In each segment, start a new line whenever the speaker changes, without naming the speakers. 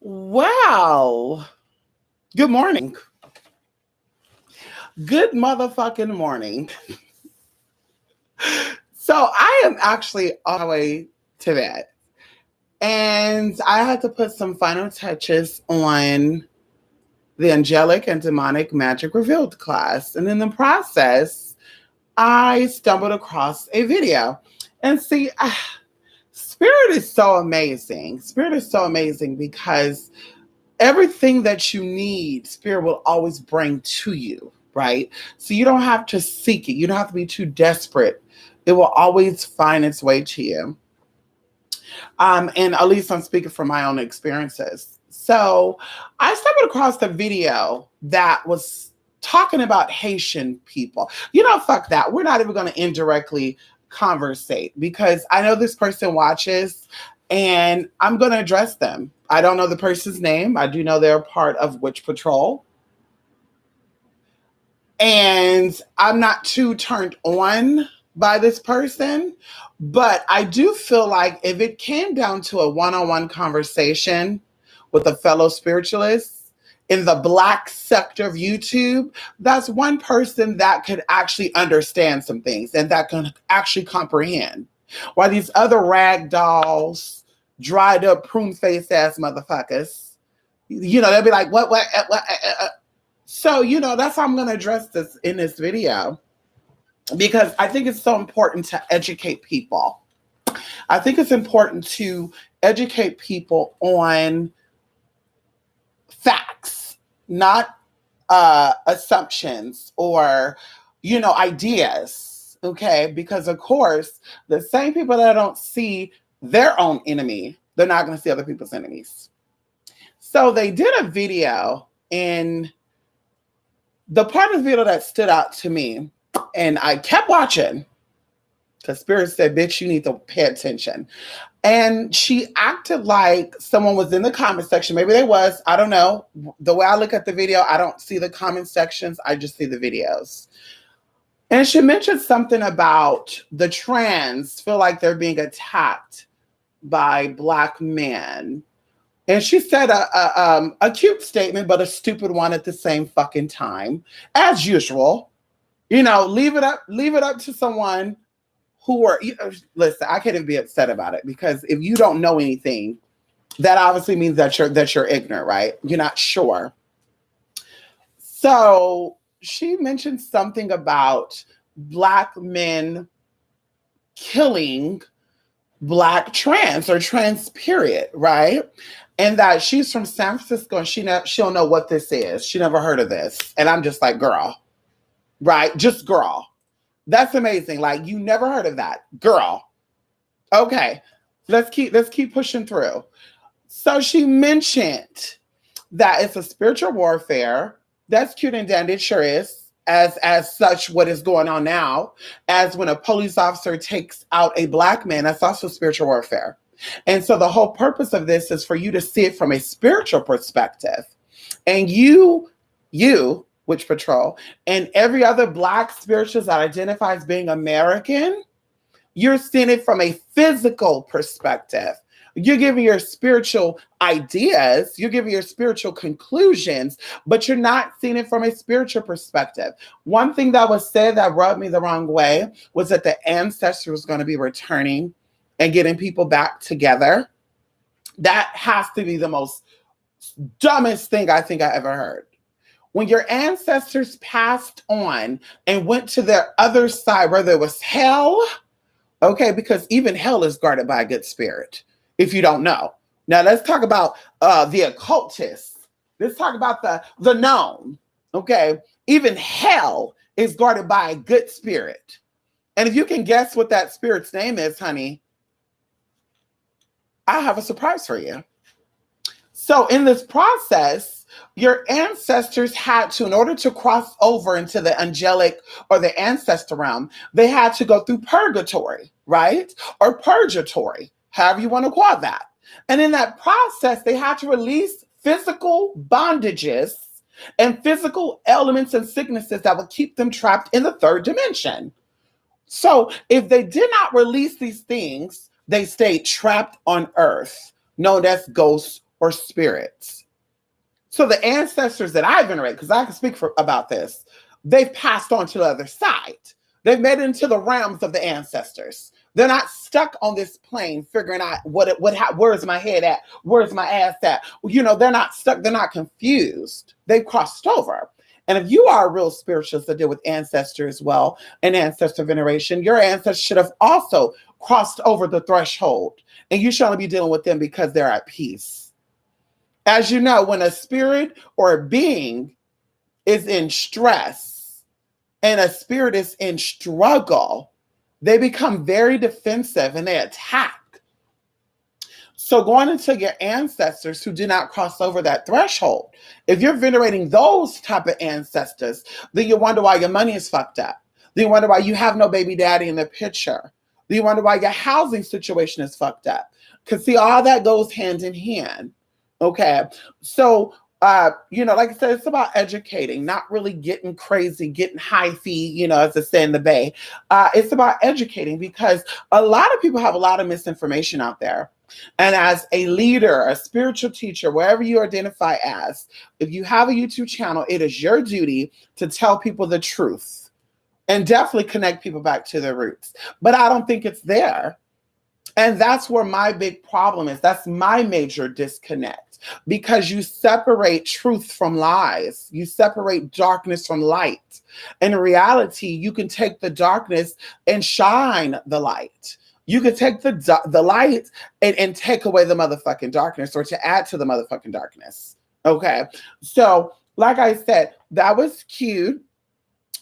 Wow. Good morning. Good motherfucking morning. So I am actually on my way to bed. And I had to put some final touches on the angelic and demonic magic revealed class. And in the process, I stumbled across a video. And see, Spirit is so amazing. Spirit is so amazing because everything that you need, Spirit will always bring to you, right? So you don't have to seek it. You don't have to be too desperate. It will always find its way to you. And at least I'm speaking from my own experiences. So I stumbled across the video that was talking about Haitian people. Fuck that. We're not even going to indirectly conversate because I know this person watches and I'm going to address them. I don't know the person's name. I do know they're part of Witch Patrol. And I'm not too turned on by this person, but I do feel like if it came down to a one-on-one conversation with a fellow spiritualist in the Black sector of YouTube, that's one person that could actually understand some things and that can actually comprehend. While these other rag dolls, dried up prune face ass motherfuckers, they'll be like, what? So, that's how I'm going to address this in this video because I think it's so important to educate people. I think it's important to educate people on facts, not assumptions or, ideas. Okay. Because, of course, the same people that don't see their own enemy, they're not going to see other people's enemies. So they did a video, and the part of the video that stood out to me, and I kept watching because Spirit said, bitch, you need to pay attention. And she acted like someone was in the comment section. Maybe they was. I don't know. The way I look at the video, I don't see the comment sections. I just see the videos. And she mentioned something about the trans feel like they're being attacked by Black men. And she said a cute statement, but a stupid one at the same fucking time, as usual. Leave it up to someone who are. Listen, I can't even be upset about it because if you don't know anything, that obviously means that you're ignorant, right? You're not sure. So she mentioned something about Black men killing Black trans or trans period, right? And that she's from San Francisco and she'll know what this is. She never heard of this. And I'm just like, girl, right? Just girl. That's amazing. Like, you never heard of that. Girl. Okay. Let's keep pushing through. So she mentioned that it's a spiritual warfare. That's cute and dandy. It sure is. As such, what is going on now, as when a police officer takes out a Black man, that's also spiritual warfare. And so the whole purpose of this is for you to see it from a spiritual perspective. And you, Witch Patrol, and every other Black spiritualist that identifies being American, you're seeing it from a physical perspective. You're giving your spiritual ideas, you're giving your spiritual conclusions, but you're not seeing it from a spiritual perspective. One thing that was said that rubbed me the wrong way was that the ancestor was going to be returning and getting people back together. That has to be the most dumbest thing I think I ever heard. When your ancestors passed on and went to their other side, whether it was hell, okay, because even hell is guarded by a good spirit, if you don't know. Now let's talk about the occultists. Let's talk about the known, okay? Even hell is guarded by a good spirit. And if you can guess what that spirit's name is, honey, I have a surprise for you. So in this process, your ancestors had to, in order to cross over into the angelic or the ancestor realm, they had to go through purgatory, right? Or purgatory, however you want to call that. And in that process, they had to release physical bondages and physical elements and sicknesses that would keep them trapped in the third dimension. So if they did not release these things, they stayed trapped on earth, known as ghosts or spirits. So the ancestors that I venerate, because I can speak about this, they've passed on to the other side. They've made it into the realms of the ancestors. They're not stuck on this plane figuring out where's my head at? Where's my ass at? You know, they're not stuck. They're not confused. They've crossed over. And if you are a real spiritualist that deal with ancestor as well, and ancestor veneration, your ancestors should have also crossed over the threshold. And you should only be dealing with them because they're at peace. As you know, when a spirit or a being is in stress and a spirit is in struggle, they become very defensive and they attack. So going into your ancestors who do not cross over that threshold, if you're venerating those type of ancestors, then you wonder why your money is fucked up. Then you wonder why you have no baby daddy in the picture. Then you wonder why your housing situation is fucked up. Because see, all that goes hand in hand. Okay. So, like I said, it's about educating, not really getting crazy, getting hyphy, as they say in the Bay. It's about educating because a lot of people have a lot of misinformation out there. And as a leader, a spiritual teacher, wherever you identify as, if you have a YouTube channel, it is your duty to tell people the truth and definitely connect people back to their roots. But I don't think it's there. And that's where my big problem is. That's my major disconnect, because you separate truth from lies. You separate darkness from light. In reality, you can take the darkness and shine the light. You could take the light and take away the motherfucking darkness, or to add to the motherfucking darkness. Okay. So like I said, that was cute,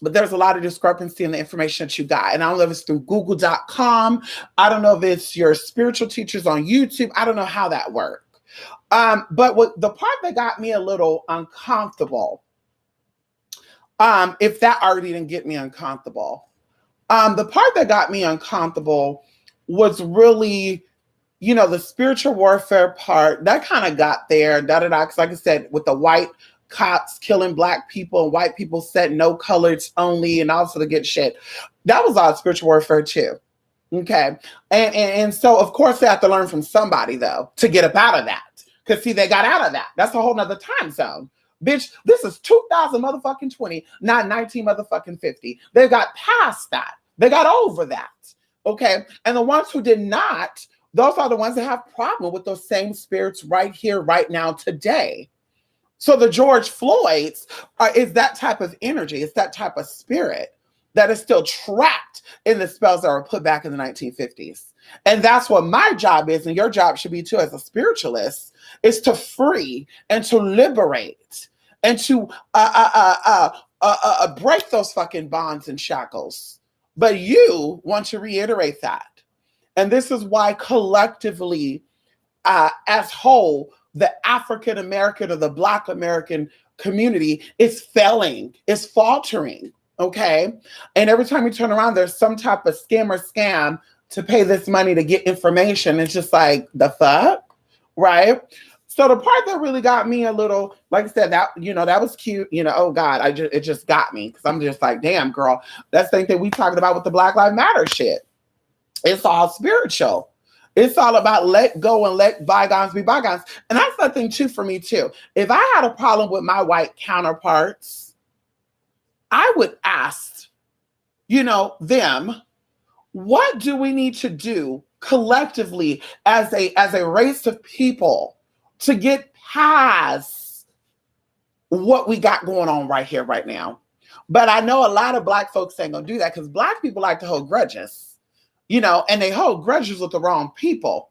but there's a lot of discrepancy in the information that you got. And I don't know if it's through google.com. I don't know if it's your spiritual teachers on YouTube. I don't know how that worked. But the part that got me a little uncomfortable, if that already didn't get me uncomfortable, the part that got me uncomfortable was really, the spiritual warfare part. That kind of got there, because like I said, with the white cops killing black people and white people said no colors only and also to get shit. That was all spiritual warfare too. Okay. And so of course they have to learn from somebody though to get up out of that. Because see, they got out of that. That's a whole nother time zone. Bitch, this is 2000 motherfucking 20, not 19 motherfucking 50. They got past that. They got over that. Okay. And the ones who did not, those are the ones that have problem with those same spirits right here, right now, today. So the George Floyds is that type of energy. It's that type of spirit that is still trapped in the spells that were put back in the 1950s. And that's what my job is, and your job should be too as a spiritualist, is to free and to liberate and to break those fucking bonds and shackles. But you want to reiterate that. And this is why collectively, as whole, the African American or the Black American community is failing, is faltering, okay? And every time you turn around, there's some type of scam to pay this money to get information. It's just like, the fuck, right? So the part that really got me a little, like I said, that, that was cute. Oh God, it just got me, because I'm just like, damn, girl, that's the thing that we talking about with the Black Lives Matter shit. It's all spiritual. It's all about let go and let bygones be bygones. And that's the thing too for me too. If I had a problem with my white counterparts, I would ask, them, what do we need to do collectively as a race of people to get past what we got going on right here, right now? But I know a lot of Black folks ain't gonna do that, because Black people like to hold grudges, and they hold grudges with the wrong people.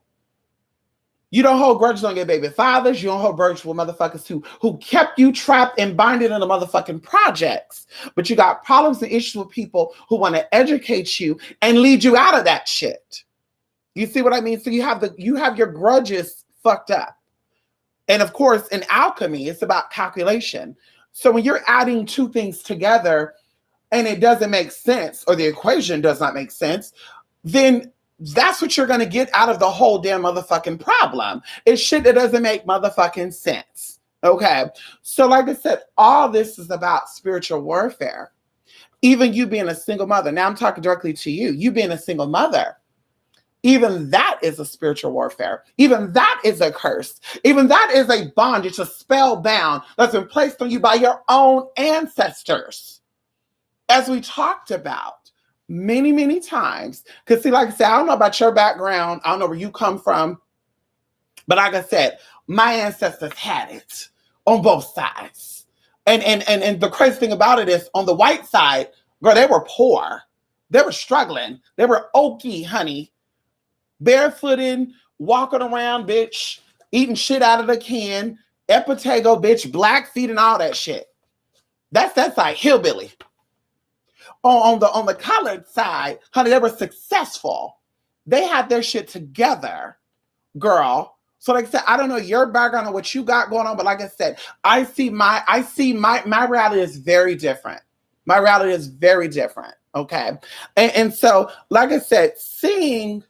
You don't hold grudges on your baby fathers. You don't hold grudges with motherfuckers who kept you trapped and binded in the motherfucking projects. But you got problems and issues with people who want to educate you and lead you out of that shit. You see what I mean? So you have your grudges fucked up. And of course, in alchemy, it's about calculation. So when you're adding two things together and it doesn't make sense, or the equation does not make sense, then that's what you're going to get out of the whole damn motherfucking problem. It's shit that doesn't make motherfucking sense. Okay. So like I said, all this is about spiritual warfare. Even you being a single mother. Now I'm talking directly to you. You being a single mother. Even that is a spiritual warfare. Even that is a curse. Even that is a bondage, a spell bound that's been placed on you by your own ancestors. As we talked about many, many times. Because see, like I said, I don't know about your background. I don't know where you come from. But like I said, my ancestors had it on both sides. And the crazy thing about it is on the white side, girl, they were poor. They were struggling. They were oaky, honey. Barefooted, walking around, bitch, eating shit out of the can, epitego, bitch, black feet and all that shit. That's like hillbilly. On the colored side, honey, they were successful. They had their shit together, girl. So like I said, I don't know your background or what you got going on, but like I said, I see my reality is very different. My reality is very different. Okay. And so, like I said, seeing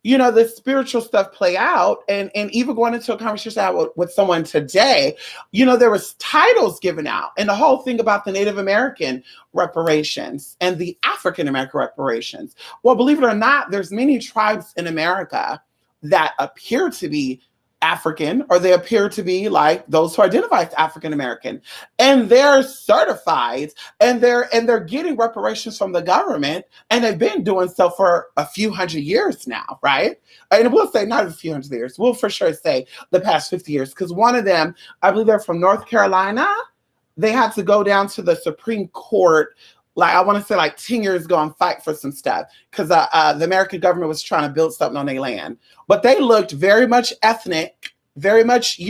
the spiritual stuff play out and even going into a conversation I had with someone today, there was titles given out and the whole thing about the Native American reparations and the African American reparations. Well, believe it or not, there's many tribes in America that appear to be African, or they appear to be like those who identify as African American, and they're certified and they're getting reparations from the government, and they've been doing so for a few hundred years now, right? And we'll say not a few hundred years, we'll for sure say the past 50 years, because one of them, I believe they're from North Carolina, they had to go down to the Supreme Court, like I want to say like 10 years ago, and fight for some stuff because the American government was trying to build something on their land. But they looked very much ethnic, very much,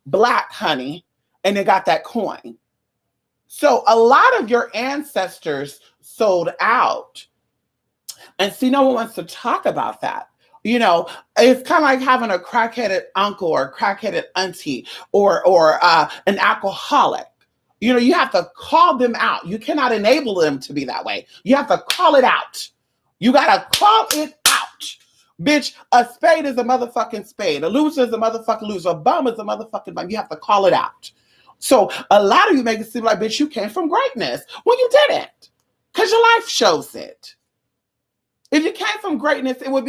black, honey, and they got that coin. So a lot of your ancestors sold out. And see, no one wants to talk about that. It's kind of like having a crackheaded uncle or a crackheaded auntie or an alcoholic. You have to call them out. You cannot enable them to be that way. You have to call it out. You got to call it out. Bitch, a spade is a motherfucking spade. A loser is a motherfucking loser. A bum is a motherfucking bum. You have to call it out. So a lot of you make it seem like, bitch, you came from greatness. Well, you didn't. Because your life shows it. If you came from greatness, it would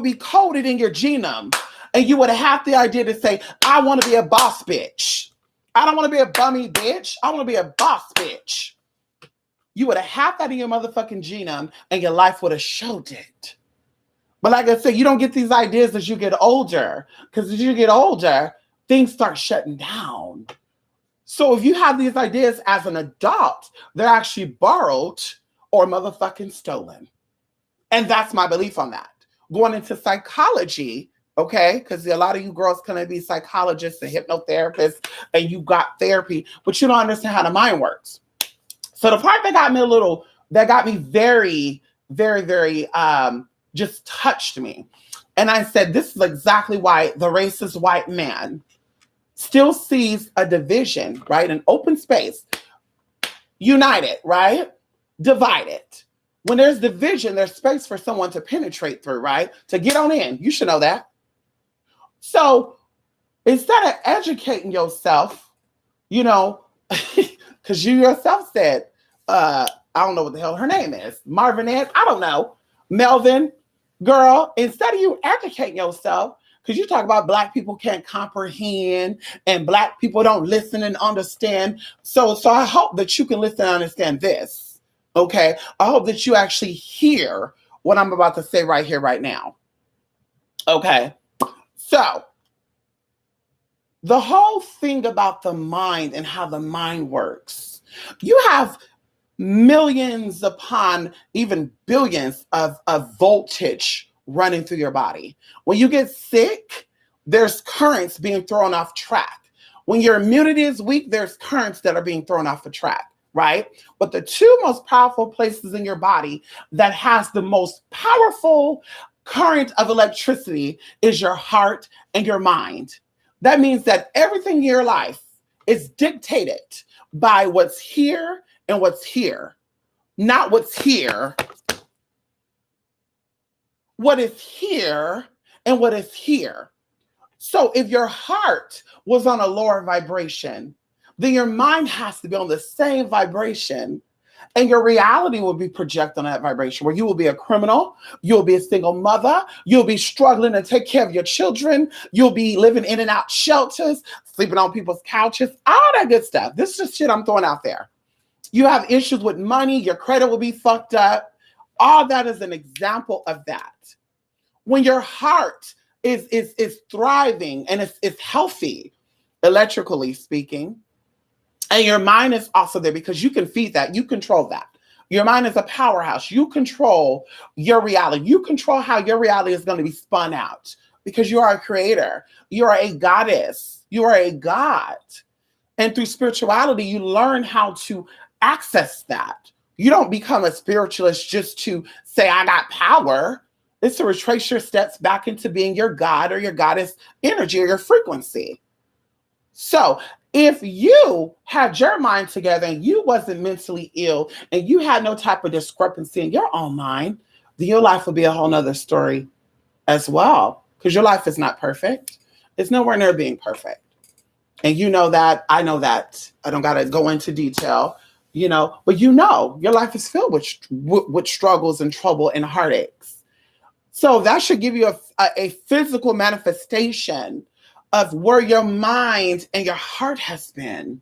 be coded in your genome. And you would have the idea to say, I want to be a boss bitch. I don't want to be a bummy bitch. I want to be a boss bitch. You would have had that in your motherfucking genome and your life would have showed it. But like I said, you don't get these ideas as you get older, because as you get older, things start shutting down. So if you have these ideas as an adult, they're actually borrowed or motherfucking stolen. And that's my belief on that. Going into psychology, okay, because a lot of you girls can be psychologists and hypnotherapists, and you got therapy, but you don't understand how the mind works. So the part that got me very, very, very, just touched me. And I said, this is exactly why the racist white man still sees a division, right? An open space, united, right? Divided. When there's division, there's space for someone to penetrate through, right? To get on in. You should know that. So instead of educating yourself, because you yourself said, I don't know what the hell her name is, Marvinette, I don't know, Melvin, girl, instead of you educating yourself, because you talk about Black people can't comprehend and Black people don't listen and understand. So I hope that you can listen and understand this, okay? I hope that you actually hear what I'm about to say right here, right now, okay? So the whole thing about the mind and how the mind works, you have millions upon even billions of voltage running through your body. When you get sick, there's currents being thrown off track. When your immunity is weak, there's currents that are being thrown off the track, right? But the two most powerful places in your body that has the most powerful current of electricity is your heart and your mind. That means that everything in your life is dictated by what's here and what's here, not what's here. What is here and what is here. So if your heart was on a lower vibration, then your mind has to be on the same vibration And your reality will be projected on that vibration where you will be a criminal, you'll be a single mother, you'll be struggling to take care of your children, you'll be living in and out shelters, sleeping on people's couches, all that good stuff. This is just shit I'm throwing out there. You have issues with money, your credit will be fucked up. All that is an example of that. When your heart is thriving and it's healthy, electrically speaking, and your mind is also there because you can feed that, you control that. Your mind is a powerhouse. You control your reality. You control how your reality is going to be spun out because you are a creator. You are a goddess. You are a god. And through spirituality, you learn how to access that. You don't become a spiritualist just to say, I got power. It's to retrace your steps back into being your god or your goddess energy or your frequency. So if you had your mind together and you wasn't mentally ill and you had no type of discrepancy in your own mind, then your life would be a whole nother story as well. Because your life is not perfect. It's nowhere near being perfect. And you know that, I know that. I don't got to go into detail, but your life is filled with struggles and trouble and heartaches. So that should give you a physical manifestation of where your mind and your heart has been.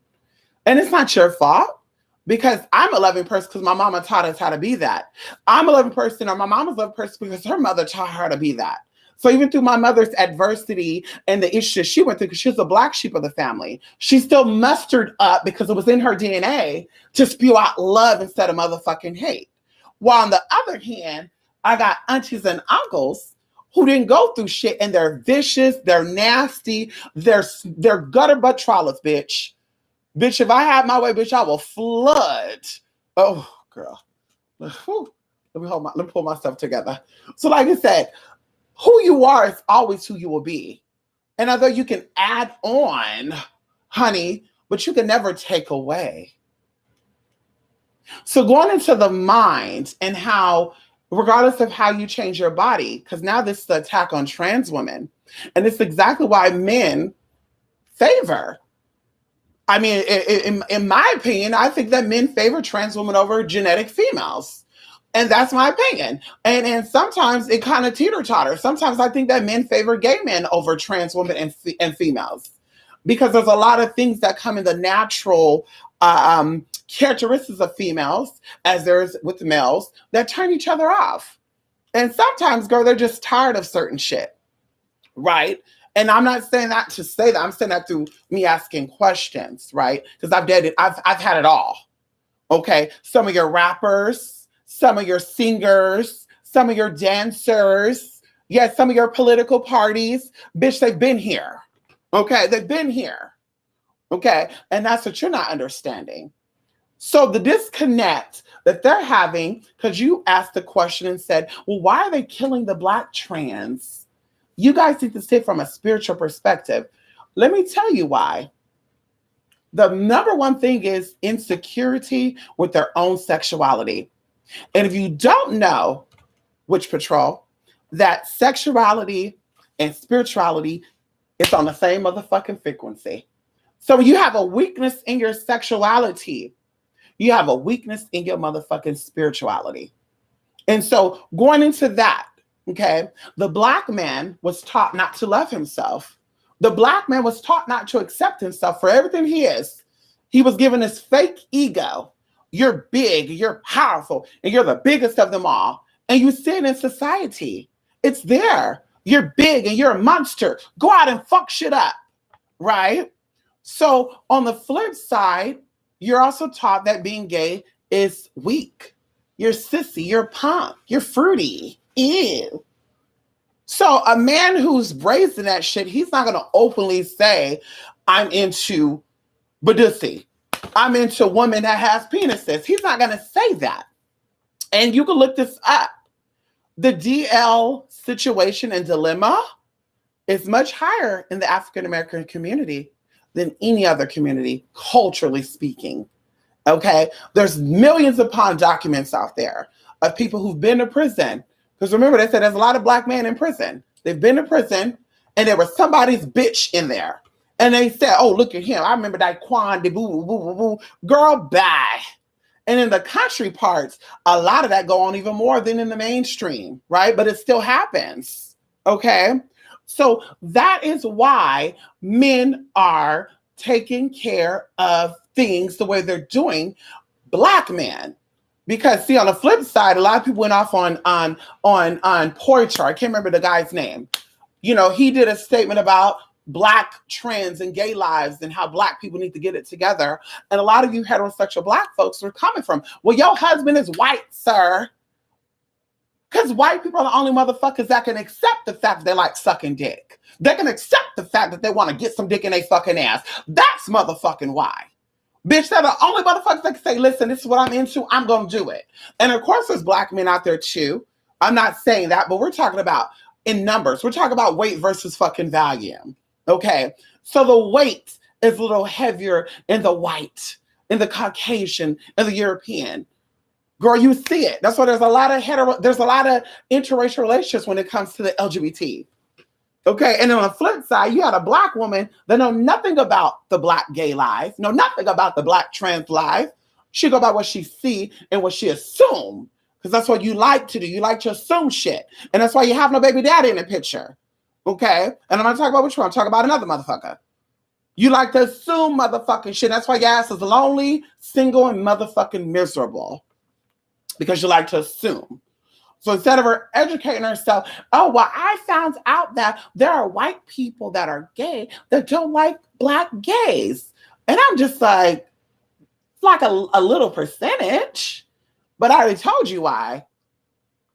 And it's not your fault because I'm a loving person because my mama taught us how to be that. I'm a loving person or my mama's a loving person because her mother taught her to be that. So even through my mother's adversity and the issues she went through, because she was the black sheep of the family, she still mustered up because it was in her DNA to spew out love instead of motherfucking hate. While on the other hand, I got aunties and uncles who didn't go through shit and they're vicious, they're nasty, they're gutter butt trawlers, bitch. Bitch, if I had my way, bitch, I will flood. Oh, girl. Whew. Let me pull myself together. So like I said, who you are is always who you will be. And although you can add on, honey, but you can never take away. So going into the mind and how, regardless of how you change your body, because now this is the attack on trans women. And it's exactly why men favor. I mean, in my opinion, I think that men favor trans women over genetic females. And that's my opinion. And sometimes it kind of teeter-totter. Sometimes I think that men favor gay men over trans women and females. Because there's a lot of things that come in the natural characteristics of females, as there's with males, that turn each other off. And sometimes, girl, they're just tired of certain shit, right? And I'm not saying that to say that. I'm saying that through me asking questions, right? Because I've had it all, okay? Some of your rappers, some of your singers, some of your dancers, yes, some of your political parties, bitch, they've been here, okay? They've been here, okay? And that's what you're not understanding. So the disconnect that they're having, because you asked the question and said, well, why are they killing the Black trans? You guys need to see it from a spiritual perspective. Let me tell you why. The number one thing is insecurity with their own sexuality. And if you don't know, Witch Patrol, that sexuality and spirituality is on the same motherfucking frequency. So when you have a weakness in your sexuality, you have a weakness in your motherfucking spirituality. And so going into that, okay, the Black man was taught not to love himself. The Black man was taught not to accept himself for everything he is. He was given this fake ego. You're big, you're powerful, and you're the biggest of them all. And you see it in society. It's there. You're big and you're a monster. Go out and fuck shit up, right? So on the flip side, you're also taught that being gay is weak. You're sissy, you're punk, you're fruity. Ew. So a man who's raised in that shit, he's not going to openly say, I'm into Badusi. I'm into women that has penises. He's not going to say that. And you can look this up. The DL situation and dilemma is much higher in the African-American community than any other community, culturally speaking. Okay? There's millions upon documents out there of people who've been to prison. Because remember, they said there's a lot of Black men in prison. They've been to prison, and there was somebody's bitch in there. And they said, oh, look at him. I remember that Quan de boo, boo, boo, boo. Girl, bye. And in the country parts, a lot of that go on even more than in the mainstream, right? But it still happens. Okay. So that is why men are taking care of things the way they're doing Black men. Because see, on the flip side, a lot of people went off on Purgatory. I can't remember the guy's name. You know, he did a statement about Black trans and gay lives and how Black people need to get it together. And a lot of you heterosexual Black folks were coming from, well, your husband is white, sir. Because white people are the only motherfuckers that can accept the fact that they like sucking dick. They can accept the fact that they want to get some dick in their fucking ass. That's motherfucking why. Bitch, they're the only motherfuckers that can say, listen, this is what I'm into. I'm going to do it. And of course, there's Black men out there too. I'm not saying that, but we're talking about in numbers. We're talking about weight versus fucking volume. Okay. So the weight is a little heavier in the white, in the Caucasian, in the European. Girl, you see it. That's why there's a lot of interracial relationships when it comes to the LGBT. Okay, and on the flip side, you had a Black woman that know nothing about the Black gay life, know nothing about the Black trans life. She go by what she see and what she assume, because that's what you like to do. You like to assume shit, and that's why you have no baby daddy in the picture. Okay, and I'm not talking about which one. I'm talking about another motherfucker. You like to assume motherfucking shit. That's why your ass is lonely, single, and motherfucking miserable. Because you like to assume. So instead of her educating herself, oh, well, I found out that there are white people that are gay that don't like Black gays. And I'm just like, it's like a little percentage. But I already told you why.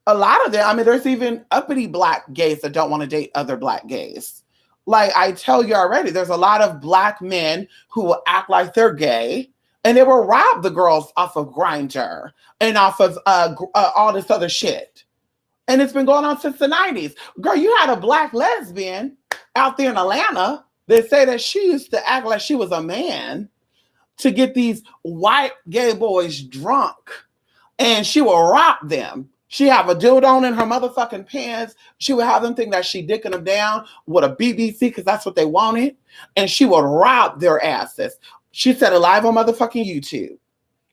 A lot of them, I mean, there's even uppity Black gays that don't want to date other Black gays. Like I tell you already, there's a lot of Black men who will act like they're gay. And they will rob the girls off of Grindr and off of all this other shit. And it's been going on since the 90s. Girl, you had a Black lesbian out there in Atlanta that said that she used to act like she was a man to get these white gay boys drunk. And she will rob them. She have a dildo in her motherfucking pants. She would have them think that she dicking them down with a BBC because that's what they wanted. And she would rob their asses. She said it live on motherfucking YouTube.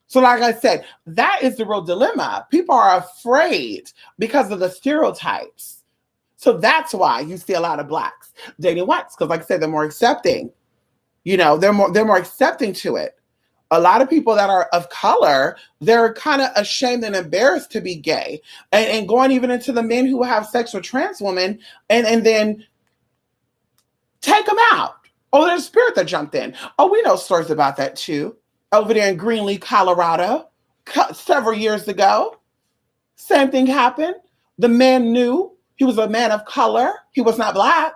So like I said, that is the real dilemma. People are afraid because of the stereotypes. So that's why you see a lot of Blacks dating whites, because like I said, they're more accepting. You know, they're more accepting to it. A lot of people that are of color, they're kind of ashamed and embarrassed to be gay. And going even into the men who have sex with trans women and then take them out. Oh, there's a spirit that jumped in. Oh, we know stories about that too. Over there in Greenlee, Colorado, several years ago. Same thing happened. The man knew he was a man of color. He was not Black.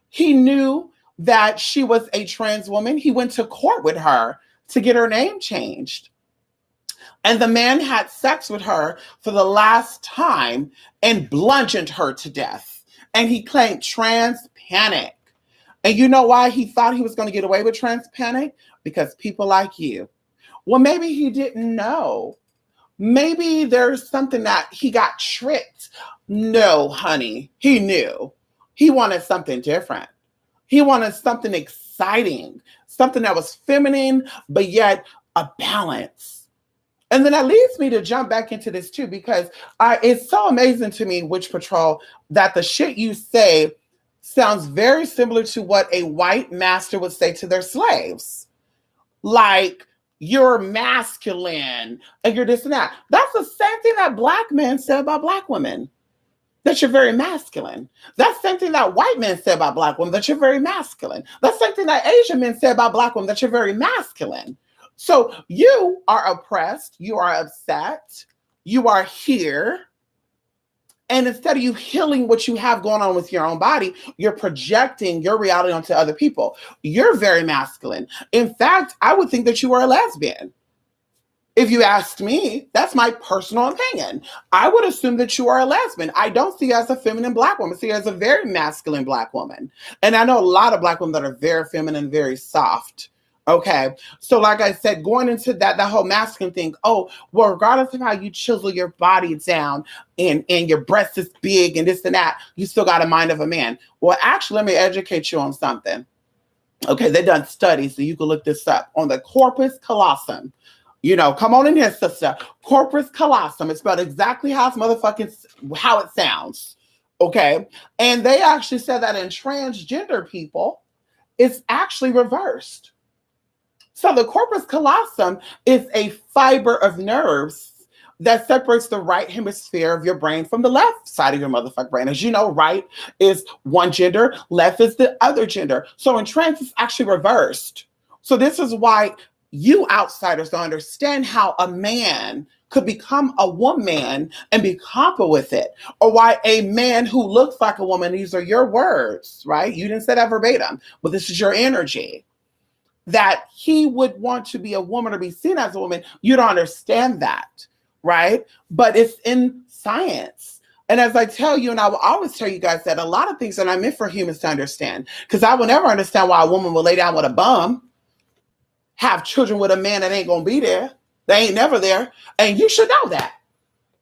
He knew that she was a trans woman. He went to court with her to get her name changed. And the man had sex with her for the last time and bludgeoned her to death. And he claimed trans panic. And you know why he thought he was going to get away with trans panic? Because people like you. Well, maybe he didn't know. Maybe there's something that he got tricked. No, honey, he knew. He wanted something different. He wanted something exciting, something that was feminine, but yet a balance. And then that leads me to jump back into this too, because it's so amazing to me, Witch Patrol, that the shit you say sounds very similar to what a white master would say to their slaves. Like, you're masculine and you're this and that. That's the same thing that Black men said about Black women, that you're very masculine. That's the same thing that white men say about Black women, that you're very masculine. That's the same thing that Asian men say about Black women, that you're very masculine. So you are oppressed, you are upset, you are here. And instead of you healing what you have going on with your own body, you're projecting your reality onto other people. You're very masculine. In fact, I would think that you are a lesbian. If you asked me, that's my personal opinion. I would assume that you are a lesbian. I don't see you as a feminine Black woman. I see you as a very masculine Black woman. And I know a lot of Black women that are very feminine, very soft. Okay. So like I said, going into that whole masculine thing, oh, well, regardless of how you chisel your body down and your breast is big and this and that, you still got a mind of a man. Well, actually, let me educate you on something. Okay. They've done studies, so you can look this up on the Corpus callosum. You know, come on in here, sister. Corpus callosum. It's spelled exactly how it sounds. Okay. And they actually said that in transgender people, it's actually reversed. So the corpus callosum is a fiber of nerves that separates the right hemisphere of your brain from the left side of your motherfucking brain. As you know, right is one gender, left is the other gender. So in trans, it's actually reversed. So this is why you outsiders don't understand how a man could become a woman and be comfortable with it, or why a man who looks like a woman, these are your words, right? You didn't say that verbatim, but this is your energy, that he would want to be a woman or be seen as a woman. You don't understand that, right? But it's in science. And as I tell you, and I will always tell you guys that a lot of things are not meant for humans to understand, because I will never understand why a woman will lay down with a bum, have children with a man that ain't gonna be there. They ain't never there. And you should know that.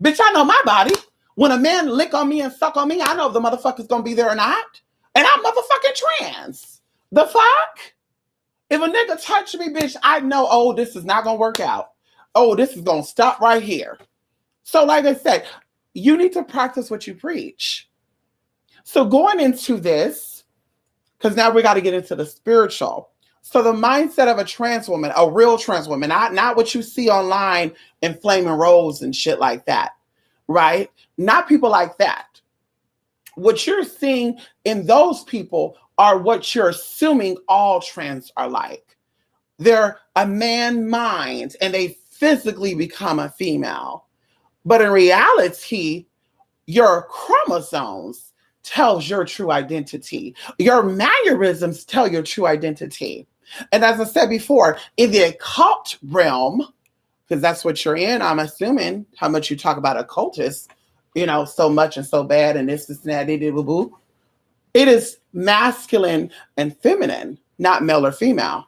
Bitch, I know my body. When a man lick on me and suck on me, I know if the motherfucker's gonna be there or not. And I'm motherfucking trans. The fuck? If a nigga touch me, bitch, I know, oh, this is not gonna work out. Oh, this is gonna stop right here. So like I said, you need to practice what you preach. So going into this, because now we got to get into the spiritual. So the mindset of a trans woman, a real trans woman, not what you see online in Flaming Rose and shit like that, right? Not people like that. What you're seeing in those people are what you're assuming all trans are like. They're a man mind and they physically become a female. But in reality, your chromosomes tells your true identity. Your mannerisms tell your true identity. And as I said before, in the occult realm, because that's what you're in, I'm assuming how much you talk about occultists, you know, so much and so bad and this and that, it is masculine and feminine, not male or female.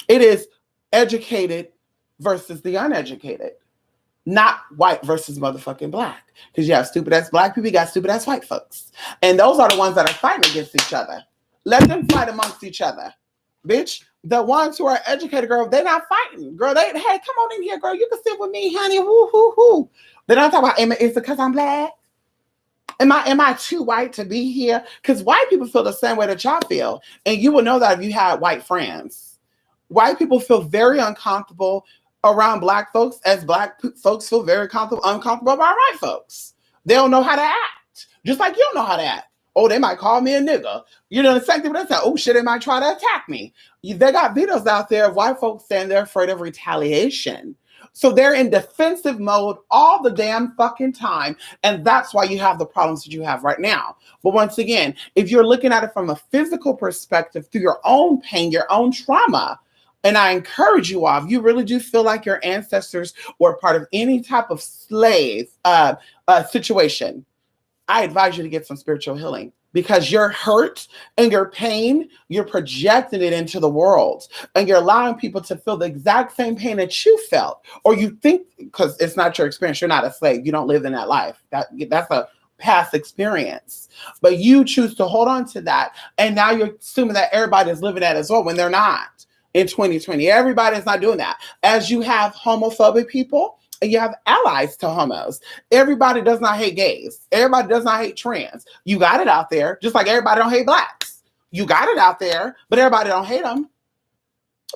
It is educated versus the uneducated, not white versus motherfucking black. Because you have stupid ass black people, you got stupid ass white folks. And those are the ones that are fighting against each other. Let them fight amongst each other. Bitch, the ones who are educated, girl, they're not fighting. Girl, hey, come on in here, girl. You can sit with me, honey. Woo, hoo, hoo. They're not talking about, is it because I'm black? Am I too white to be here? Because white people feel the same way that y'all feel. And you will know that if you had white friends. White people feel very uncomfortable around black folks, as black folks feel very uncomfortable around white folks. They don't know how to act. Just like you don't know how to act. Oh, they might call me a nigga. You know, the same thing with that. Oh, shit, they might try to attack me. They got videos out there of white folks saying they're afraid of retaliation. So they're in defensive mode all the damn fucking time. And that's why you have the problems that you have right now. But once again, if you're looking at it from a physical perspective through your own pain, your own trauma, and I encourage you all, if you really do feel like your ancestors were part of any type of slave situation, I advise you to get some spiritual healing, because your hurt and your pain, you're projecting it into the world and you're allowing people to feel the exact same pain that you felt, or you think, because it's not your experience. You're not a slave. You don't live in that life. That's a past experience, but you choose to hold on to that. And now you're assuming that everybody is living that as well, when they're not. In 2020, everybody's not doing that. As you have homophobic people, and you have allies to homos. Everybody does not hate gays. Everybody does not hate trans. You got it out there, just like everybody don't hate blacks. You got it out there, but everybody don't hate them.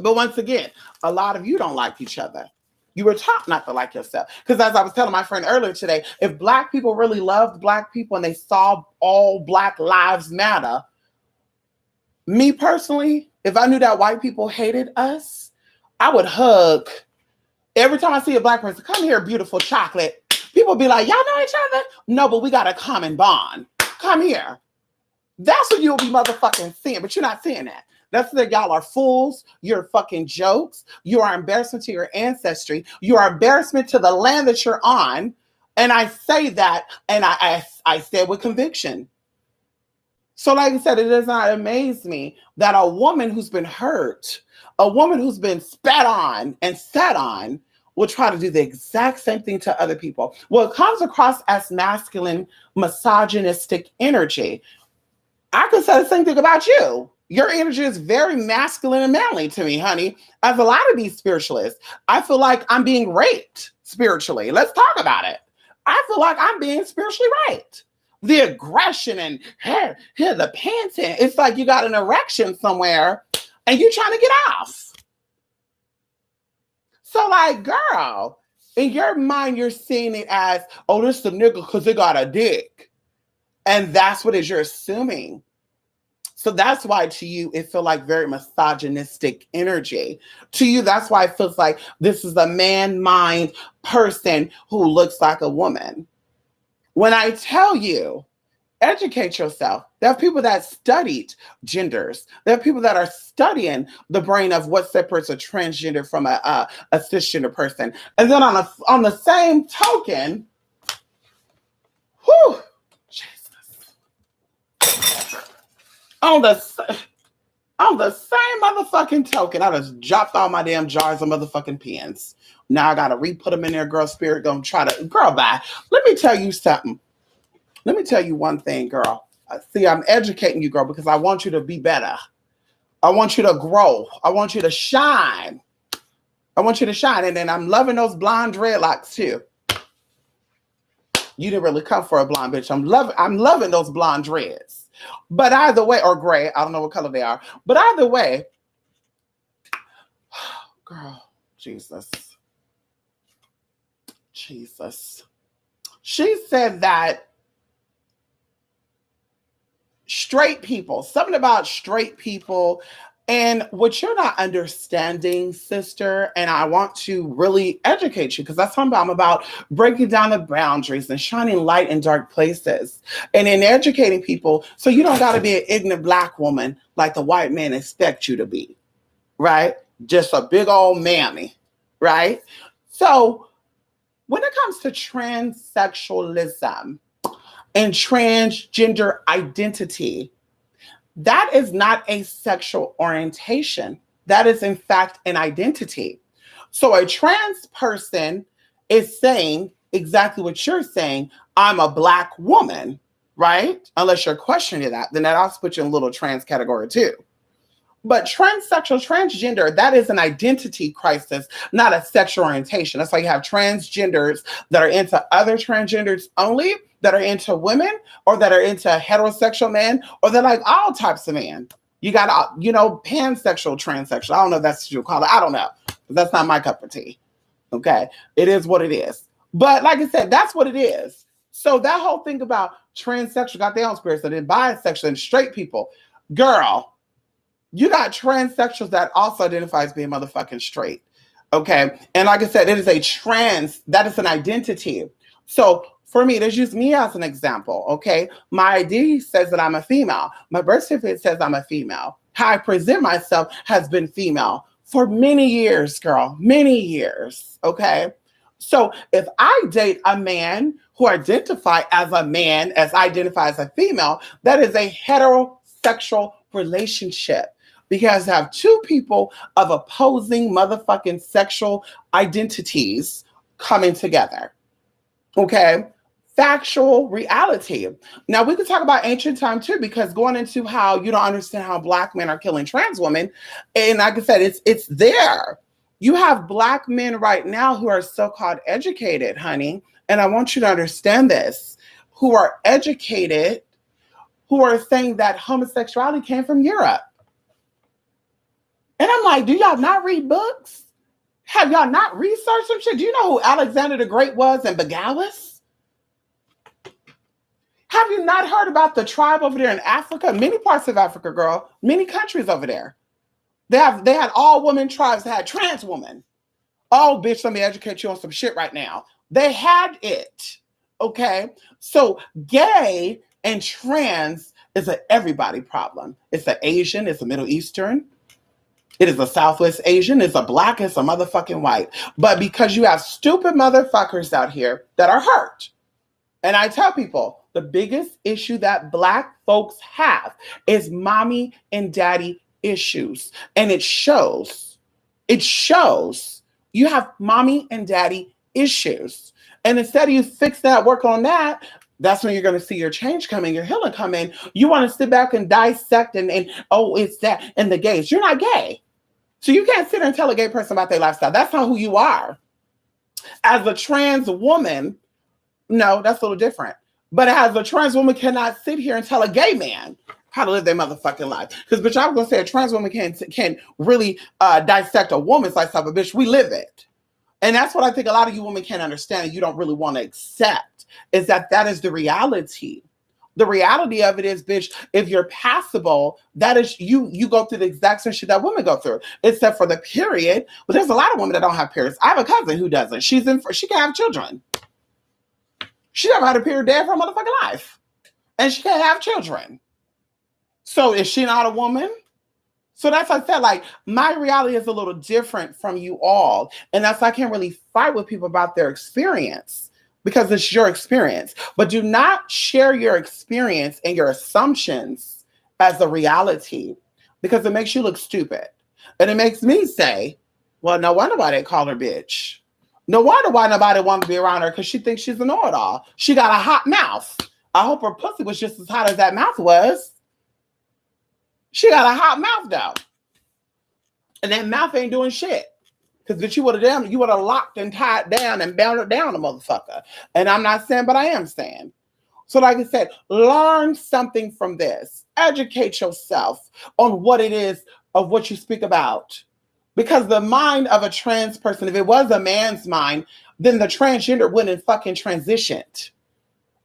But once again, a lot of you don't like each other. You were taught not to like yourself. Because as I was telling my friend earlier today, if black people really loved black people and they saw all Black lives matter, me personally, if I knew that white people hated us, I would hug. Every time I see a black person, come here, beautiful chocolate. People be like, y'all know each other? No, but we got a common bond. Come here. That's what you'll be motherfucking seeing, but you're not seeing that. That's that y'all are fools. You're fucking jokes. You are embarrassment to your ancestry. You are embarrassment to the land that you're on. And I say that, and I say it with conviction. So like I said, it does not amaze me that a woman who's been hurt, a woman who's been spat on and sat on, will try to do the exact same thing to other people. Well, it comes across as masculine, misogynistic energy. I could say the same thing about you. Your energy is very masculine and manly to me, honey. As a lot of these spiritualists, I feel like I'm being raped spiritually. Let's talk about it. I feel like I'm being spiritually raped. The aggression and here the panting. It's like you got an erection somewhere and you're trying to get off. So, like, girl, in your mind, you're seeing it as, oh, this is the nigga because they got a dick. And that's what it is you're assuming. So that's why to you, it feels like very misogynistic energy. To you, that's why it feels like this is a man mind person who looks like a woman. When I tell you, educate yourself. There are people that studied genders. There are people that are studying the brain of what separates a transgender from a cisgender person. And then on the same token, whew, on the same motherfucking token, I just dropped all my damn jars of motherfucking pens. Now I gotta re-put them in there, girl. Spirit gonna try to, girl, bye. Let me tell you something. Let me tell you one thing, girl. See, I'm educating you, girl, because I want you to be better. I want you to grow. I want you to shine. I want you to shine. And then I'm loving those blonde dreadlocks too. You didn't really come for a blonde bitch. I'm loving those blonde dreads. But either way, or gray, I don't know what color they are. But either way, girl, Jesus. She said that straight people, something about straight people, and what you're not understanding, sister, and I want to really educate you because that's something I'm about breaking down the boundaries and shining light in dark places and in educating people so you don't got to be an ignorant Black woman like the white man expects you to be, right? Just a big old mammy, right? So when it comes to transsexualism and transgender identity, that is not a sexual orientation. That is, in fact, an identity. So a trans person is saying exactly what you're saying. I'm a Black woman, right? Unless you're questioning that, then that also puts you in a little trans category too. But transsexual, transgender, that is an identity crisis, not a sexual orientation. That's why you have transgenders that are into other transgenders only, that are into women, or that are into heterosexual men, or they're like all types of men. You got, pansexual, transsexual. I don't know if that's what you call it. I don't know. That's not my cup of tea. Okay. It is what it is. But like I said, that's what it is. So that whole thing about transsexual got their own spirits, and then bisexual and straight people. Girl, you got transsexuals that also identify as being motherfucking straight. Okay. And like I said, it is that is an identity. So for me, let's use me as an example. Okay. My ID says that I'm a female. My birth certificate says I'm a female. How I present myself has been female for many years, girl, many years. Okay. So if I date a man who identifies as a man, as I identify as a female, that is a heterosexual relationship. Because I have two people of opposing motherfucking sexual identities coming together. Okay? Factual reality. Now, we could talk about ancient time too, because going into how you don't understand how Black men are killing trans women. And like I said, it's there. You have Black men right now who are so-called educated, honey. And I want you to understand this, who are educated, who are saying that homosexuality came from Europe. And I'm like, do y'all not read books? Have y'all not researched some shit? Do you know who Alexander the Great was and Begalis? Have you not heard about the tribe over there in Africa? Many parts of Africa, girl. Many countries over there. They had all women tribes that had trans women. Oh, bitch, let me educate you on some shit right now. They had it. Okay? So gay and trans is an everybody problem. It's an Asian, it's a Middle Eastern. It is a Southwest Asian, it's a Black, it's a motherfucking white. But because you have stupid motherfuckers out here that are hurt. And I tell people, the biggest issue that Black folks have is mommy and daddy issues. And it shows. It shows. You have mommy and daddy issues. And instead of you fix that, work on that, That's when you're going to see your change coming, your healing coming. You want to sit back and dissect and oh, it's that and the gays. You're not gay. So you can't sit there and tell a gay person about their lifestyle. That's not who you are. As a trans woman, no, that's a little different. But as a trans woman cannot sit here and tell a gay man how to live their motherfucking life. Because, bitch, I was going to say a trans woman can really dissect a woman's lifestyle, but, bitch, we live it. And that's what I think a lot of you women can't understand and you don't really want to accept, is that is the reality. The reality of it is, bitch, if you're passable, that is, you go through the exact same shit that women go through, except for the period. But there's a lot of women that don't have periods. I have a cousin who doesn't. She can have children. She never had a period day for her motherfucking life. And she can't have children. So is she not a woman? So that's why I said, like, my reality is a little different from you all. And that's why I can't really fight with people about their experience, because it's your experience. But do not share your experience and your assumptions as the reality, because it makes you look stupid. And it makes me say, well, no wonder why they call her bitch. No wonder why nobody wants to be around her, because she thinks she's a know-it-all. She got a hot mouth. I hope her pussy was just as hot as that mouth was. She got a hot mouth, though. And that mouth ain't doing shit. Because bitch, you would have locked and tied down and bound it down, the motherfucker. And I'm not saying, but I am saying. So like I said, learn something from this. Educate yourself on what it is of what you speak about. Because the mind of a trans person, if it was a man's mind, then the transgender wouldn't fucking transitioned.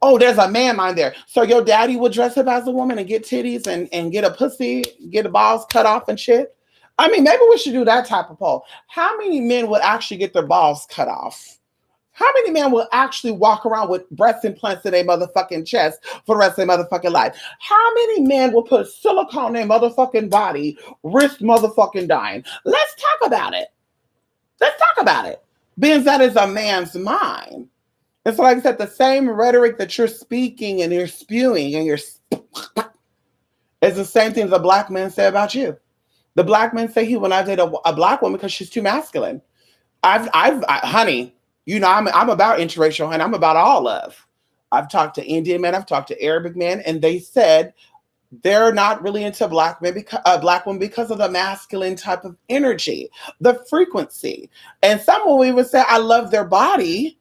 Oh, there's a man mind there. So your daddy would dress up as a woman and get titties and get a pussy, get the balls cut off and shit. I mean, maybe we should do that type of poll. How many men would actually get their balls cut off? How many men will actually walk around with breast implants in their motherfucking chest for the rest of their motherfucking life? How many men will put silicone in their motherfucking body, risk motherfucking dying? Let's talk about it. Let's talk about it. Because that is a man's mind. And so, like I said, the same rhetoric that you're speaking and you're spewing and you're is the same thing the black men say about you. The black men say he will not date a black woman because she's too masculine. Honey, you know, I'm about interracial and I'm about all love. I've talked to Indian men, I've talked to Arabic men, and they said they're not really into black women because of the masculine type of energy, the frequency. And some women would say, I love their body,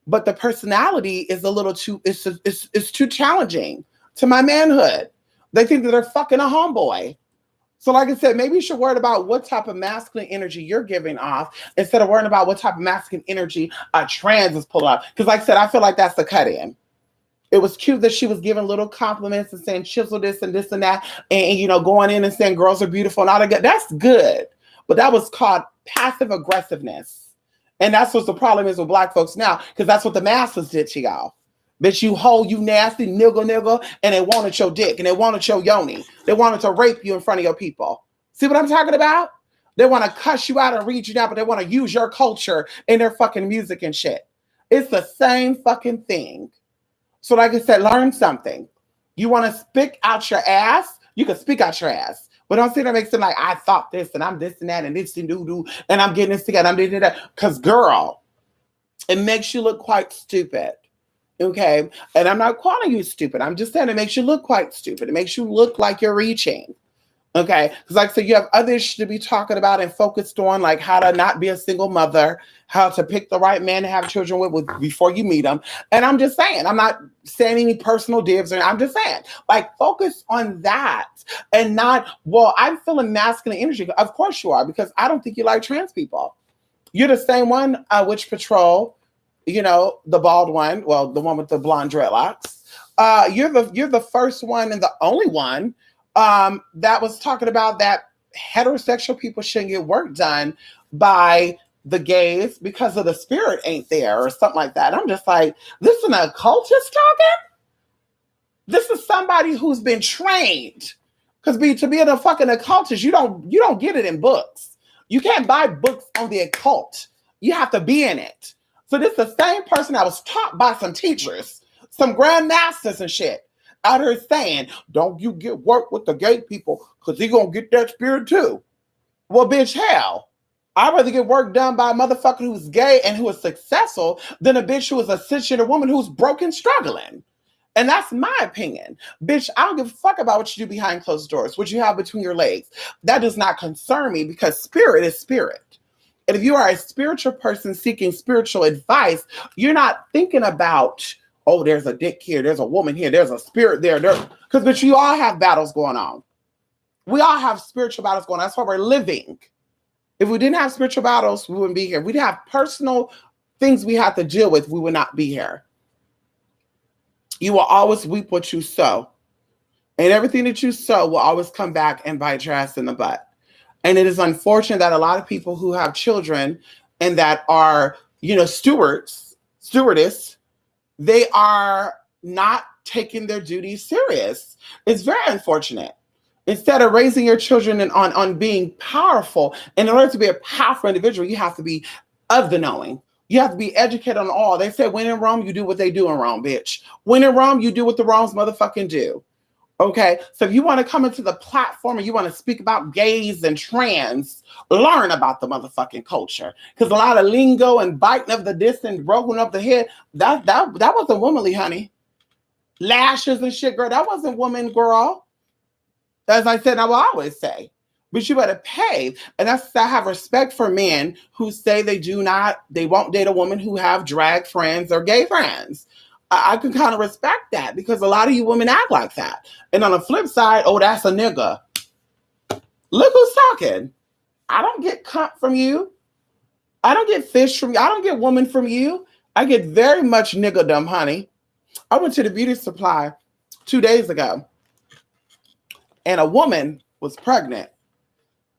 but the personality is a little too, it's too challenging to my manhood. They think that they're fucking a homeboy. So like I said, maybe you should worry about what type of masculine energy you're giving off instead of worrying about what type of masculine energy a trans is pulling off. Because like I said, I feel like that's the cut in. It was cute that she was giving little compliments and saying chisel this and that. And you know, going in and saying girls are beautiful and all that. That's good. But that was called passive aggressiveness. And that's what the problem is with black folks now, because that's what the masses did to y'all. Bitch, you hoe, you nasty nigga, and they wanted your dick, and they wanted your yoni. They wanted to rape you in front of your people. See what I'm talking about? They want to cuss you out and read you down, but they want to use your culture in their fucking music and shit. It's the same fucking thing. So like I said, learn something. You want to speak out your ass? You can speak out your ass. But don't sit there and make it like, I thought this, and I'm this and that, and this and doo-doo, and I'm getting this together, I'm doing that. Because, girl, it makes you look quite stupid. Okay? And I'm not calling you stupid. I'm just saying it makes you look quite stupid. It makes you look like you're reaching. Okay? Because like I said, you have others to be talking about and focused on, like how to not be a single mother, how to pick the right man to have children with before you meet them. And I'm just saying, I'm not saying any personal dibs, or I'm just saying, like, focus on that and not, well, I'm feeling masculine energy. Of course you are, because I don't think you like trans people. You're the same one, Witch Patrol, you know, the bald one, well, the one with the blonde dreadlocks. You're the first one and the only one that was talking about that heterosexual people shouldn't get work done by the gays because of the spirit ain't there or something like that. I'm just like, this is an occultist talking? This is somebody who's been trained. Because to be a fucking occultist, you don't get it in books. You can't buy books on the occult. You have to be in it. So this is the same person that was taught by some teachers, some grandmasters and shit, out here saying, don't you get work with the gay people because he gonna get that spirit too. Well, bitch, hell, I'd rather get work done by a motherfucker who's gay and who is successful than a bitch who is a cisgender woman who's broken, struggling. And that's my opinion. Bitch, I don't give a fuck about what you do behind closed doors, what you have between your legs. That does not concern me because spirit is spirit. And if you are a spiritual person seeking spiritual advice, you're not thinking about, oh, there's a dick here, there's a woman here, there's a spirit there. Because, bitch, you all have battles going on. We all have spiritual battles going on. That's why we're living. If we didn't have spiritual battles, we wouldn't be here. If we'd have personal things we have to deal with, we would not be here. You will always reap what you sow. And everything that you sow will always come back and bite your ass in the butt. And it is unfortunate that a lot of people who have children and that are, stewardess, they are not taking their duties serious. It's very unfortunate. Instead of raising your children on being powerful, and in order to be a powerful individual, you have to be of the knowing. You have to be educated on all. They say when in Rome, you do what they do in Rome, bitch. When in Rome, you do what the Rome's motherfucking do. Okay? So if you want to come into the platform and you want to speak about gays and trans, learn about the motherfucking culture. Because a lot of lingo and biting of the disc and broken up the head, that wasn't womanly, honey. Lashes and shit, girl, that wasn't woman, girl. As I said, I will always say. But you better pay. And I have respect for men who say they won't date a woman who have drag friends or gay friends. I can kind of respect that because a lot of you women act like that. And on the flip side, oh, that's a nigga. Look who's talking. I don't get cunt from you. I don't get fish from you. I don't get woman from you. I get very much niggadom, honey. I went to the beauty supply 2 days ago and a woman was pregnant.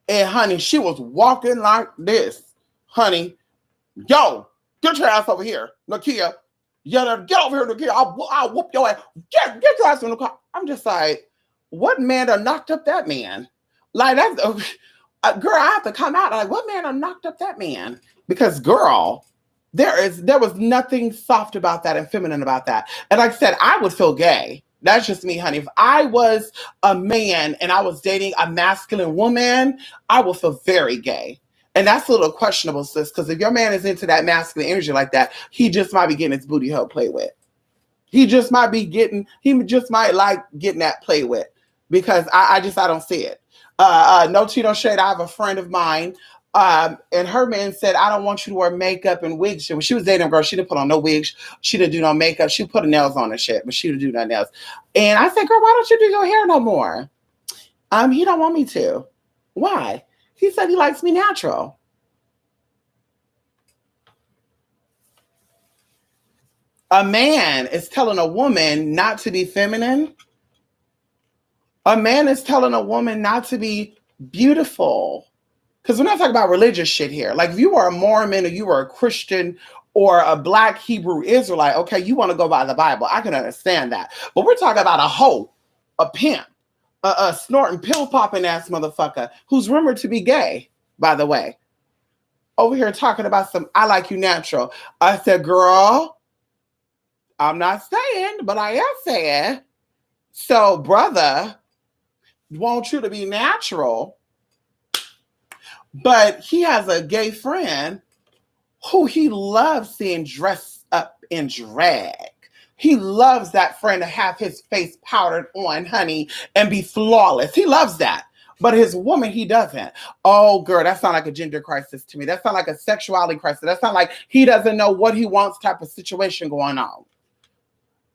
And honey, she was walking like this. Honey, yo, get your ass over here, Nakia. Get over here, Nakia. I'll whoop your ass. Get your ass in the car. I'm just like, what man done knocked up that man? Like, that's, girl, I have to come out. Like, what man done knocked up that man? Because, girl, there was nothing soft about that and feminine about that. And like I said, I would feel gay. That's just me, honey. If I was a man and I was dating a masculine woman, I would feel very gay. And that's a little questionable, sis, because if your man is into that masculine energy like that, he just might be getting his booty hole played with. He just might like getting that played with because I don't see it. No tea, no shade. I have a friend of mine and her man said, I don't want you to wear makeup and wigs. When she was dating a girl, she didn't put on no wigs. She didn't do no makeup. She put her nails on and shit, but she didn't do no nails. And I said, girl, why don't you do your hair no more? He don't want me to. Why? He said he likes me natural. A man is telling a woman not to be feminine. A man is telling a woman not to be beautiful. Because we're not talking about religious shit here. Like if you are a Mormon or you are a Christian or a Black Hebrew Israelite, okay, you want to go by the Bible. I can understand that. But we're talking about a hoe, a pimp, a snorting, pill-popping ass motherfucker who's rumored to be gay, by the way. Over here talking about some, I like you natural. I said, girl, I'm not saying, but I am saying. So, brother, want you to be natural. But he has a gay friend who he loves seeing dressed up in drag. He loves that friend to have his face powdered on, honey, and be flawless. He loves that. But his woman, he doesn't. Oh, girl, that sounds like a gender crisis to me. That sounds like a sexuality crisis. That sounds like he doesn't know what he wants type of situation going on.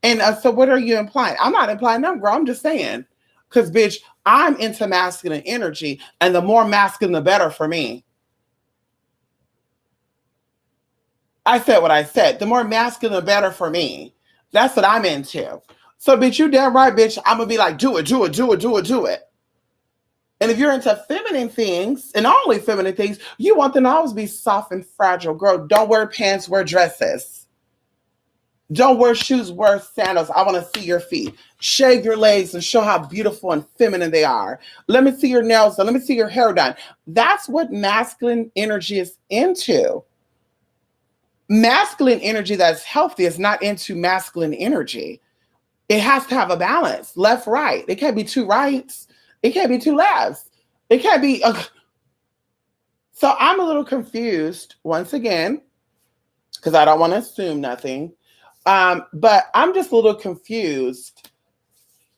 And so what are you implying? I'm not implying nothing, girl. I'm just saying. Because, bitch, I'm into masculine energy, and the more masculine, the better for me. I said what I said. The more masculine, the better for me. That's what I'm into. So, bitch, you damn right, bitch. I'm going to be like, do it, do it, do it, do it, do it. And if you're into feminine things, and only feminine things, you want them to always be soft and fragile. Girl, don't wear pants, wear dresses. Don't wear shoes, wear sandals. I want to see your feet. Shave your legs and show how beautiful and feminine they are. Let me see your nails done. Let me see your hair done. That's what masculine energy is into. Masculine energy that's healthy is not into masculine energy. It has to have a balance, left, right. It can't be two rights. It can't be two lefts. It can't be. So I'm a little confused once again, because I don't want to assume nothing. But I'm just a little confused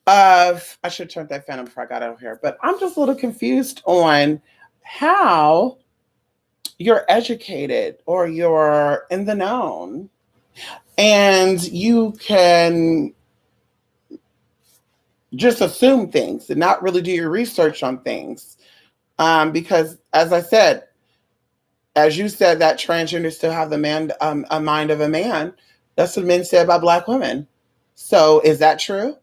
I should turn that fan on before I got out here, but I'm just a little confused on how you're educated or you're in the known and you can just assume things and not really do your research on things. Because as I said, as you said, that transgenders still have a mind of a man. That's what men say about Black women. So is that true?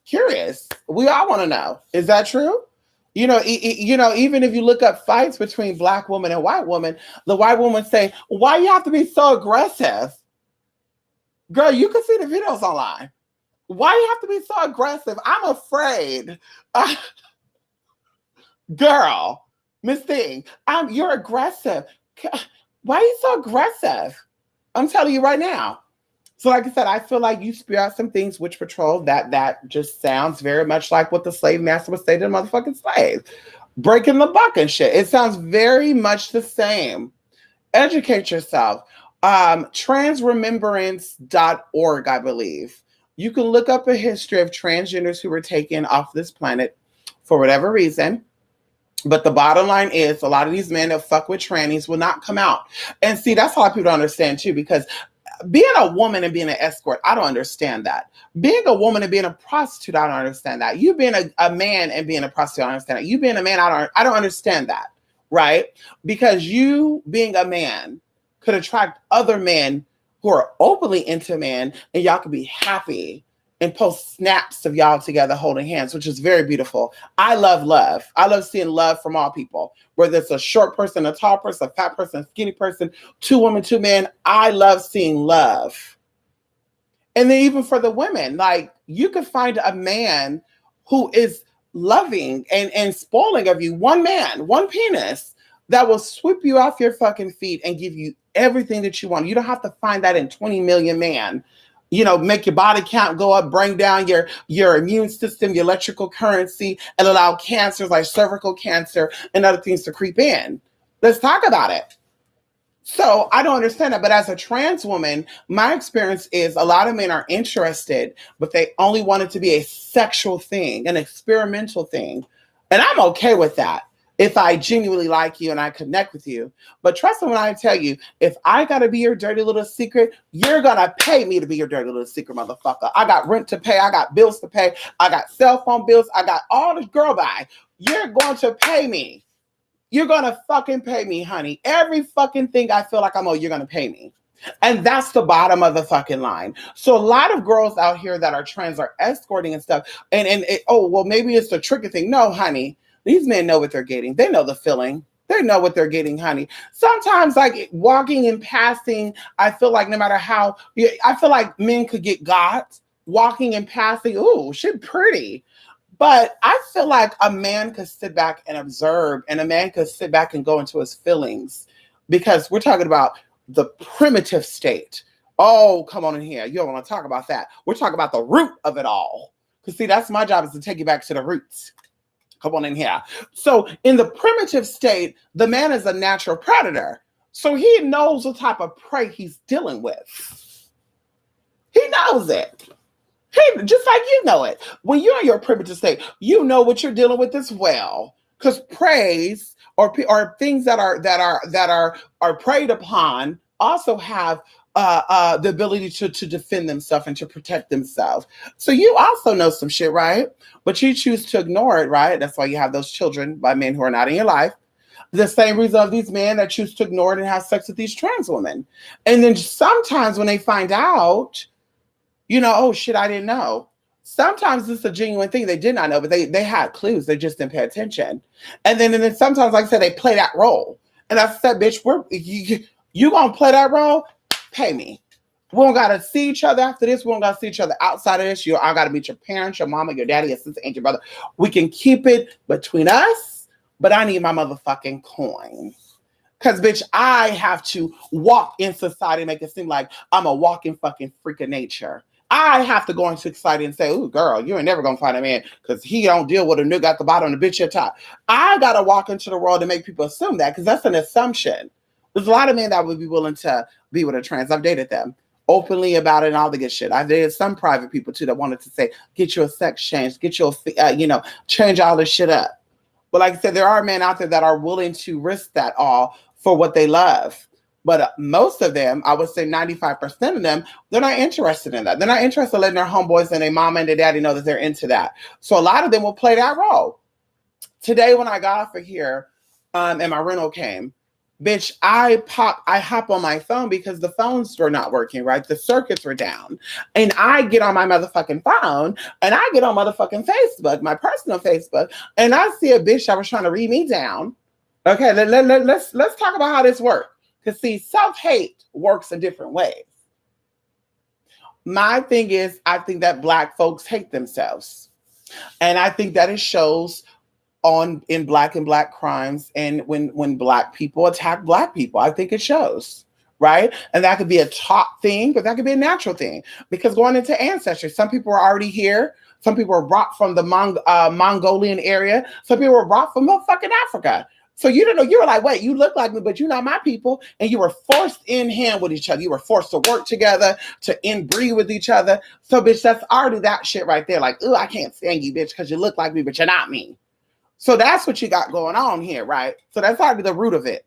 Curious. We all want to know. Is that true? Even if you look up fights between Black women and white women, the white women say, "Why you have to be so aggressive?" Girl, you can see the videos online. Why you have to be so aggressive? I'm afraid. Girl, Miss Thing, you're aggressive. Why are you so aggressive? I'm telling you right now. So like I said, I feel like you spew out some things, Witch Patrol, that just sounds very much like what the slave master would say to the motherfucking slave. Breaking the buck and shit. It sounds very much the same. Educate yourself. Transremembrance.org, I believe. You can look up a history of transgenders who were taken off this planet for whatever reason. But the bottom line is a lot of these men that fuck with trannies will not come out. And see, that's a lot of people don't understand too, because being a woman and being an escort, I don't understand that. Being a woman and being a prostitute, I don't understand that. You being a man and being a prostitute, I don't understand that. You being a man, I don't understand that, right? Because you being a man could attract other men who are openly into men, and y'all could be happy and post snaps of y'all together holding hands, which is very beautiful. I love love. I love seeing love from all people, whether it's a short person, a tall person, a fat person, a skinny person, two women, two men. I love seeing love. And then even for the women, like you could find a man who is loving and spoiling of you, one man, one penis that will sweep you off your fucking feet and give you everything that you want. You don't have to find that in 20 million man. Make your body count go up, bring down your immune system, your electrical currency, and allow cancers like cervical cancer and other things to creep in. Let's talk about it. So I don't understand that. But as a trans woman, my experience is a lot of men are interested, but they only want it to be a sexual thing, an experimental thing. And I'm okay with that if I genuinely like you and I connect with you. But trust me when I tell you, if I got to be your dirty little secret, you're going to pay me to be your dirty little secret, motherfucker. I got rent to pay. I got bills to pay. I got cell phone bills. I got all this girl buy. You're going to pay me. You're going to fucking pay me, honey. Every fucking thing I feel like I'm owed, you're going to pay me. And that's the bottom of the fucking line. So a lot of girls out here that are trans are escorting and stuff. Well, maybe it's the tricky thing. No, honey. These men know what they're getting. They know the feeling. They know what they're getting, honey. Sometimes, like walking and passing, I feel like no matter how, I feel like men could get got walking and passing. Ooh, she's pretty. But I feel like a man could sit back and observe, and a man could sit back and go into his feelings, because we're talking about the primitive state. Oh, come on in here. You don't want to talk about that. We're talking about the root of it all. Because see, that's my job, is to take you back to the roots. Come on in here. So in the primitive state, the man is a natural predator. So he knows what type of prey he's dealing with. He knows it. Just like you know it. When you're in your primitive state, you know what you're dealing with as well. Because preys or things that are preyed upon also have the ability to defend themselves and to protect themselves. So you also know some shit, right? But you choose to ignore it, right? That's why you have those children by men who are not in your life. The same reason of these men that choose to ignore it and have sex with these trans women. And then sometimes when they find out, oh shit, I didn't know. Sometimes it's a genuine thing. They did not know, but they had clues. They just didn't pay attention. And then sometimes, like I said, they play that role. And I said, bitch, you gonna play that role? Pay me. We don't gotta see each other after this. We don't gotta see each other outside of this. I gotta meet your parents, your mama, your daddy, your sister, and your brother. We can keep it between us, but I need my motherfucking coin. Because, bitch, I have to walk in society and make it seem like I'm a walking fucking freak of nature. I have to go into society and say, ooh, girl, you ain't never going to find a man because he don't deal with a nigga at the bottom and the bitch at the top. I got to walk into the world and make people assume that, because that's an assumption. There's a lot of men that would be willing to be with a trans. I've dated them. openly about it and all the good shit. I did some private people too that wanted to say, get your sex change, get your, change all this shit up. But like I said, there are men out there that are willing to risk that all for what they love. But most of them, I would say 95% of them, they're not interested in that. They're not interested in letting their homeboys and their mama and their daddy know that they're into that. So a lot of them will play that role. Today when I got off of here and my rental came, bitch, I hop on my phone because the phones were not working, right? The circuits were down. And I get on my motherfucking phone and I get on motherfucking Facebook, my personal Facebook, and I see a bitch that was trying to read me down. Okay, let's talk about how this works. Because see, self-hate works in different ways. My thing is, I think that Black folks hate themselves. And I think that it shows in Black and Black crimes and when Black people attack Black people. I think it shows, right? And that could be a top thing, but that could be a natural thing. Because going into ancestry, some people are already here. Some people were brought from the Mongolian area. Some people were brought from fucking Africa. So you don't know, you were like, wait, you look like me, but you're not my people. And you were forced in hand with each other. You were forced to work together, to inbreed with each other. So bitch, that's already that shit right there. Like, I can't stand you, bitch, because you look like me, but you're not me. So that's what you got going on here, right? So that's already the root of it.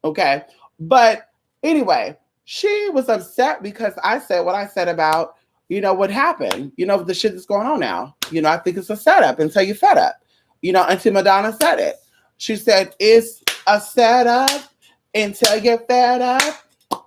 Okay. But anyway, she was upset because I said what I said about, what happened, the shit that's going on now. I think it's a setup until you're fed up, until Madonna said it. She said, it's a setup until you're fed up.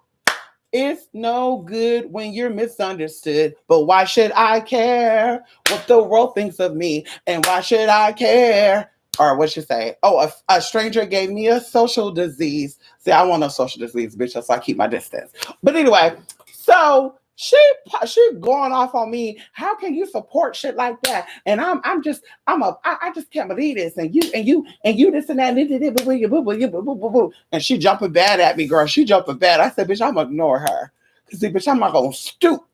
It's no good when you're misunderstood. But why should I care what the world thinks of me? And why should I care? Or what you say? Oh, a stranger gave me a social disease. See, I want no social disease, bitch. That's why I keep my distance. But anyway, so she going off on me. How can you support shit like that? And I just can't believe this. And you this and that. And she jumping bad at me, girl. She jumping bad. I said, bitch, I'm gonna ignore her. Cause see, bitch, I'm not gonna stoop.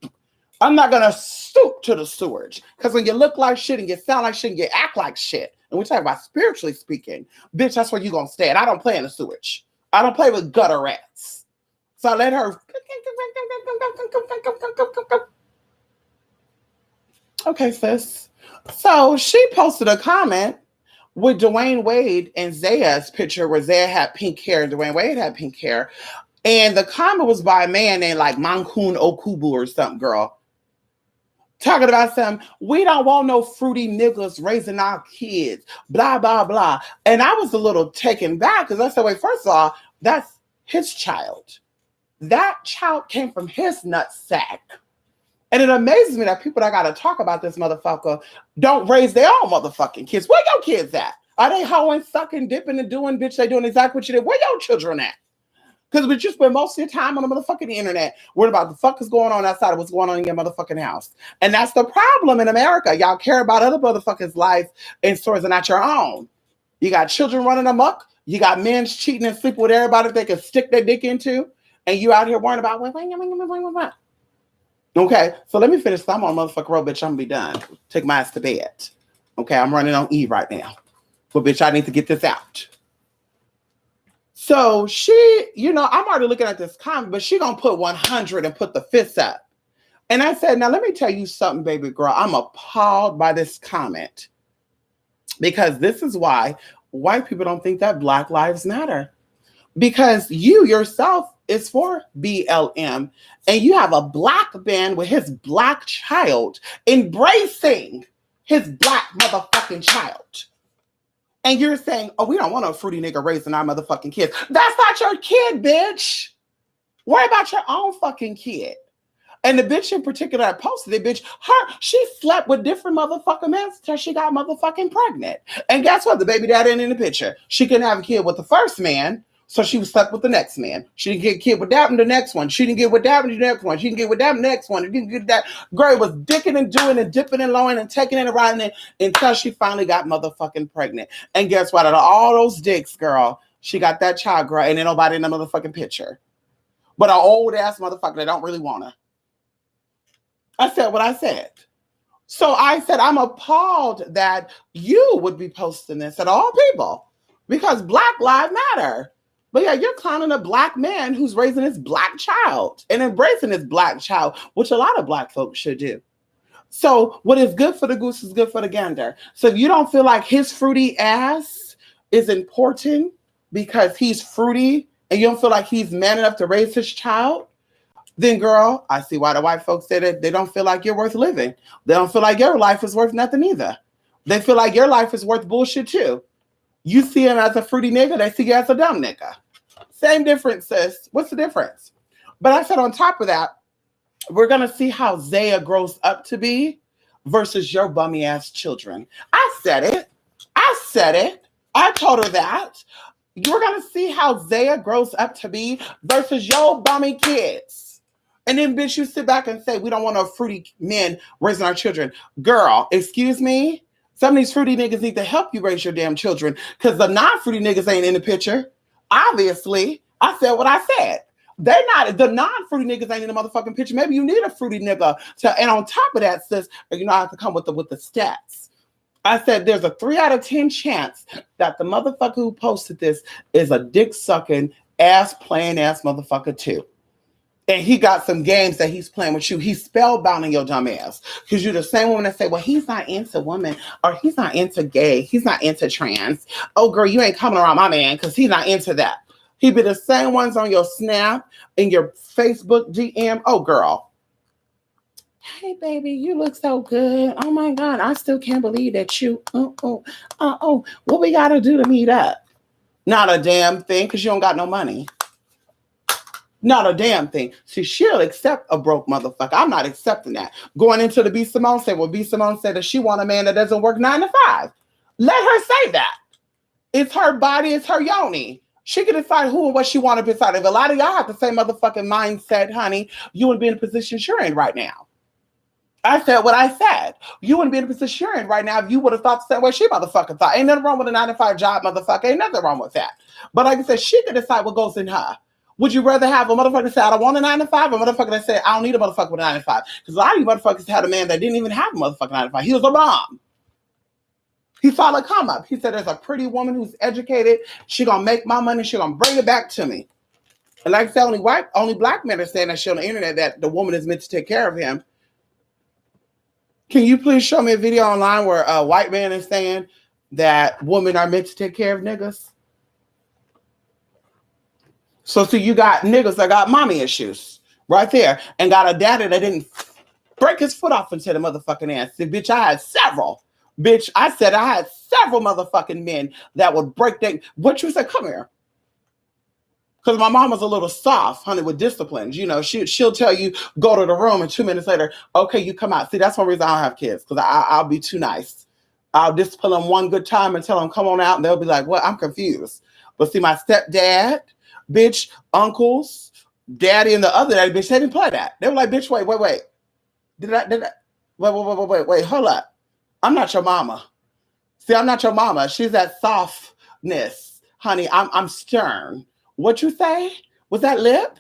I'm not gonna stoop to the sewage. Cause when you look like shit and you sound like shit and you act like shit, and we talk about spiritually speaking, bitch, that's where you gonna stay. And I don't play in the sewage. I don't play with gutter rats. So I let her. Okay, sis. So she posted a comment with Dwayne Wade and Zaya's picture where Zaya had pink hair and Dwayne Wade had pink hair. And the comment was by a man named like Mankun Okubu or something, girl. Talking about some, we don't want no fruity niggas raising our kids, blah, blah, blah. And I was a little taken back because I said, wait, first of all, that's his child. That child came from his nutsack. And it amazes me that people that got to talk about this motherfucker don't raise their own motherfucking kids. Where your kids at? Are they hoeing, sucking, dipping, and doing, bitch? They doing exactly what you did. Where your children at? Because you spend most of your time on the motherfucking internet worried about the fuck is going on outside of what's going on in your motherfucking house. And that's the problem in America. Y'all care about other motherfuckers' life and stories and not your own. You got children running amok. You got men cheating and sleeping with everybody they can stick their dick into. And you out here worrying about what? Okay, so let me finish. I'm on motherfucking road, bitch. I'm gonna be done. Take my ass to bed. Okay, I'm running on E right now. But bitch, I need to get this out. So she, I'm already looking at this comment, but she gonna put 100 and put the fists up. And I said, now let me tell you something, baby girl. I'm appalled by this comment. Because this is why white people don't think that Black lives matter. Because you yourself is for BLM. And you have a Black man with his Black child embracing his Black motherfucking child. And you're saying, oh, we don't want a fruity nigga raising our motherfucking kids. That's not your kid, bitch. Worry about your own fucking kid. And the bitch in particular that posted it, bitch, she slept with different motherfucking men until she got motherfucking pregnant. And guess what? The baby daddy ain't in the picture. She couldn't have a kid with the first man, so she was stuck with the next man. She didn't get a kid with that and the next one. She didn't get with that and the next one. She didn't get with that and the next one. She didn't get that. Girl was dicking and doing and dipping and lowing and taking it and riding it until she finally got motherfucking pregnant. And guess what? Out of all those dicks, girl, she got that child, girl, and ain't nobody in the motherfucking picture. But an old ass motherfucker that don't really want her. I said what I said. So I said, I'm appalled that you would be posting this at all people because Black Lives Matter. But yeah, you're clowning a black man who's raising his black child and embracing his black child, which a lot of black folks should do. So what is good for the goose is good for the gander. So if you don't feel like his fruity ass is important because he's fruity and you don't feel like he's man enough to raise his child, then girl, I see why the white folks say that they don't feel like you're worth living. They don't feel like your life is worth nothing either. They feel like your life is worth bullshit too. You see him as a fruity nigga, they see you as a dumb nigga. Same difference, sis. What's the difference? But I said on top of that, we're going to see how Zaya grows up to be versus your bummy ass children. I said it. I told her that. You're going to see how Zaya grows up to be versus your bummy kids. And then, bitch, you sit back and say, we don't want no fruity men raising our children. Girl, excuse me? Some of these fruity niggas need to help you raise your damn children because the non-fruity niggas ain't in the picture. Obviously, I said what I said. They're not, the non-fruity niggas ain't in the motherfucking picture. Maybe you need a fruity nigga to, and on top of that, sis, you know, I have to come with the stats. I said there's a 3 out of 10 chance that the motherfucker who posted this is a dick-sucking, ass-playing ass motherfucker too. And he got some games that he's playing with you. He's spellbounding your dumb ass. Because you're the same woman that say, well, he's not into women, or he's not into gay, he's not into trans. Oh, girl, you ain't coming around my man because he's not into that. He be the same ones on your Snap, in your Facebook DM. Oh, girl. Hey, baby, you look so good. Oh, my God, I still can't believe that you, what we got to do to meet up? Not a damn thing because you don't got no money. Not a damn thing. See, she'll accept a broke motherfucker. I'm not accepting that. Going into the B. Simone said, well, B. Simone said that she want a man that doesn't work 9 to 5. Let her say that. It's her body. It's her yoni. She can decide who and what she want to decide. If a lot of y'all have the same motherfucking mindset, honey, you wouldn't be in the position you're in right now. I said what I said. You wouldn't be in the position you're in right now if you would have thought the same way she motherfucking thought. Ain't nothing wrong with a 9 to 5 job, motherfucker. Ain't nothing wrong with that. But like I said, she can decide what goes in her. Would you rather have a motherfucker say, I don't want a 9 to 5, or a motherfucker that said, I don't need a motherfucker with a 9 to 5? Because a lot of you motherfuckers had a man that didn't even have a motherfucking 9 to 5. He was a bomb. He saw the come up. He said, there's a pretty woman who's educated. She gonna make my money. She gonna bring it back to me. And like I said, only black men are saying that shit on the internet that the woman is meant to take care of him. Can you please show me a video online where a white man is saying that women are meant to take care of niggas? So you got niggas that got mommy issues right there and got a daddy that didn't break his foot off into the motherfucking ass. See, bitch, I had several. Bitch, I said I had several motherfucking men that would break their... What you said? Come here. Because my mom was a little soft, honey, with disciplines. You know, she'll tell you, go to the room, and 2 minutes later, okay, you come out. See, that's one reason I don't have kids, because I'll be too nice. I'll discipline them one good time and tell them, come on out, and they'll be like, what? I'm confused. But see, my stepdad... Bitch, uncles, daddy, and the other daddy, bitch, they didn't play that. They were like, bitch, wait. Wait, hold up. I'm not your mama. See, I'm not your mama. She's that softness. Honey, I'm stern. What you say? Was that lip?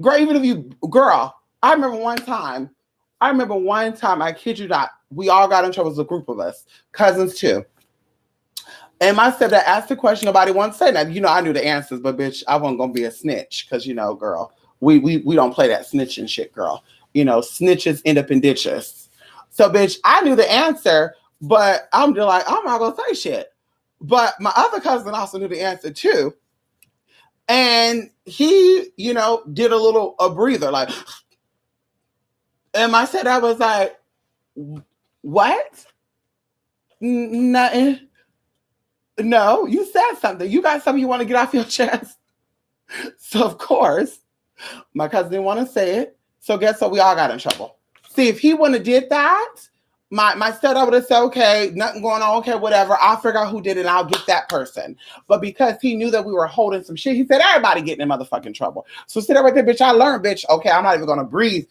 Girl, even if you, girl, I remember one time, I kid you not, we all got in trouble as a group of us, cousins too. And my stepdad asked the question, nobody wanted to say that. You know, I knew the answers, but bitch, I wasn't gonna be a snitch because you know, girl, we don't play that snitching shit, girl. You know, snitches end up in ditches. So, bitch, I knew the answer, but I'm just like, I'm not gonna say shit. But my other cousin also knew the answer too, and he, you know, did a breather, like, and my stepdad was like, "What? Nothing." No, you said something. You got something you want to get off your chest. So, of course, my cousin didn't want to say it. So, guess what? We all got in trouble. See, if he wouldn't have did that, my stepdad would have said, okay, nothing going on. Okay, whatever. I'll figure out who did it and I'll get that person. But because he knew that we were holding some shit, he said, everybody getting in motherfucking trouble. So, sit there right there, bitch. I learned, bitch. Okay, I'm not even going to breathe.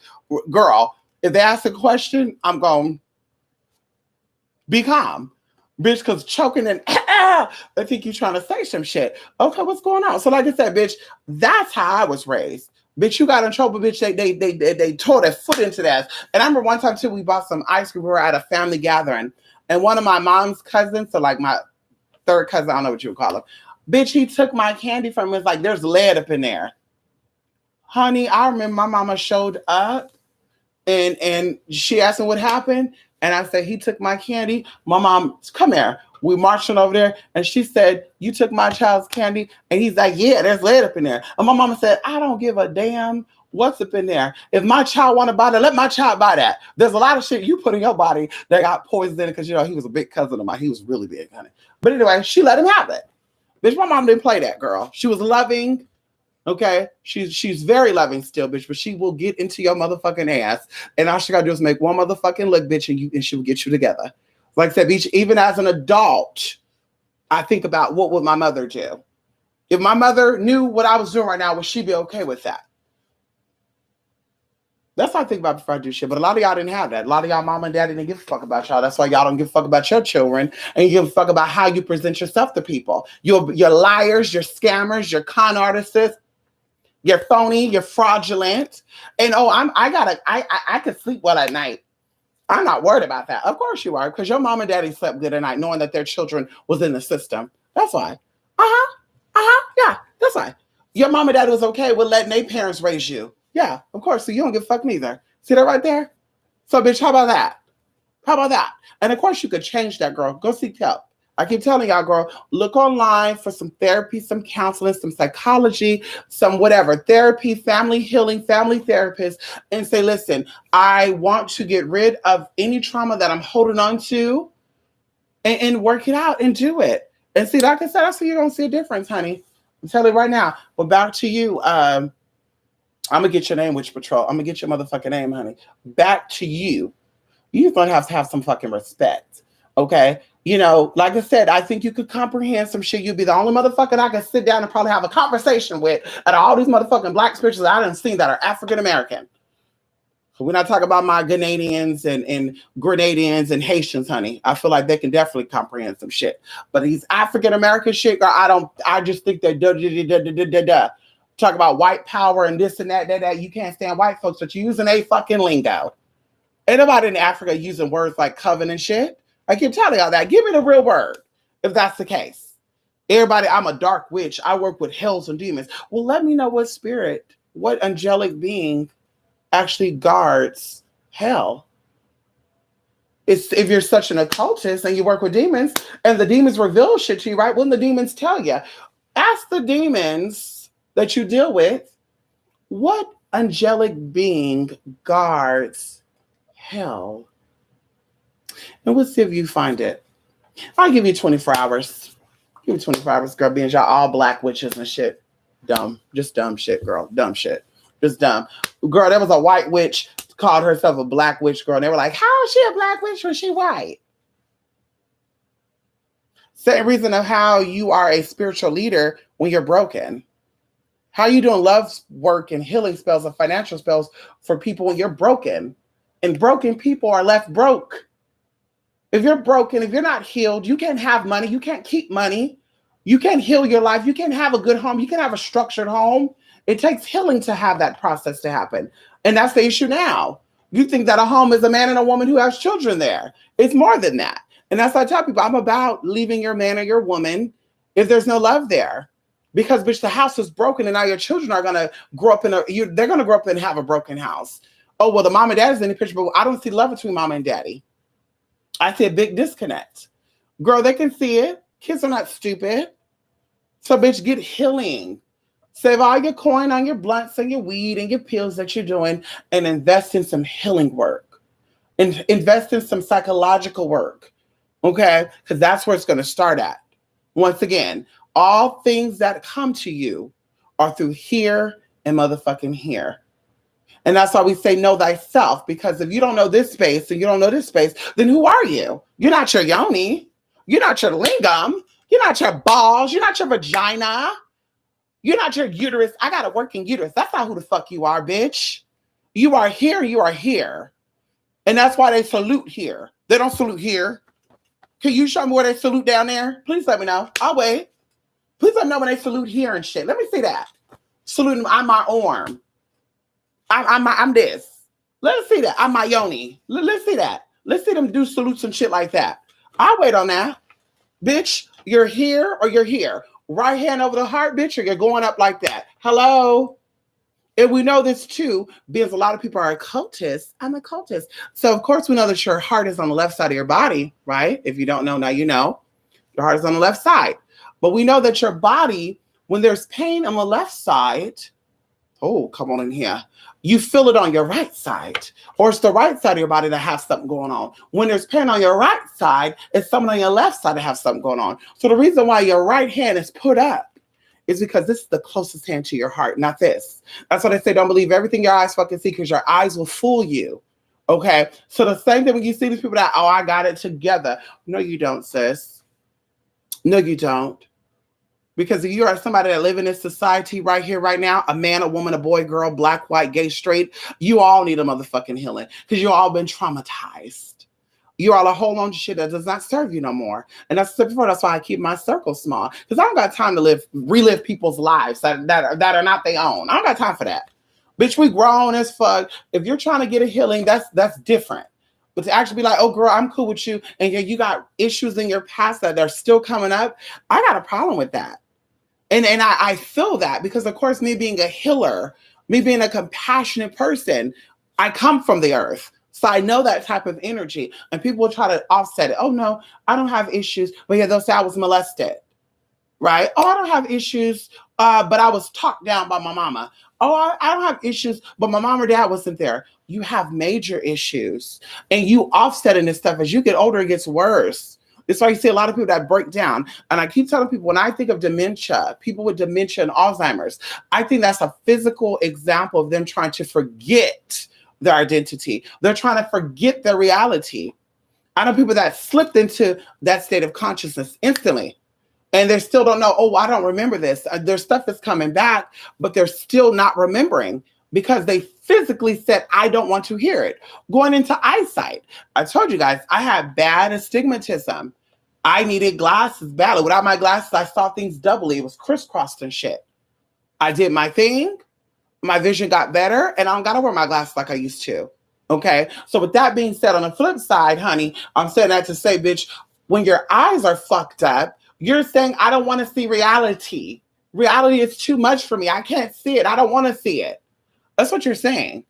Girl, if they ask a question, I'm going to be calm. Bitch, because choking and I think you're trying to say some shit. Okay, what's going on? So like I said, bitch, that's how I was raised. Bitch, you got in trouble, bitch. They tore their foot into that. And I remember one time too, we bought some ice cream. We were at a family gathering. And one of my mom's cousins, so like my third cousin, I don't know what you would call him, Bitch, he took my candy from me. It's like, there's lead up in there. Honey, I remember my mama showed up and she asked me what happened. And I said, he took my candy. My mom, come here. We marching over there. And she said, you took my child's candy. And he's like, yeah, there's lead up in there. And my mama said, I don't give a damn what's up in there. If my child want to buy that, let my child buy that. There's a lot of shit you put in your body that got poisoned in it because, you know, he was a big cousin of mine. He was really big, honey. But anyway, she let him have it. Bitch, my mom didn't play that, girl. She was loving. Okay, she's very loving still, bitch, but she will get into your motherfucking ass, and all she gotta do is make one motherfucking look, bitch, and she will get you together. Like I said, bitch, even as an adult, I think about what would my mother do. If my mother knew what I was doing right now, would she be okay with that? That's what I think about before I do shit. But a lot of y'all didn't have that. A lot of y'all mama and daddy didn't give a fuck about y'all. That's why y'all don't give a fuck about your children, and you give a fuck about how you present yourself to people. You're liars, you're scammers, you're con artists. You're phony, you're fraudulent. And I could sleep well at night. I'm not worried about that. Of course you are, because your mom and daddy slept good at night knowing that their children was in the system. That's why. Yeah, that's why. Your mom and daddy was okay with letting their parents raise you. Yeah, of course. So you don't give a fuck neither. See that right there? So bitch, how about that? How about that? And of course you could change that, girl. Go seek help. I keep telling y'all, girl, look online for some therapy, some counseling, some psychology, some whatever, therapy, family healing, family therapist, and say, listen, I want to get rid of any trauma that I'm holding on to and work it out and do it. And see, like I said, that's where you're going to see a difference, honey. I'm telling you right now. But back to you. I'm going to get your name, Witch Patrol. I'm going to get your motherfucking name, honey. Back to you. You're going to have some fucking respect. Okay? You know, like I said, I think you could comprehend some shit. You'd be the only motherfucker I could sit down and probably have a conversation with out of all these motherfucking black spirituals I done seen that are African American. So we're not talking about my Ghanaians and Grenadians and Haitians, honey. I feel like they can definitely comprehend some shit. But these African American shit, girl, I just think they're talk about white power and this and that. You can't stand white folks, but you're using a fucking lingo. Ain't nobody in Africa using words like coven and shit. I keep telling y'all that. Give me the real word if that's the case. Everybody, I'm a dark witch. I work with hells and demons. Well, let me know what spirit, what angelic being actually guards hell. It's if you're such an occultist and you work with demons and the demons reveal shit to you, right? When the demons tell you, ask the demons that you deal with, what angelic being guards hell? And we'll see if you find it. I'll give you 24 hours. Give me 24 hours, girl, being y'all all black witches and shit. Dumb. Just dumb shit, girl. Dumb shit. Just dumb. Girl, there was a white witch called herself a black witch, girl. And they were like, how is she a black witch when she white? Same reason of how you are a spiritual leader when you're broken. How are you doing love work and healing spells and financial spells for people when you're broken? And broken people are left broke. If you're broken, if you're not healed, you can't have money. You can't keep money. You can't heal your life. You can't have a good home. You can have a structured home. It takes healing to have that process to happen. And that's the issue now. You think that a home is a man and a woman who has children there. It's more than that. And that's why I tell people, I'm about leaving your man or your woman if there's no love there. Because, bitch, the house is broken and now your children are going to grow up they're going to grow up and have a broken house. Oh, well, the mom and dad is in the picture, but I don't see love between mama and daddy. I see a big disconnect. Girl, they can see it. Kids are not stupid. So, bitch, get healing. Save all your coin on your blunts and your weed and your pills that you're doing and invest in some healing work. And invest in some psychological work. Okay? Because that's where it's going to start at. Once again, all things that come to you are through here and motherfucking here. And that's why we say know thyself, because if you don't know this space and you don't know this space, then who are you? You're not your yoni. You're not your lingam. You're not your balls. You're not your vagina. You're not your uterus. I got a working uterus. That's not who the fuck you are, bitch. You are here. You are here. And that's why they salute here. They don't salute here. Can you show me where they salute down there? Please let me know. I'll wait. Please let me know when they salute here and shit. Let me see that. Saluting on my arm. I'm this. Let's see that. I'm my yoni. Let's see that. Let's see them do salutes and shit like that. I'll wait on that. Bitch, you're here or you're here. right hand over the heart, bitch, or you're going up like that. Hello? And we know this too, because a lot of people are occultists. I'm a occultist. So of course we know that your heart is on the left side of your body, right? If you don't know, now you know. Your heart is on the left side. But we know that your body, when there's pain on the left side, oh, come on in here. You feel it on your right side, or it's the right side of your body that has something going on. When there's pain on your right side, it's someone on your left side that has something going on. So the reason why your right hand is put up is because this is the closest hand to your heart, not this. That's why they say don't believe everything your eyes fucking see, because your eyes will fool you. Okay? So the same thing when you see these people that, oh, I got it together. No, you don't, sis. No, you don't. Because if you are somebody that live in this society right here, right now, a man, a woman, a boy, girl, black, white, gay, straight, you all need a motherfucking healing because you all been traumatized. You all are holding on to shit that does not serve you no more. And that's why I keep my circle small, because I don't got time to relive people's lives that are not their own. I don't got time for that. Bitch, we grown as fuck. If you're trying to get a healing, that's different. But to actually be like, oh, girl, I'm cool with you, and you got issues in your past that are still coming up, I got a problem with that. And I feel that because, of course, me being a healer, me being a compassionate person, I come from the earth. So I know that type of energy. And people will try to offset it. Oh, no, I don't have issues. But yeah, they'll say I was molested. Right? Oh, I don't have issues, but I was talked down by my mama. Oh, I don't have issues, but my mom or dad wasn't there. You have major issues. And you offsetting this stuff. As you get older, it gets worse. That's why you see a lot of people that break down. And I keep telling people, when I think of dementia, people with dementia and Alzheimer's, I think that's a physical example of them trying to forget their identity. They're trying to forget their reality. I know people that slipped into that state of consciousness instantly. And they still don't know, oh, I don't remember this. Their stuff is coming back, but they're still not remembering because they physically said, I don't want to hear it. Going into eyesight. I told you guys, I had bad astigmatism. I needed glasses badly. Without my glasses, I saw things doubly. It was crisscrossed and shit. I did my thing. My vision got better, and I don't got to wear my glasses like I used to. Okay? So with that being said, on the flip side, honey, I'm saying that to say, bitch, when your eyes are fucked up, you're saying, I don't want to see reality. Reality is too much for me. I can't see it. I don't want to see it. That's what you're saying.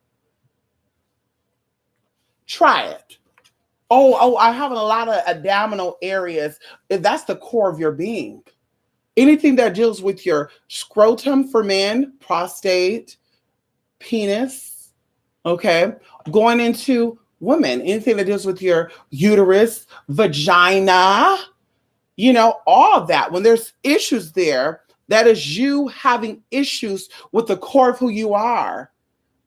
Try it. Oh, I have a lot of abdominal areas. That's the core of your being. Anything that deals with your scrotum for men, prostate, penis, okay? Going into women, anything that deals with your uterus, vagina, all of that. When there's issues there, that is you having issues with the core of who you are.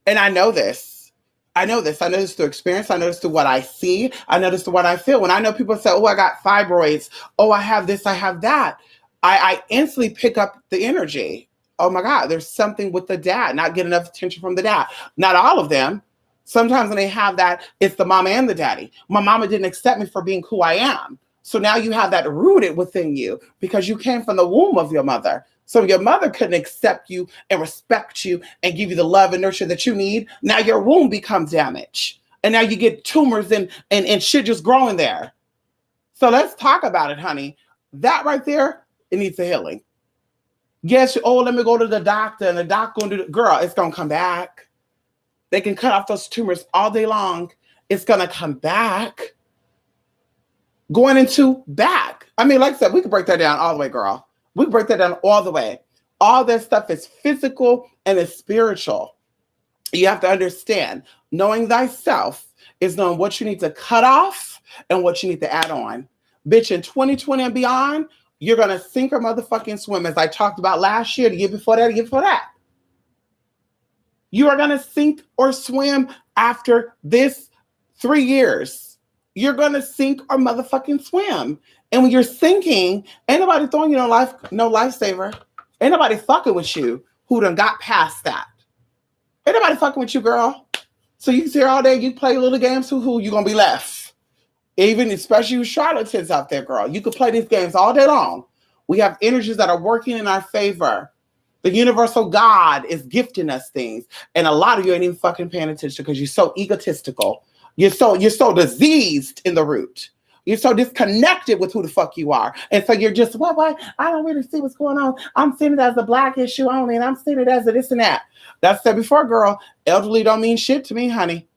And I know this. I know this through experience. I know this through what I see. I know this through what I feel. When I know people say, oh, I got fibroids. Oh, I have this, I have that. I instantly pick up the energy. Oh my God, there's something with the dad, not getting enough attention from the dad. Not all of them. Sometimes when they have that, it's the mama and the daddy. My mama didn't accept me for being who I am. So now you have that rooted within you because you came from the womb of your mother. So your mother couldn't accept you and respect you and give you the love and nurture that you need. Now your womb becomes damaged. And now you get tumors and shit just growing there. So let's talk about it, honey. That right there, it needs a healing. Yes, let me go to the doctor, and the doctor going to do girl, it's going to come back. They can cut off those tumors all day long. It's going to come back. Going into back. I mean, like I said, we can break that down all the way, girl. We break that down all the way. All that stuff is physical and it's spiritual. You have to understand, knowing thyself is knowing what you need to cut off and what you need to add on. Bitch, in 2020 and beyond, you're going to sink or motherfucking swim, as I talked about last year, the year before that. You are going to sink or swim after this 3 years. You're going to sink or motherfucking swim. And when you're sinking, ain't nobody throwing you no lifesaver. Ain't nobody fucking with you who done got past that. Ain't nobody fucking with you, girl. So you sit here all day, you play little games, who you going to be left. Even, especially you charlatans out there, girl. You could play these games all day long. We have energies that are working in our favor. The universal God is gifting us things. And a lot of you ain't even fucking paying attention because you're so egotistical. You're so diseased in the root. You're so disconnected with who the fuck you are. And so you're just, what? I don't really see what's going on. I'm seeing it as a black issue only, and I'm seeing it as a this and that. That's said before, girl. Elderly don't mean shit to me, honey.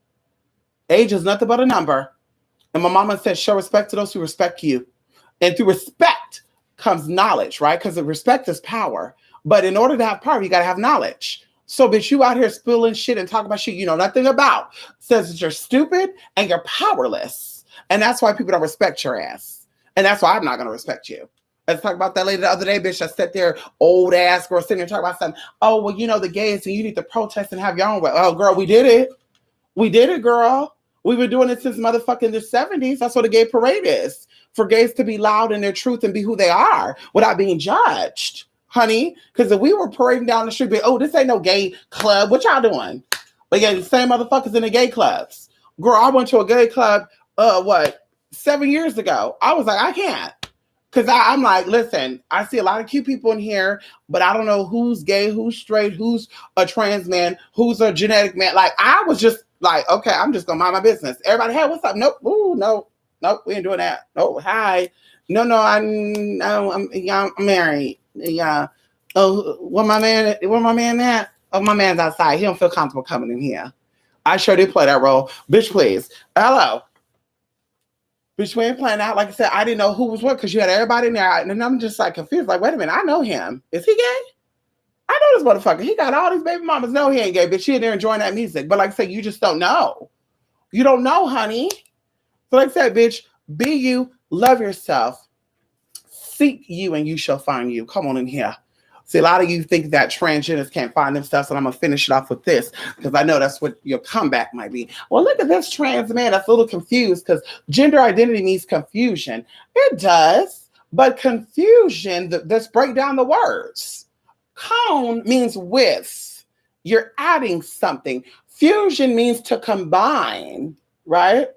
Age is nothing but a number. And my mama said, show respect to those who respect you. And through respect comes knowledge, right? Because respect is power. But in order to have power, you got to have knowledge. So, bitch, you out here spilling shit and talking about shit you know nothing about. Says that you're stupid and you're powerless. And that's why people don't respect your ass. And that's why I'm not going to respect you. Let's talk about that lady the other day, bitch. I sat there, old ass girl, sitting there talking about something. Oh, well, you know, the gays, and you need to protest and have your own way. Oh, girl, we did it. We did it, girl. We've been doing it since motherfucking the 70s. That's what a gay parade is. For gays to be loud in their truth and be who they are without being judged, honey. Because if we were parading down the street, oh, this ain't no gay club. What y'all doing? But yeah, the same motherfuckers in the gay clubs. Girl, I went to a gay club, 7 years ago. I was like, I can't. Because I'm like, listen, I see a lot of cute people in here, but I don't know who's gay, who's straight, who's a trans man, who's a genetic man. Like, I was just like, okay, I'm just going to mind my business. Everybody, hey, what's up? Nope. Ooh, no. Nope, we ain't doing that. Oh, hi. No, I'm married. Yeah. Oh, where my man at? Oh, my man's outside. He don't feel comfortable coming in here. I sure did play that role. Bitch, please. Hello. Bitch, we ain't playing out. Like I said, I didn't know who was what because you had everybody in there. And I'm just like confused. Like, wait a minute, I know him. Is he gay? I know this motherfucker. He got all these baby mamas. No, he ain't gay, bitch. She in there enjoying that music. But like I said, you just don't know. You don't know, honey. So like I said, bitch, be you, love yourself, seek you, and you shall find you. Come on in here. See, a lot of you think that transgenders can't find themselves, and I'm going to finish it off with this, because I know that's what your comeback might be. Well, look at this trans man that's a little confused, because gender identity means confusion. It does, but confusion, let's break down the words. Con means with. You're adding something. Fusion means to combine, right?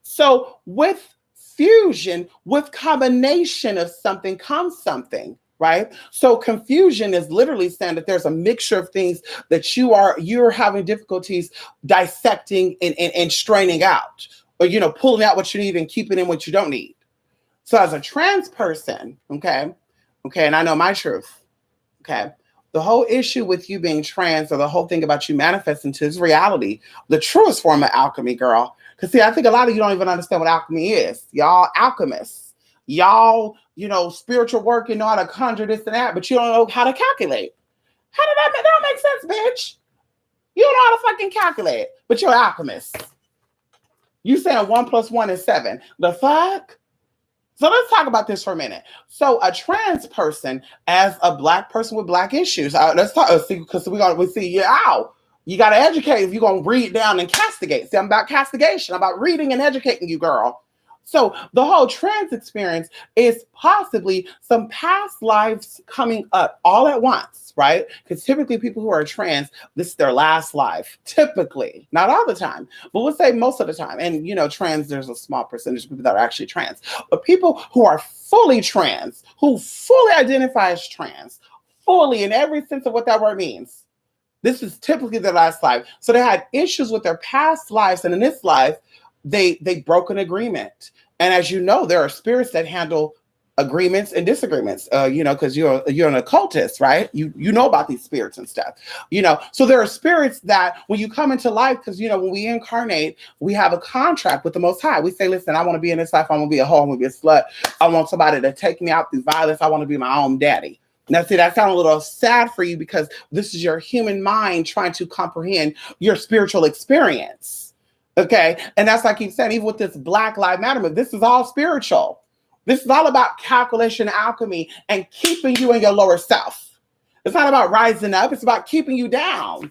So with fusion, with combination of something comes something, right? So confusion is literally saying that there's a mixture of things that you're having difficulties dissecting and straining out, or, pulling out what you need and keeping in what you don't need. So as a trans person, okay, and I know my truth, okay, the whole issue with you being trans, or the whole thing about you manifesting to is reality, the truest form of alchemy, girl. Because see, I think a lot of you don't even understand what alchemy is. Y'all alchemists. Y'all, spiritual work, you know how to conjure this and that, but you don't know how to calculate. How did that don't make sense, bitch? You don't know how to fucking calculate, but you're an alchemist. You saying 1 + 1 is 7. The fuck? So let's talk about this for a minute. So a trans person, as a black person with black issues, let's talk, because we see, you got to educate if you're going to read down and castigate. See, I'm about castigation. I'm about reading and educating you, girl. So the whole trans experience is possibly some past lives coming up all at once, right? Because typically people who are trans, this is their last life. Typically, not all the time, but we'll say most of the time. And, trans, there's a small percentage of people that are actually trans. But people who are fully trans, who fully identify as trans, fully in every sense of what that word means, this is typically their last life. So they had issues with their past lives. And in this life, they broke an agreement. And as you know, there are spirits that handle agreements and disagreements, because you're an occultist, right? You know about these spirits and stuff, So there are spirits that when you come into life, because, when we incarnate, we have a contract with the Most High. We say, listen, I want to be in this life. I want to be a hoe. I want to be a slut. I want somebody to take me out through violence. I want to be my own daddy. Now, see, that sounds a little sad for you because this is your human mind trying to comprehend your spiritual experience. Okay. And that's like I keep saying, even with this Black Lives Matter, this is all spiritual. This is all about calculation, alchemy, and keeping you in your lower self. It's not about rising up. It's about keeping you down.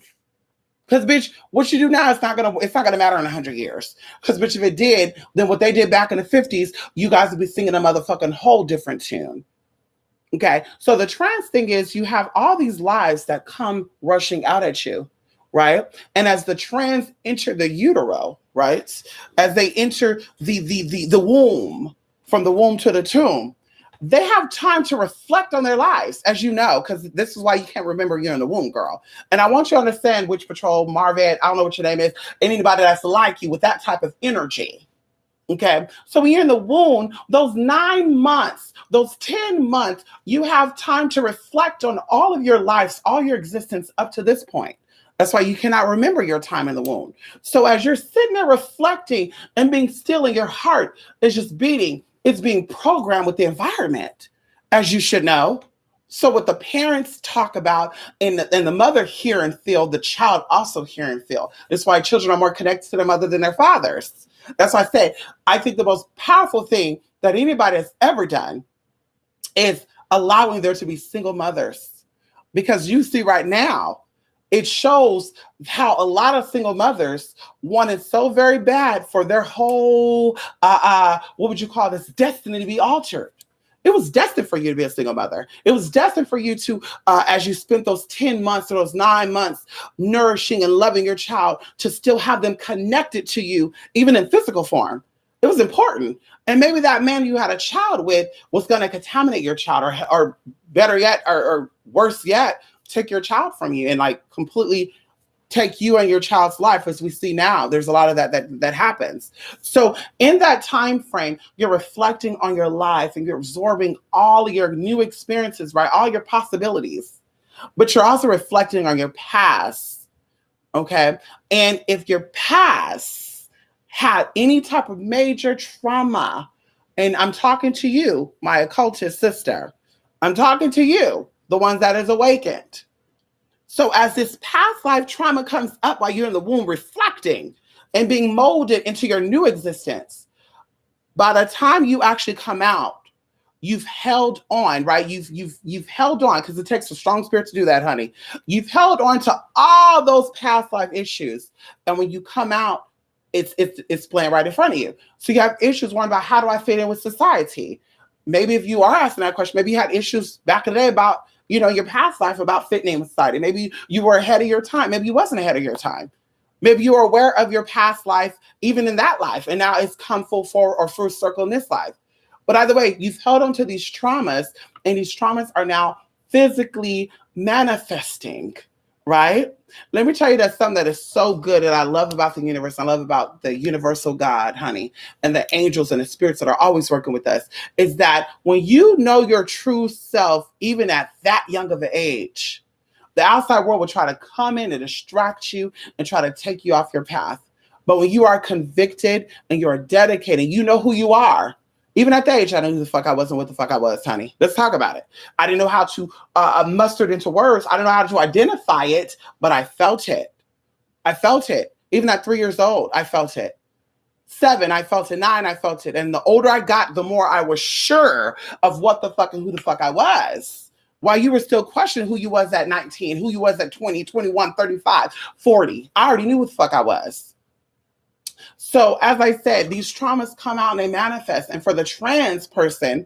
Because, bitch, what you do now, it's not gonna matter in 100 years. Because, bitch, if it did, then what they did back in the 50s, you guys would be singing a motherfucking whole different tune. Okay. So the trans thing is you have all these lives that come rushing out at you. Right. And as the trans enter the utero, right, as they enter the womb, from the womb to the tomb, they have time to reflect on their lives, as you know, because this is why you can't remember you're in the womb, girl. And I want you to understand, Witch Patrol, Marvet, I don't know what your name is, anybody that's like you with that type of energy. Okay. So when you're in the womb, those 9 months, those 10 months, you have time to reflect on all of your lives, all your existence up to this point. That's why you cannot remember your time in the womb. So as you're sitting there reflecting and being still, and your heart is just beating, it's being programmed with the environment, as you should know. So what the parents talk about and the mother hear and feel, the child also hear and feel. That's why children are more connected to their mother than their fathers. That's why I say I think the most powerful thing that anybody has ever done is allowing there to be single mothers. Because you see right now, it shows how a lot of single mothers wanted so very bad for their whole, what would you call this, destiny to be altered. It was destined for you to be a single mother. It was destined for you to, as you spent those 10 months or those 9 months nourishing and loving your child, to still have them connected to you, even in physical form. It was important. And maybe that man you had a child with was going to contaminate your child, or better yet, or worse yet, take your child from you and like completely take you and your child's life. As we see now, there's a lot of that happens. So in that time frame, you're reflecting on your life and you're absorbing all your new experiences, right? All your possibilities, but you're also reflecting on your past. Okay. And if your past had any type of major trauma, and I'm talking to you, my occultist sister, I'm talking to you, the ones that is awakened. So as this past life trauma comes up while you're in the womb reflecting and being molded into your new existence, by the time you actually come out, you've held on, right? You've held on, because it takes a strong spirit to do that, honey. You've held on to all those past life issues. And when you come out, it's playing right in front of you. So you have issues wondering about, how do I fit in with society? Maybe if you are asking that question, maybe you had issues back in the day about, your past life, about fitting in with society. Maybe you were ahead of your time. Maybe you wasn't ahead of your time. Maybe you were aware of your past life, even in that life, and now it's come full circle in this life. But either way, you've held on to these traumas, and these traumas are now physically manifesting, right? Let me tell you that something that is so good that I love about the universe. I love about the universal God, honey, and the angels and the spirits that are always working with us, is that when you know your true self, even at that young of an age, the outside world will try to come in and distract you and try to take you off your path. But when you are convicted and you're dedicated, you know who you are. Even at that age, I didn't know who the fuck I was and what the fuck I was, honey. Let's talk about it. I didn't know how to muster it into words. I didn't know how to identify it, but I felt it. I felt it. Even at 3 years old, I felt it. 7, I felt it. 9, I felt it. And the older I got, the more I was sure of what the fuck and who the fuck I was. While you were still questioning who you was at 19, who you was at 20, 21, 35, 40. I already knew who the fuck I was. So as I said, these traumas come out and they manifest. And for the trans person,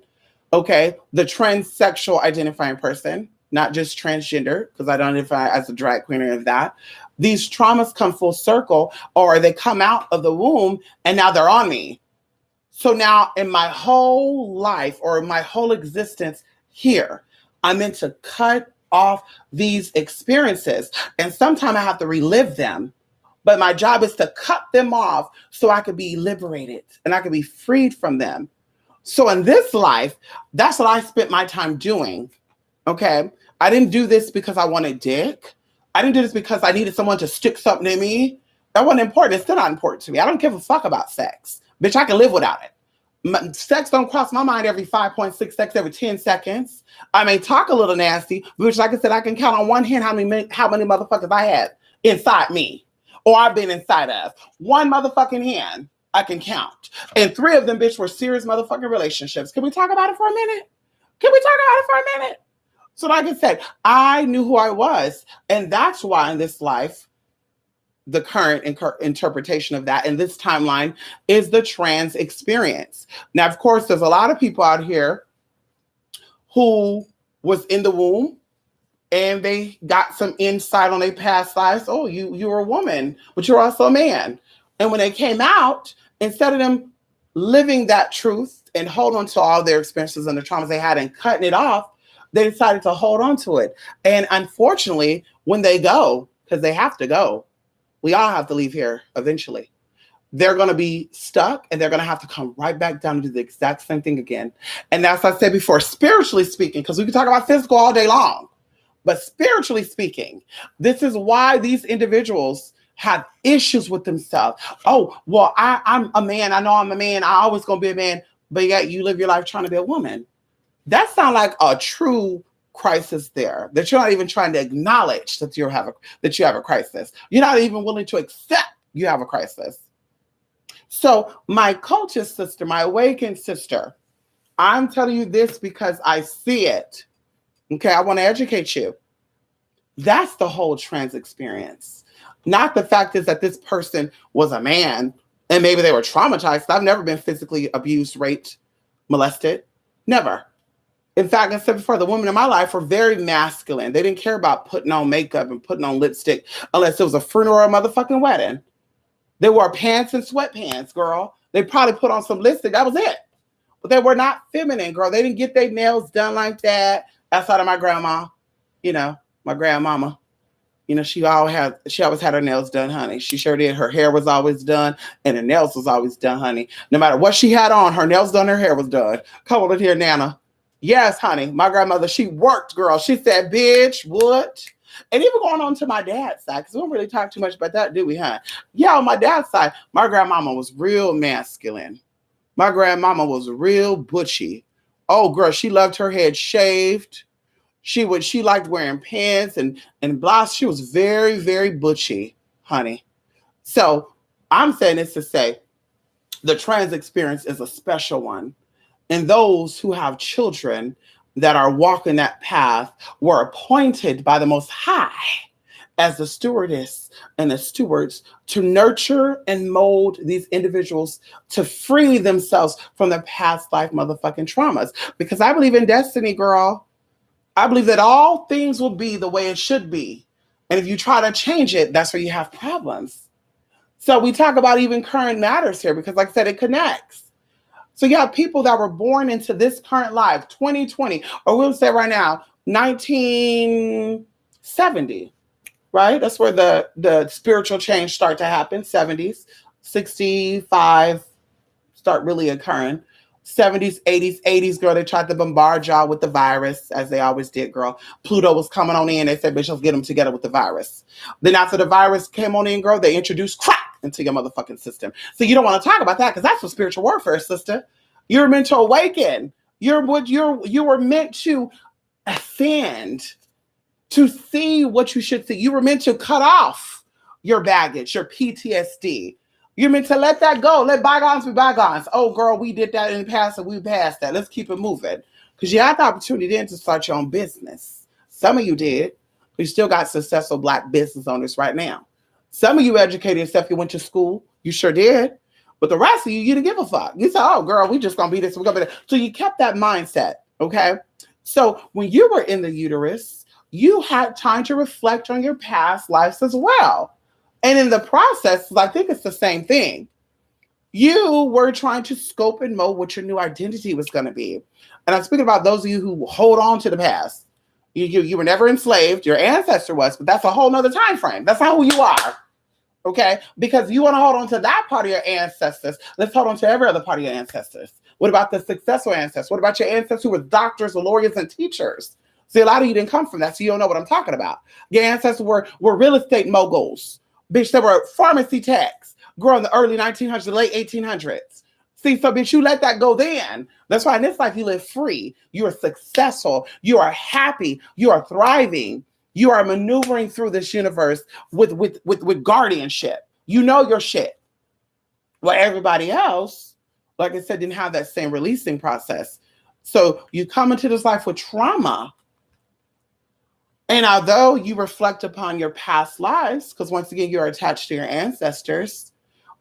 okay, the transsexual identifying person, not just transgender, because I don't identify as a drag queen or any of that, these traumas come full circle, or they come out of the womb and now they're on me. So now in my whole life, or my whole existence here, I'm meant to cut off these experiences. And sometimes I have to relive them. But my job is to cut them off so I could be liberated and I could be freed from them. So in this life, that's what I spent my time doing. Okay. I didn't do this because I wanted dick. I didn't do this because I needed someone to stick something in me. That wasn't important. It's still not important to me. I don't give a fuck about sex. Bitch, I can live without it. Sex don't cross my mind every 5.6 seconds, every 10 seconds. I may talk a little nasty, which, like I said, I can count on one hand how many motherfuckers I had inside me. Or I've been inside of. One motherfucking hand I can count. And 3 of them, bitch, were serious motherfucking relationships. Can we talk about it for a minute? So like I said, I knew who I was. And that's why in this life, the current interpretation of that in this timeline is the trans experience. Now, of course, there's a lot of people out here who was in the womb, and they got some insight on their past lives. Oh, you were a woman, but you're also a man. And when they came out, instead of them living that truth and hold on to all their experiences and the traumas they had and cutting it off, they decided to hold on to it. And unfortunately, when they go, because they have to go, we all have to leave here eventually. they're going to be stuck and they're going to have to come right back down and do the exact same thing again. And as I said before, spiritually speaking, because we can talk about physical all day long, but spiritually speaking, this is why these individuals have issues with themselves. Oh, well, I'm a man. I know I'm a man. I always going to be a man. But yet you live your life trying to be a woman. That sounds like a true crisis there, that you're not even trying to acknowledge that you have a crisis. You're not even willing to accept you have a crisis. So my cultist sister, my awakened sister, I'm telling you this because I see it. Okay, I want to educate you. That's the whole trans experience. Not the fact is that this person was a man and maybe they were traumatized. I've never been physically abused, raped, molested. Never. In fact, I said before, the women in my life were very masculine. They didn't care about putting on makeup and putting on lipstick unless it was a funeral or a motherfucking wedding. They wore pants and sweatpants, girl. They probably put on some lipstick. That was it. But they were not feminine, girl. They didn't get their nails done like that. Outside of my grandma, my grandmama. She always had her nails done, honey. She sure did. Her hair was always done, and her nails was always done, honey. No matter what she had on, her nails done, her hair was done. Come on in here, Nana. Yes, honey. My grandmother, she worked, girl. She said, bitch, what? And even going on to my dad's side, because we don't really talk too much about that, do we, huh? Yeah, on my dad's side, my grandmama was real masculine. My grandmama was real butchy. Oh, girl, she loved her head shaved. She liked wearing pants and blouse. She was very, very butchy, honey. So I'm saying this to say the trans experience is a special one. And those who have children that are walking that path were appointed by the Most High as the stewardess and the stewards to nurture and mold these individuals to free themselves from their past life motherfucking traumas. Because I believe in destiny, girl. I believe that all things will be the way it should be. And if you try to change it, that's where you have problems. So we talk about even current matters here because, like I said, it connects. So you have people that were born into this current life, 2020, or we'll say right now, 1970, right? That's where the spiritual change start to happen, 70s, 65 start really occurring. 70s, 80s, girl, they tried to bombard y'all with the virus, as they always did, girl. Pluto was coming on in. They said, bitch, let's get them together with the virus. Then after the virus came on in, girl, they introduced crack into your motherfucking system. So you don't want to talk about that because that's what spiritual warfare, sister. You're meant to awaken. You were meant to ascend, to see what you should see. You were meant to cut off your baggage, your PTSD. You're meant to let that go. Let bygones be bygones. Oh, girl, we did that in the past and we passed that. Let's keep it moving. Because you had the opportunity then to start your own business. Some of you did. You still got successful Black business owners right now. Some of you educated yourself. You went to school. You sure did. But the rest of you, you didn't give a fuck. You said, oh, girl, we just going to be this. We're going to be that. So you kept that mindset, okay? So when you were in the uterus, you had time to reflect on your past lives as well. And in the process, I think it's the same thing. You were trying to scope and mold what your new identity was going to be. And I'm speaking about those of you who hold on to the past. You were never enslaved. Your ancestor was, but that's a whole nother time frame. That's not who you are. Okay? Because you want to hold on to that part of your ancestors. Let's hold on to every other part of your ancestors. What about the successful ancestors? What about your ancestors who were doctors, lawyers, and teachers? See, a lot of you didn't come from that, so you don't know what I'm talking about. Your ancestors were real estate moguls. Bitch, they were pharmacy techs. Girl, in the early 1900s, the late 1800s. See, so bitch, you let that go then. That's why in this life you live free. You are successful. You are happy. You are thriving. You are maneuvering through this universe with guardianship. You know your shit. Well, everybody else, like I said, didn't have that same releasing process. So you come into this life with trauma. And although you reflect upon your past lives, because once again, you're attached to your ancestors,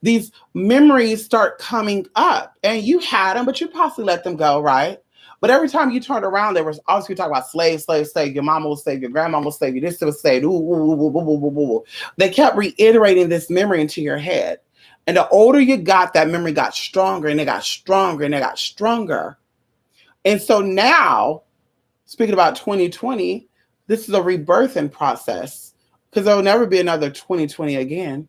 these memories start coming up. And you had them, but you possibly let them go, right? But every time you turned around, there was always, we talk about slave. Your mama will slave, your grandma will slave you, this was slave. Ooh, ooh, ooh, ooh, ooh, ooh, ooh. They kept reiterating this memory into your head. And the older you got, that memory got stronger, and it got stronger, and it got stronger. And so now, speaking about 2020, this is a rebirthing process because there will never be another 2020 again.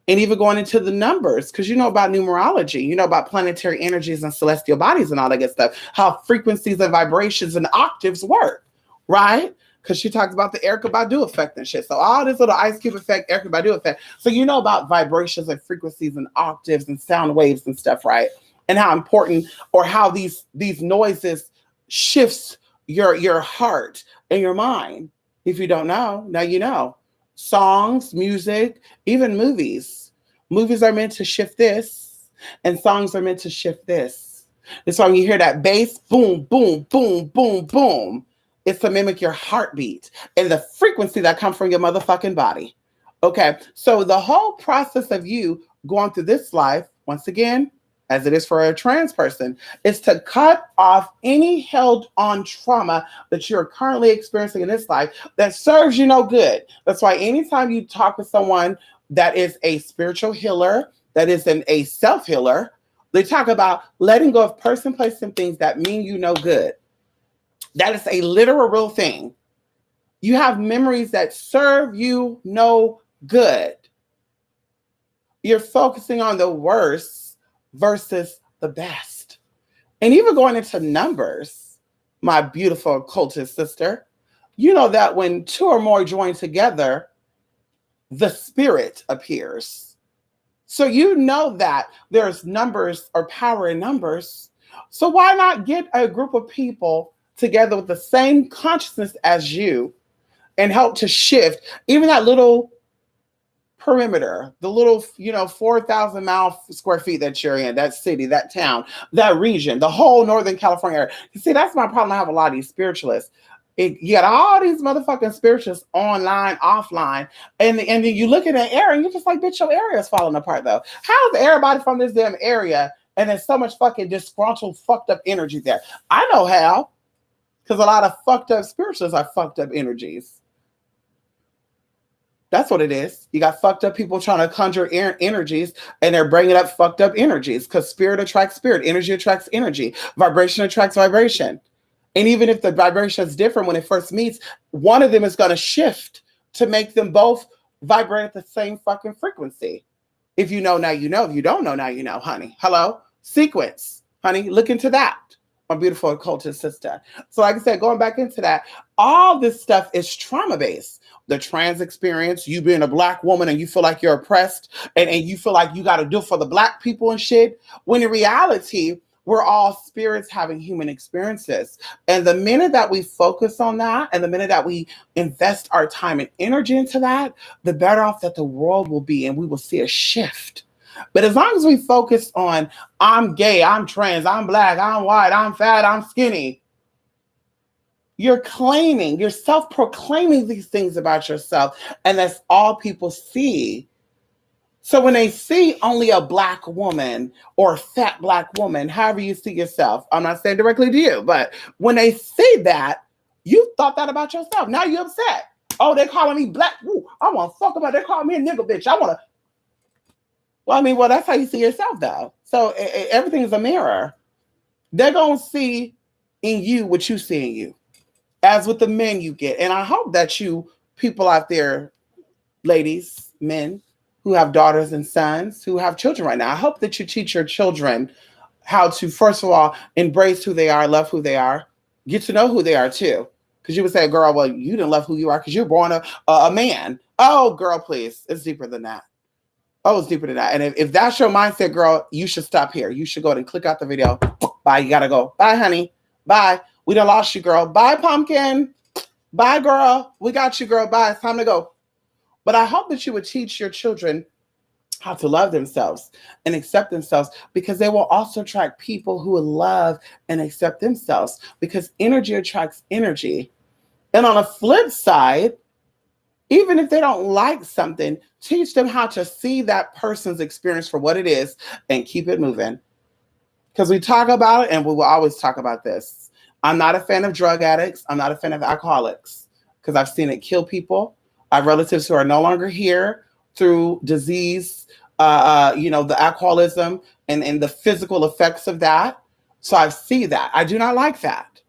And even going into the numbers, because you know about numerology, you know about planetary energies and celestial bodies and all that good stuff, how frequencies and vibrations and octaves work, right? Because she talks about the Erykah Badu effect and shit. So all this little Ice Cube effect, Erykah Badu effect. So you know about vibrations and frequencies and octaves and sound waves and stuff, right? And how important, or how these noises shifts your heart and your mind. If you don't know, now you know. Songs, music, even movies. Movies are meant to shift this, and songs are meant to shift this. That's why when you hear that bass, boom, boom, boom, boom, boom, it's to mimic your heartbeat and the frequency that comes from your motherfucking body. Okay, so the whole process of you going through this life, once again, as it is for a trans person, is to cut off any held on trauma that you're currently experiencing in this life that serves you no good. That's why anytime you talk with someone that is a spiritual healer, that is a self healer, they talk about letting go of person, place, and things that mean you no good. That is a literal real thing. You have memories that serve you no good. You're focusing on the worst versus the best. And even going into numbers, my beautiful occultist sister, you know that when two or more join together, the spirit appears. So you know that there's numbers or power in numbers. So why not get a group of people together with the same consciousness as you and help to shift even that little perimeter, the little, 4,000 square feet that you're in, that city, that town, that region, the whole Northern California area. You see, that's my problem. I have a lot of these spiritualists. You got all these motherfucking spiritualists online, offline, and then you look at an area and you're just like, bitch, your area is falling apart though. How is everybody from this damn area and there's so much fucking disgruntled, fucked up energy there? I know how, because a lot of fucked up spiritualists are fucked up energies. That's what it is. You got fucked up people trying to conjure energies, and they're bringing up fucked up energies, because spirit attracts spirit, energy attracts energy, vibration attracts vibration. And even if the vibration is different when it first meets, one of them is going to shift to make them both vibrate at the same fucking frequency. If you know, now you know. If you don't know, now you know, honey. Hello? Sequence, honey. Look into that, my beautiful occultist sister. So like I said, going back into that, all this stuff is trauma-based. The trans experience, you being a Black woman and you feel like you're oppressed and you feel like you got to do for the Black people and shit, when in reality, we're all spirits having human experiences. And the minute that we focus on that, and the minute that we invest our time and energy into that, the better off that the world will be, and we will see a shift. But as long as we focus on, I'm gay, I'm trans, I'm Black, I'm white, I'm fat, I'm skinny, you're claiming, you're self-proclaiming these things about yourself, and that's all people see. So when they see only a Black woman or a fat Black woman, however you see yourself, I'm not saying directly to you, but when they see that, you thought that about yourself. Now you're upset. Oh, they're calling me Black. Ooh, I want to fuck about it. They're calling me a nigga bitch. I want to. Well, that's how you see yourself, though. So everything is a mirror. They're going to see in you what you see in you, as with the men you get. And I hope that you people out there, ladies, men, who have daughters and sons, who have children right now, I hope that you teach your children how to, first of all, embrace who they are, love who they are, get to know who they are too. Because you would say, girl, well, you didn't love who you are because you were born a man. Oh, girl, please. It's deeper than that. Oh, it's deeper than that. And if that's your mindset, girl, you should stop here. You should go ahead and click out the video. Bye. You got to go. Bye, honey. Bye. We done lost you, girl. Bye, pumpkin. Bye, girl. We got you, girl. Bye. It's time to go. But I hope that you would teach your children how to love themselves and accept themselves, because they will also attract people who will love and accept themselves, because energy attracts energy. And on the flip side, even if they don't like something, teach them how to see that person's experience for what it is and keep it moving. Because we talk about it, and we will always talk about this. I'm not a fan of drug addicts. I'm not a fan of alcoholics, because I've seen it kill people. I have relatives who are no longer here through disease, the alcoholism and the physical effects of that. So I see that. I do not like that.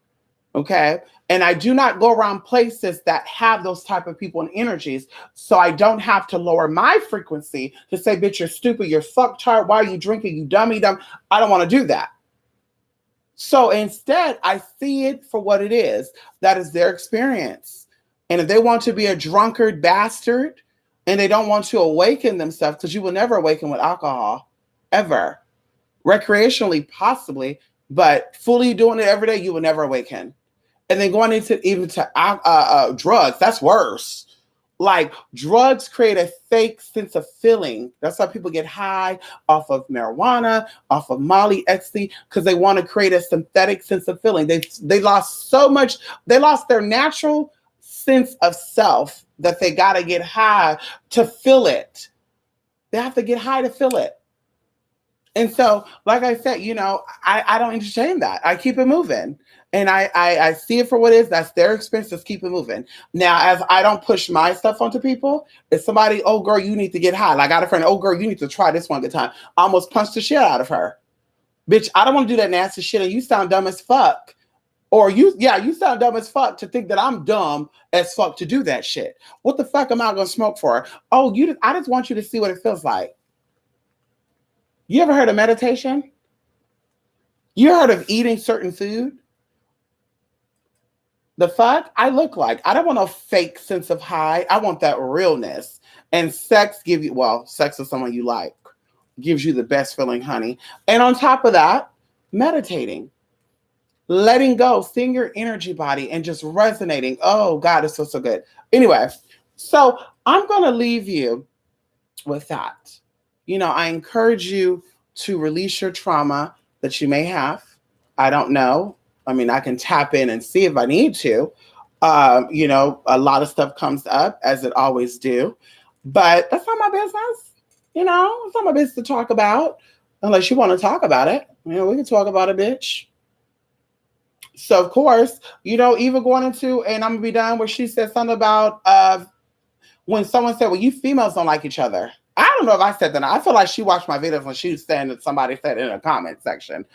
Okay. And I do not go around places that have those type of people and energies. So I don't have to lower my frequency to say, bitch, you're stupid, you're fucktard, why are you drinking, you dummy dumb. I don't want to do that. So instead, I see it for what it is. That is their experience. And if they want to be a drunkard bastard and they don't want to awaken themselves, because you will never awaken with alcohol, ever. Recreationally, possibly, but fully doing it every day, you will never awaken. And then going into even to drugs, that's worse. Like drugs create a fake sense of feeling. That's why people get high off of marijuana, off of Molly, ecstasy, because they want to create a synthetic sense of feeling. They lost so much. They lost their natural sense of self that they got to get high to feel it. They have to get high to feel it. And so, like I said, I don't entertain that. I keep it moving. And I see it for what it is. That's their experience. Just keep it moving. Now, as I don't push my stuff onto people, if somebody, oh, girl, you need to get high. Like I got a friend, oh, girl, you need to try this one good time. I almost punched the shit out of her. Bitch, I don't want to do that nasty shit. And you sound dumb as fuck. Or you sound dumb as fuck to think that I'm dumb as fuck to do that shit. What the fuck am I going to smoke for? Oh, I just want you to see what it feels like. You ever heard of meditation? You heard of eating certain food? The fuck I look like? I don't want a fake sense of high. I want that realness. And sex sex with someone you like gives you the best feeling, honey. And on top of that, meditating, letting go, seeing your energy body and just resonating. Oh God, it's so good. Anyway, so I'm going to leave you with that. I encourage you to release your trauma that you may have. I don't know. I mean, I can tap in and see if I need to. A lot of stuff comes up, as it always do. But that's not my business. It's not my business to talk about. Unless you want to talk about it. We can talk about it, bitch. So, of course, even going into, and I'm going to be done where she said something about when someone said, well, you females don't like each other. I don't know if I said that. I feel like she watched my videos when she was saying that somebody said in a comment section.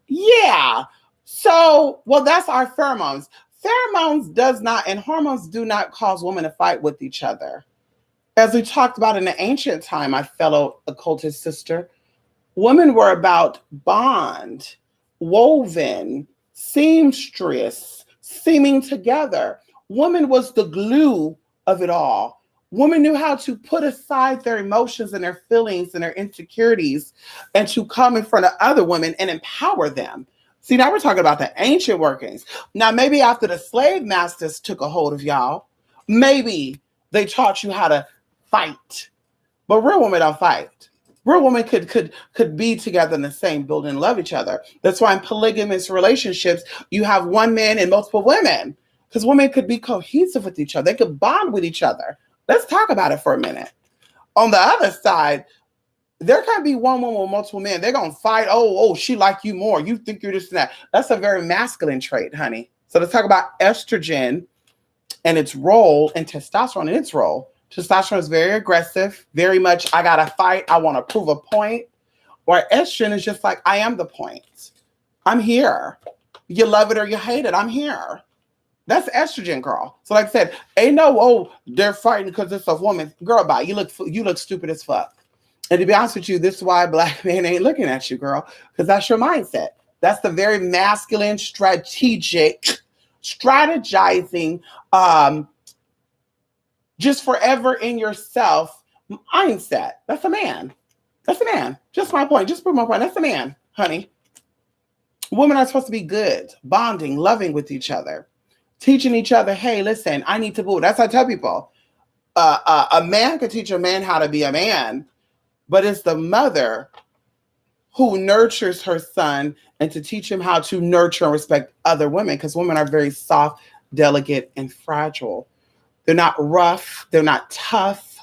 Yeah. So, that's our pheromones. Pheromones does not, and hormones do not cause women to fight with each other. As we talked about in the ancient time, my fellow occultist sister, women were about bond, woven, seamstress, seaming together. Woman was the glue of it all. Women knew how to put aside their emotions and their feelings and their insecurities and to come in front of other women and empower them. See, now we're talking about the ancient workings. Now, maybe after the slave masters took a hold of y'all, maybe they taught you how to fight. But real women don't fight. Real women could be together in the same building and love each other. That's why in polygamous relationships, you have one man and multiple women. Because women could be cohesive with each other. They could bond with each other. Let's talk about it for a minute. On the other side, there can be one woman with multiple men. They're going to fight. Oh, she like you more. You think you're this and that. That's a very masculine trait, honey. So let's talk about estrogen and its role and testosterone and its role. Testosterone is very aggressive, very much, I got to fight. I want to prove a point. Or estrogen is just like, I am the point. I'm here. You love it or you hate it. I'm here. That's estrogen, girl. So like I said, ain't no, they're fighting because it's a woman. Girl, bye. You look stupid as fuck. And to be honest with you, this is why black men ain't looking at you, girl, because that's your mindset. That's the very masculine, strategizing, just forever in yourself mindset. That's a man. That's a man. Just my point. Just prove my point. That's a man, honey. Women are supposed to be good, bonding, loving with each other, teaching each other, hey, listen, I need to boo. That's what I tell people. A man could teach a man how to be a man, but it's the mother who nurtures her son and to teach him how to nurture and respect other women, because women are very soft, delicate, and fragile. They're not rough. They're not tough.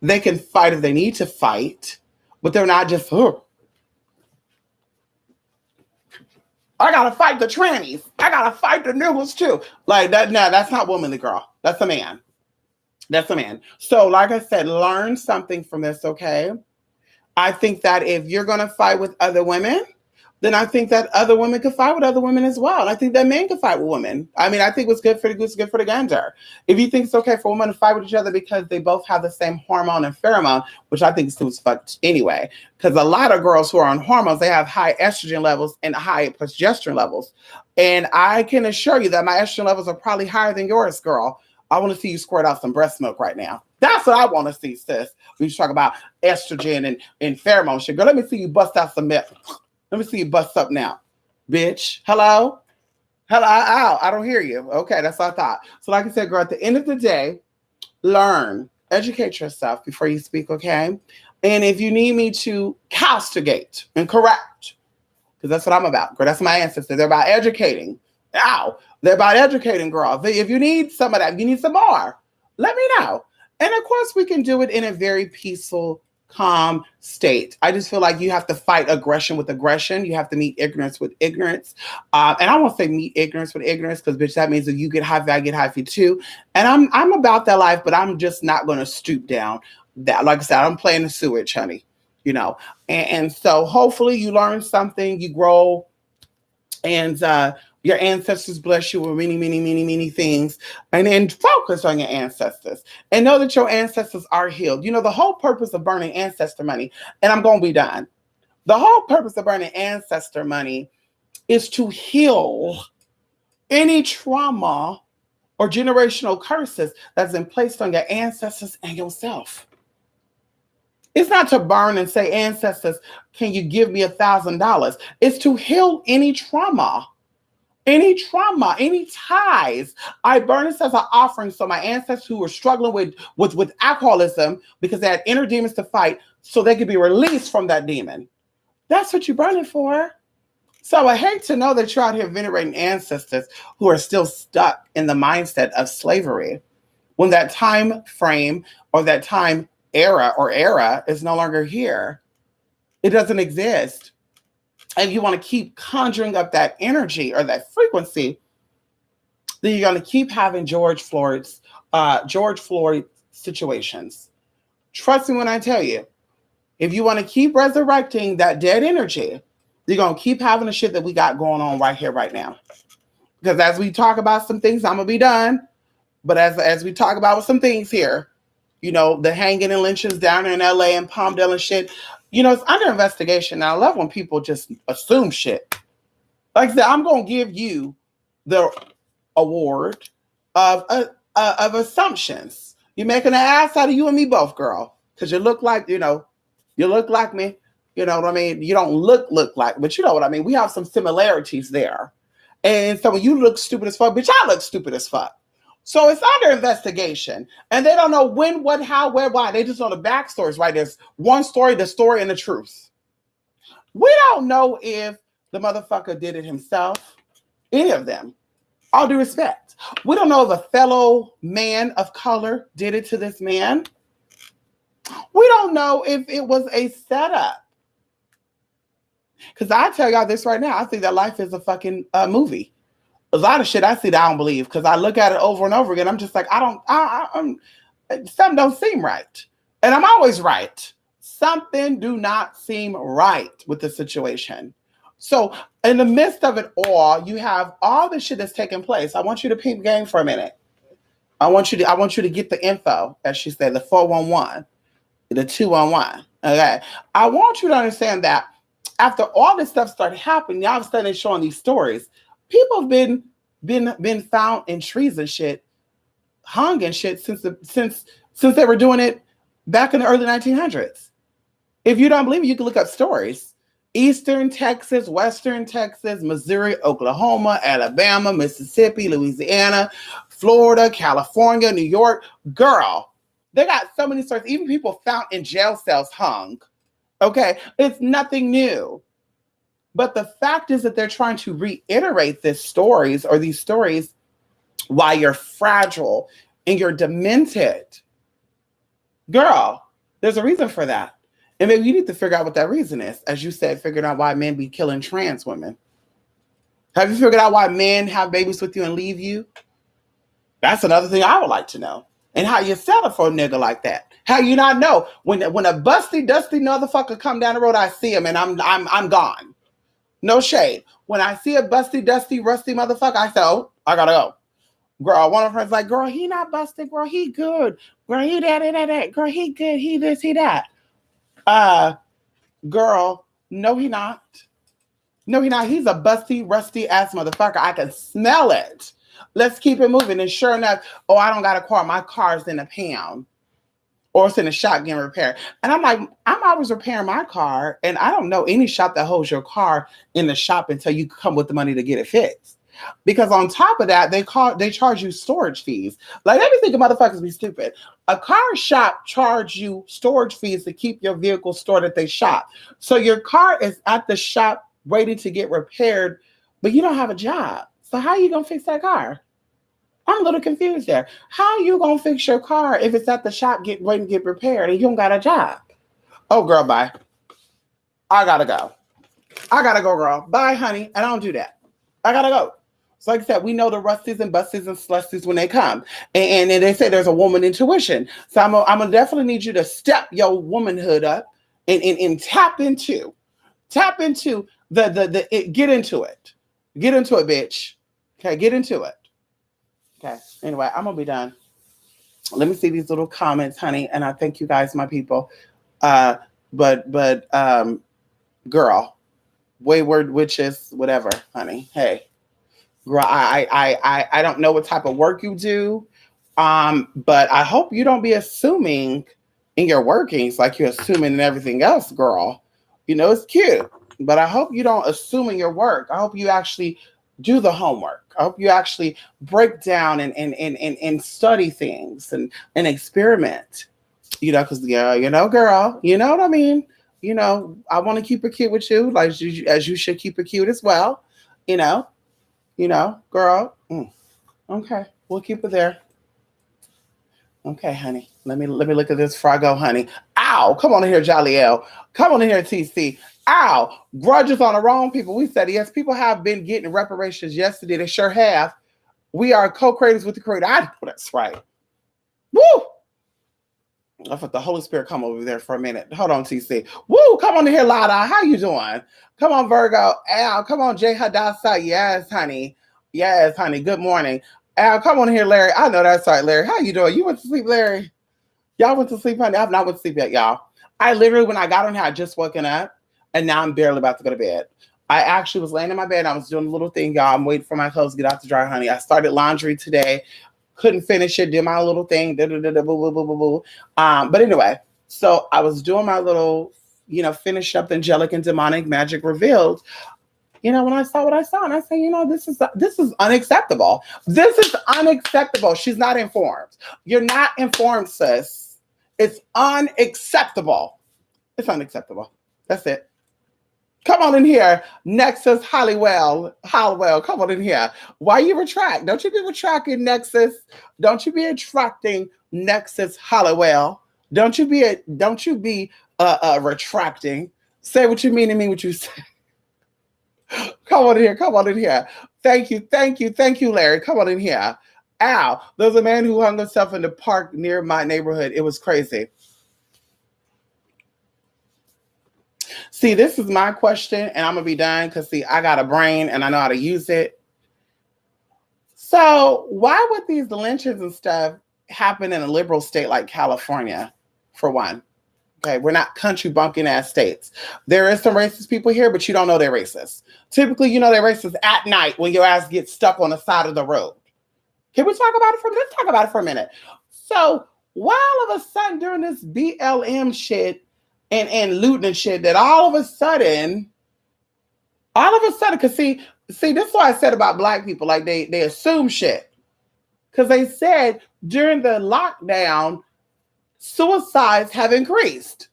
They can fight if they need to fight, but they're not just, I got to fight the trannies. I got to fight the niggas too. Like that. No, that's not womanly, girl. That's a man. That's a man. So like I said, learn something from this, okay? I think that if you're going to fight with other women, then I think that other women could fight with other women as well. And I think that men can fight with women. I mean, I think what's good for the goose is good for the gander. If you think it's okay for women to fight with each other because they both have the same hormone and pheromone, which I think is stupid as fuck anyway, because a lot of girls who are on hormones, they have high estrogen levels and high progesterone levels. And I can assure you that my estrogen levels are probably higher than yours, girl. I want to see you squirt out some breast milk right now. That's what I want to see, sis. When you talk about estrogen and pheromone shit, girl, let me see you bust out some milk. Let me see you bust up now, bitch. Hello? Hello? Ow, I don't hear you. Okay, that's what I thought. So like I said, girl, at the end of the day, learn, educate yourself before you speak, okay? And if you need me to castigate and correct, because that's what I'm about, girl, that's my ancestors. They're about educating. Ow, they're about educating, girl. If you need some of that, if you need some more, let me know. And of course, we can do it in a very peaceful, calm state. I just feel like you have to fight aggression with aggression. You have to meet ignorance with ignorance. And I won't say meet ignorance with ignorance because, bitch, that means that you get high value, I get high for too. And I'm about that life, but I'm just not going to stoop down that. Like I said, I'm playing the sewage, honey. You know, and so hopefully you learn something, you grow, and your ancestors bless you with many, many, many, many things. And then focus on your ancestors and know that your ancestors are healed. You know, the whole purpose of burning ancestor money, and I'm going to be done. The whole purpose of burning ancestor money is to heal any trauma or generational curses that's been placed on your ancestors and yourself. It's not to burn and say, ancestors, can you give me $1,000? It's to heal any trauma, any ties. I burn this as an offering so my ancestors who were struggling with alcoholism because they had inner demons to fight so they could be released from that demon. That's what you burn it for. So I hate to know that you're out here venerating ancestors who are still stuck in the mindset of slavery when that time frame or that time era is no longer here. It doesn't exist. And you want to keep conjuring up that energy or that frequency, then you're going to keep having George Floyd situations. Trust me when I tell you, if you want to keep resurrecting that dead energy, you're going to keep having the shit that we got going on right here, right now. Because as we talk about some things, I'm going to be done. But as we talk about some things here, you know, the hanging and lynchings down in LA and Palmdale and shit, you know, it's under investigation. Now, I love when people just assume shit. Like I said, I'm going to give you the award of assumptions. You're making an ass out of you and me both, girl. Because you look like, you look like me. You know what I mean? You don't look like, but you know what I mean? We have some similarities there. And so when you look stupid as fuck, bitch, I look stupid as fuck. So it's under investigation. And they don't know when, what, how, where, why. They just know the backstories, right? There's one story, the story, and the truth. We don't know if the motherfucker did it himself. Any of them. All due respect. We don't know if a fellow man of color did it to this man. We don't know if it was a setup. Because I tell y'all this right now, I think that life is a fucking movie. A lot of shit I see that I don't believe because I look at it over and over again. I'm just like, something don't seem right. And I'm always right. Something do not seem right with the situation. So in the midst of it all, you have all the shit that's taking place. I want you to peep game for a minute. I want you to get the info, as she said, the 411, the 211. Okay. I want you to understand that after all this stuff started happening, all of a sudden they're showing these stories. People have been found in trees and shit, hung and shit since they were doing it back in the early 1900s. If you don't believe me, you can look up stories. Eastern Texas, Western Texas, Missouri, Oklahoma, Alabama, Mississippi, Louisiana, Florida, California, New York. Girl, they got so many stories. Even people found in jail cells hung. Okay, it's nothing new. But the fact is that they're trying to reiterate these stories while you're fragile and you're demented. Girl, there's a reason for that. And maybe you need to figure out what that reason is. As you said, figuring out why men be killing trans women. Have you figured out why men have babies with you and leave you? That's another thing I would like to know. And how you settle for a nigga like that. How you not know when a busty, dusty motherfucker come down the road, I see him and I'm gone. No shade. When I see a busty, dusty, rusty motherfucker, I say, oh, I gotta go. Girl, one of her friends like, girl, he not busted. Girl, he good. Girl, he that. Girl, he good. He this, he that. Girl, no, he not. No, he not. He's a busty, rusty ass motherfucker. I can smell it. Let's keep it moving. And sure enough, oh, I don't got a car. My car's in a pound. Or it's in a shop getting repaired. And I'm like, I'm always repairing my car. And I don't know any shop that holds your car in the shop until you come with the money to get it fixed. Because on top of that, they charge you storage fees. Like, let me think of motherfuckers be stupid. A car shop charge you storage fees to keep your vehicle stored at their shop. So your car is at the shop waiting to get repaired, but you don't have a job. So how are you going to fix that car? I'm a little confused there. How you gonna fix your car if it's at the shop waiting to get repaired and you don't got a job? Oh, girl, bye. I gotta go. I gotta go, girl. Bye, honey. And I don't do that. I gotta go. So like I said, we know the rusties and busties and slusties when they come. And they say there's a woman intuition. So I'm gonna definitely need you to step your womanhood up and tap into get into it. Get into it, bitch. Okay, get into it. Okay. Anyway, I'm gonna be done. Let me see these little comments, honey, and I thank you guys, my people. Girl, wayward witches, whatever, honey. Hey, girl, I don't know what type of work you do, but I hope you don't be assuming in your workings like you're assuming in everything else, girl. You know it's cute, but I hope you don't assume in your work. I hope you actually do the homework. I hope you actually break down and study things and experiment, you know, because, yeah, you know, girl, you know what I mean? You know, I want to keep it cute with you, like as you should keep it cute as well, you know, girl. Okay, we'll keep it there. Okay, honey. Let me look at this before I go, honey. Ow! Come on in here, Jolly L. Come on in here, TC. Ow! Grudges on the wrong people. We said yes. People have been getting reparations yesterday. They sure have. We are co-creators with the creator. I know that's right. Woo! I thought the Holy Spirit come over there for a minute. Hold on, TC. Woo! Come on in here, Lada. How you doing? Come on, Virgo. Al, come on, Jay Hadassah. Yes, honey. Yes, honey. Good morning. Al, come on here, Larry. I know that's right, Larry. How you doing? You went to sleep, Larry? Y'all went to sleep, honey? I've not went to sleep yet, y'all. I literally, when I got on here, I just woken up, and now I'm barely about to go to bed. I actually was laying in my bed. I was doing a little thing, y'all. I'm waiting for my clothes to get out to dry, honey. I started laundry today. Couldn't finish it. Did my little thing. But anyway, so I was doing my little, finish up angelic and demonic magic revealed. When I saw what I saw, and I said, this is unacceptable. This is unacceptable. She's not informed. You're not informed, sis. It's unacceptable. It's unacceptable. That's it. Come on in here, Nexus Halliwell. Come on in here. Why you retract? Don't you be retracting, Nexus? Don't you be attracting Nexus Halliwell? Don't you be retracting? Say what you mean and mean what you say. Come on in here. Thank you, Larry. Come on in here. Ow, there's a man who hung himself in the park near my neighborhood. It was crazy. See, this is my question, and I'm going to be done because, see, I got a brain and I know how to use it. So why would these lynchings and stuff happen in a liberal state like California, for one? Okay, we're not country bumpkin ass states. There is some racist people here, but you don't know they're racist. Typically, you know they're racist at night when your ass gets stuck on the side of the road. Can we talk about it let's talk about it for a minute. So why all of a sudden during this BLM shit and looting and shit that all of a sudden, because see, this is what I said about black people, like they assume shit. Because they said during the lockdown, suicides have increased.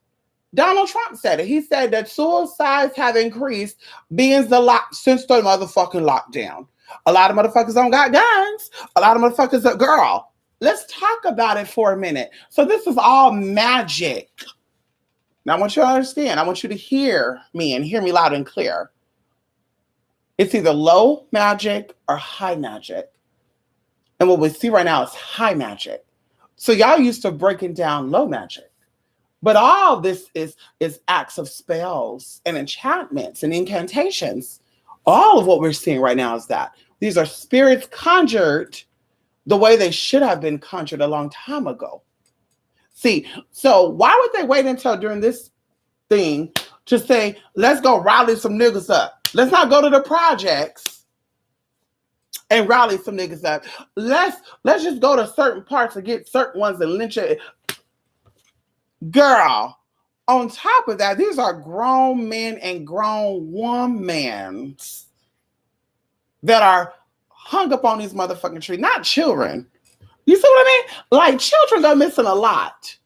Donald Trump said it. He said that suicides have increased since the motherfucking lockdown. A lot of motherfuckers don't got guns. A lot of motherfuckers are, girl, let's talk about it for a minute. So this is all magic. Now I want you to understand. I want you to hear me and hear me loud and clear. It's either low magic or high magic. And what we see right now is high magic. So y'all used to breaking down low magic. But all this is acts of spells and enchantments and incantations. All of what we're seeing right now is that these are spirits conjured the way they should have been conjured a long time ago. See, so why would they wait until during this thing to say, let's go rally some niggas up? Let's not go to the projects and rally some niggas up. Let's just go to certain parts and get certain ones and lynch it. Girl, on top of that, these are grown men and grown women that are hung up on these motherfucking trees, not children. You see what I mean? Like, children go missing a lot.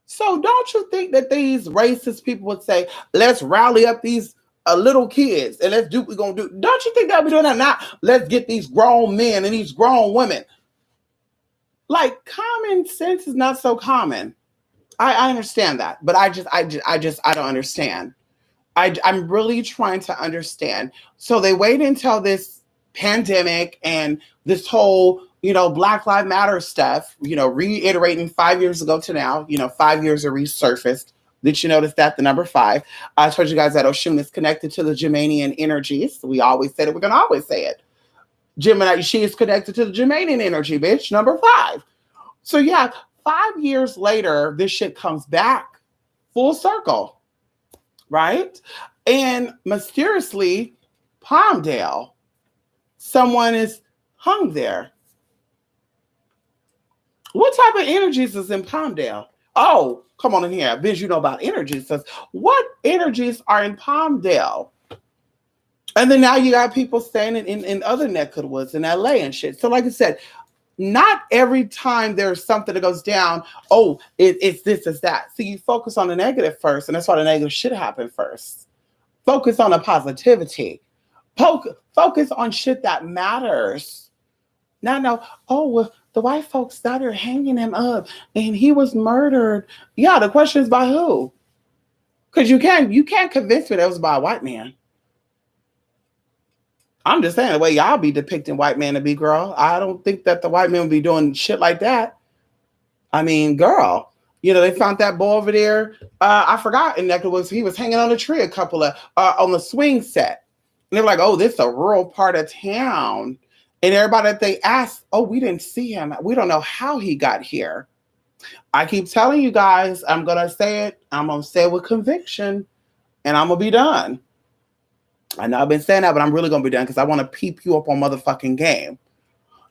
So don't you think that these racist people would say, let's rally up these little kids and let's do what we're going to do? Don't you think they'll be doing that? Now, let's get these grown men and these grown women. Like, common sense is not so common. I understand that, but I don't understand. I'm really trying to understand. So they wait until this pandemic and this whole, Black Lives Matter stuff, reiterating 5 years ago to now, 5 years are resurfaced. Did you notice that? The number 5. I told you guys that Oshun is connected to the Geminian energies. We always said it. We're going to always say it. Gemini, she is connected to the Geminian energy, bitch. Number 5. So yeah, 5 years later, this shit comes back full circle, right? And mysteriously, Palmdale, someone is hung there. What type of energies is in Palmdale? Oh, come on in here. Biz, you know about energies. Says, what energies are in Palmdale? And then now you got people staying in other neck of the woods in LA and shit. So like I said, not every time there's something that goes down, oh, it's this, it's that. So you focus on the negative first, and that's why the negative should happen first. Focus on the positivity. Focus on shit that matters. No, oh, well, the white folks started hanging him up, and he was murdered. Yeah, the question is by who? Because you can't convince me that it was by a white man. I'm just saying, the way y'all be depicting white man to be, girl, I don't think that the white man would be doing shit like that. I mean, girl, they found that boy over there. I forgot, and that he was hanging on a tree, a couple of on the swing set. And they were like, oh, this is a rural part of town. And everybody that they asked, oh, we didn't see him. We don't know how he got here. I keep telling you guys, I'm going to say it. I'm going to say it with conviction, and I'm going to be done. I know I've been saying that, but I'm really going to be done because I want to peep you up on motherfucking game.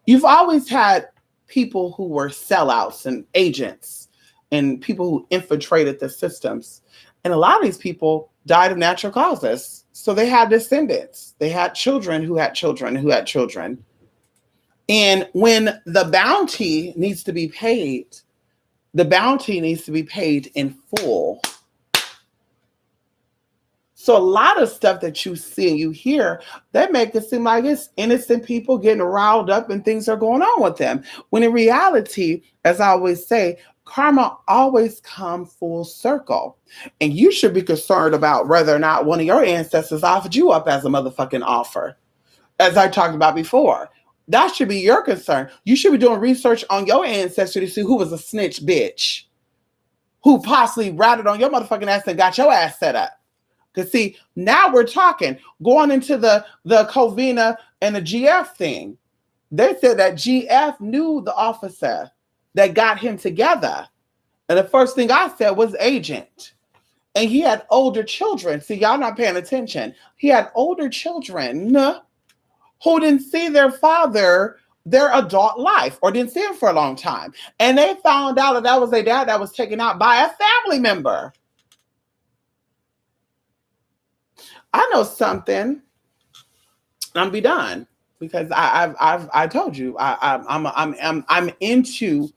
You've always had people who were sellouts and agents and people who infiltrated the systems. And a lot of these people died of natural causes. So they had descendants. They had children who had children who had children. And when the bounty needs to be paid, the bounty needs to be paid in full. So a lot of stuff that you see and you hear, that make it seem like it's innocent people getting riled up and things are going on with them. When in reality, as I always say, karma always comes full circle. And you should be concerned about whether or not one of your ancestors offered you up as a motherfucking offer. As I talked about before, that should be your concern. You should be doing research on your ancestry to see who was a snitch bitch, who possibly ratted on your motherfucking ass and got your ass set up. Because see, now we're talking, going into the Covina and the GF thing. They said that GF knew the officer that got him together. And the first thing I said was agent. And he had older children. See, y'all not paying attention. He had older children who didn't see their father, their adult life, or didn't see him for a long time. And they found out that was their dad that was taken out by a family member. I know something. I'm be done because I told you I'm into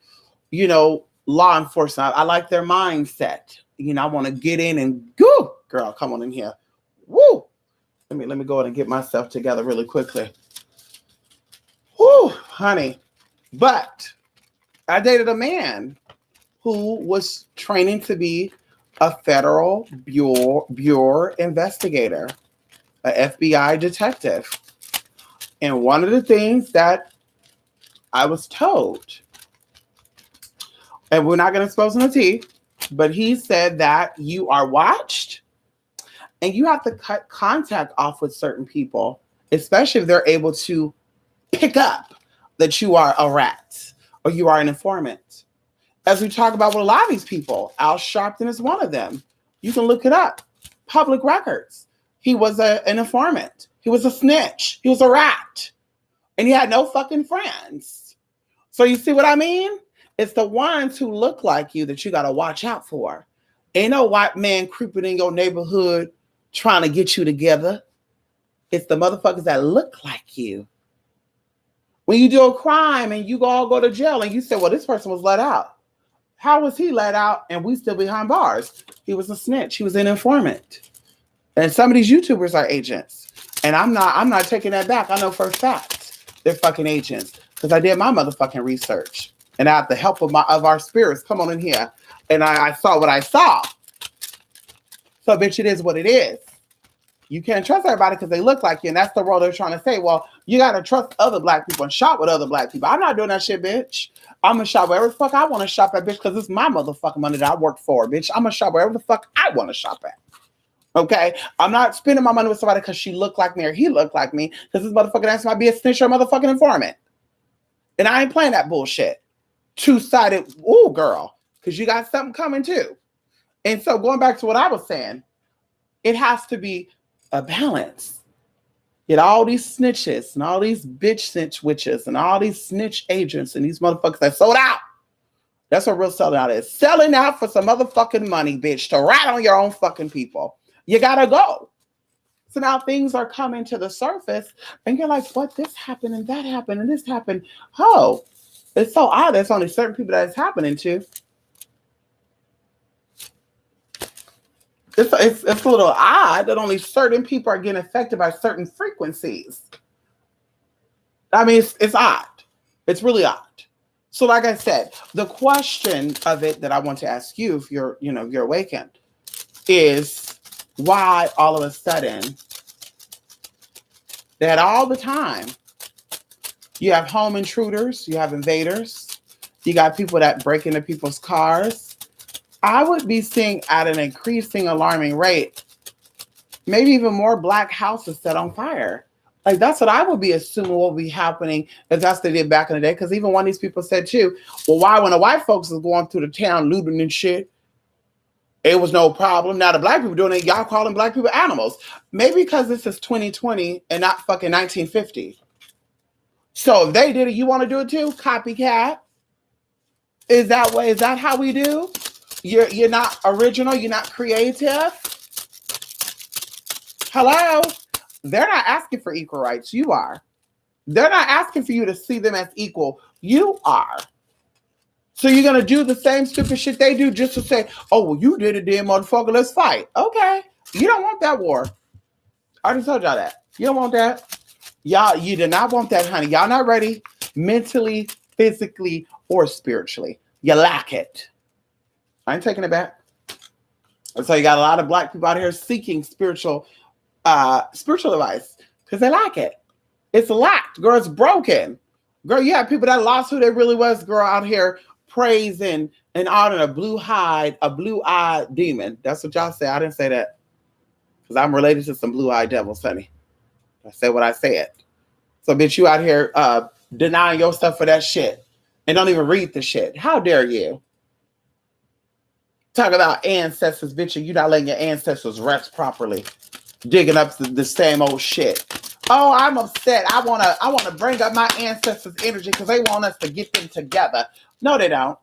law enforcement. I like their mindset. I want to get in and go, girl. Come on in here. Woo. Let me go in and get myself together really quickly. Woo, honey. But I dated a man who was training to be a federal bureau investigator, an FBI detective. And one of the things that I was told, and we're not going to expose no tea, But he said that you are watched and you have to cut contact off with certain people, especially if they're able to pick up that you are a rat or you are an informant. As we talk about with a lot of these people, Al Sharpton is one of them. You can look it up. Public records. He was an informant. He was a snitch. He was a rat. And he had no fucking friends. So you see what I mean? It's the ones who look like you that you got to watch out for. Ain't no white man creeping in your neighborhood trying to get you together. It's the motherfuckers that look like you. When you do a crime and you all go to jail and you say, well, this person was let out. How was he let out and we still behind bars? He was a snitch. He was an informant. And some of these YouTubers are agents. And I'm not taking that back. I know for a fact they're fucking agents because I did my motherfucking research. And I have the help of our spirits come on in here. And I saw what I saw. So bitch, it is what it is. You can't trust everybody because they look like you. And that's the role they're trying to say. Well, you got to trust other black people and shop with other black people. I'm not doing that shit, bitch. I'm going to shop wherever the fuck I want to shop at, bitch, because it's my motherfucking money that I work for, bitch. I'm going to shop wherever the fuck I want to shop at. Okay? I'm not spending my money with somebody because she looked like me or he looked like me because this motherfucking ass might be a snitch or a motherfucking informant. And I ain't playing that bullshit. Two-sided, ooh, girl, because you got something coming too. And so going back to what I was saying, it has to be a balance. Get all these snitches and all these bitch snitch witches and all these snitch agents and these motherfuckers that sold out. That's what real selling out is. Selling out for some motherfucking money, bitch, to rat on your own fucking people. You gotta go. So now things are coming to the surface and you're like, what? This happened and that happened and this happened. Oh, it's so odd. There's only certain people that it's happening to. It's a little odd that only certain people are getting affected by certain frequencies. I mean, it's odd. It's really odd. So like I said, the question of it that I want to ask you if you're awakened is why all of a sudden that all the time you have home intruders, you have invaders, you got people that break into people's cars. I would be seeing at an increasing alarming rate, maybe even more black houses set on fire. Like that's what I would be assuming will be happening if that's what they did back in the day. Because even one of these people said too, well, why when the white folks was going through the town looting and shit, it was no problem. Now the black people doing it, y'all calling black people animals. Maybe because this is 2020 and not fucking 1950. So if they did it, you want to do it too? Copycat? Is that way? Is that how we do? You're not original. You're not creative. Hello? They're not asking for equal rights. You are. They're not asking for you to see them as equal. You are. So you're going to do the same stupid shit they do just to say, oh, well, you did it then, motherfucker. Let's fight. Okay. You don't want that war. I already told y'all that. You don't want that. Y'all, you do not want that, honey. Y'all not ready mentally, physically, or spiritually. You lack it. I ain't taking it back. And so you got a lot of black people out here seeking spiritual advice because they lack it. It's lacked. Girl, it's broken. Girl, you have people that lost who they really was, girl, out here praising and honoring a blue-eyed demon. That's what y'all say. I didn't say that because I'm related to some blue-eyed devils, honey. I said what I said. So, bitch, you out here denying yourself for that shit and don't even read the shit. How dare you? Talk about ancestors, bitch, and you not letting your ancestors rest properly. Digging up the same old shit. Oh, I'm upset. I wanna bring up my ancestors' energy because they want us to get them together. No, they don't.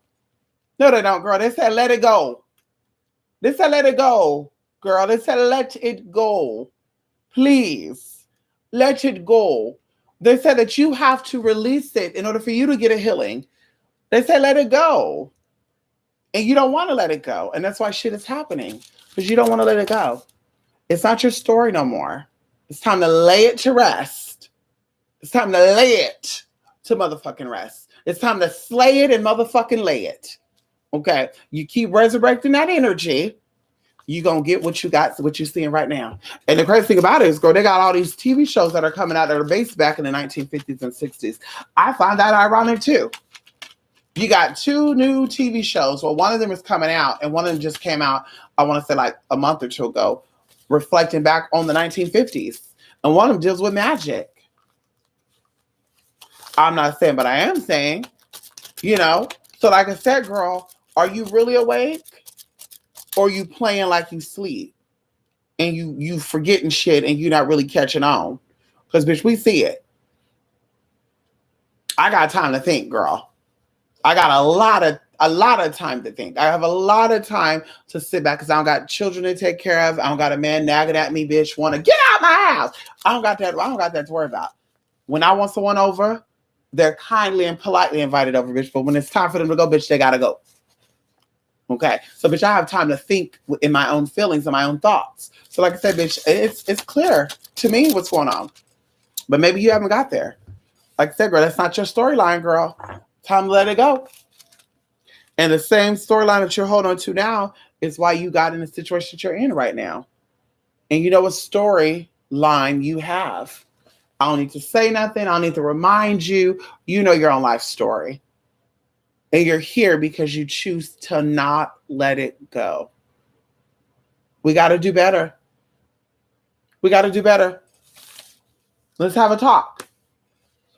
No, they don't, girl. They said let it go. They said let it go, girl. They said let it go. Please. Let it go. They said that you have to release it in order for you to get a healing. They said let it go. And you don't want to let it go. And that's why shit is happening. Because you don't want to let it go. It's not your story no more. It's time to lay it to rest. It's time to lay it to motherfucking rest. It's time to slay it and motherfucking lay it. Okay? You keep resurrecting that energy, you're going to get what you got, what you're seeing right now. And the crazy thing about it is, girl, they got all these TV shows that are coming out that are based back in the 1950s and 60s. I find that ironic too. You got 2 new TV shows. Well, one of them is coming out, and one of them just came out, I want to say like a month or 2 ago, reflecting back on the 1950s. And one of them deals with magic. I'm not saying, but I am saying, you know. So like I said, girl, are you really awake? Or you playing like you sleep? And you forgetting shit and you're not really catching on? Because, bitch, we see it. I got time to think, girl. I got a lot of time to think. I have a lot of time to sit back because I don't got children to take care of. I don't got a man nagging at me, bitch, want to get out my house. I don't got that to worry about. When I want someone over, they're kindly and politely invited over, bitch. But when it's time for them to go, bitch, they gotta go. Okay. So, bitch, I have time to think in my own feelings and my own thoughts. So, like I said, bitch, it's clear to me what's going on. But maybe you haven't got there. Like I said, girl, that's not your storyline, girl. Time to let it go. And the same storyline that you're holding on to now is why you got in the situation that you're in right now. And you know what storyline you have. I don't need to say nothing. I don't need to remind you. You know your own life story. And you're here because you choose to not let it go. We got to do better. We got to do better. Let's have a talk.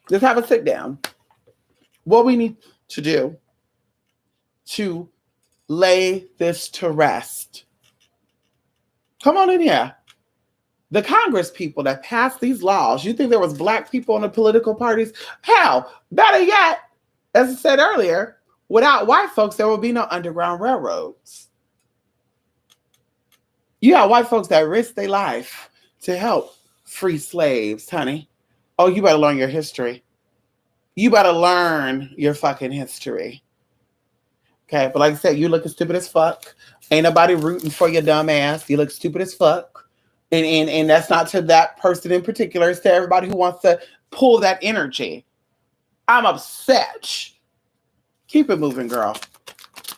Let's have a sit down. What we need to do to lay this to rest. Come on in here. The Congress people that passed these laws, you think there was black people in the political parties? Hell, better yet, as I said earlier, without white folks, there will be no underground railroads. You got white folks that risk their life to help free slaves, honey. Oh, you better learn your history. You better learn your fucking history. Okay, but like I said, you looking stupid as fuck. Ain't nobody rooting for your dumb ass. You look stupid as fuck. And that's not to that person in particular. It's to everybody who wants to pull that energy. I'm upset. Keep it moving, girl.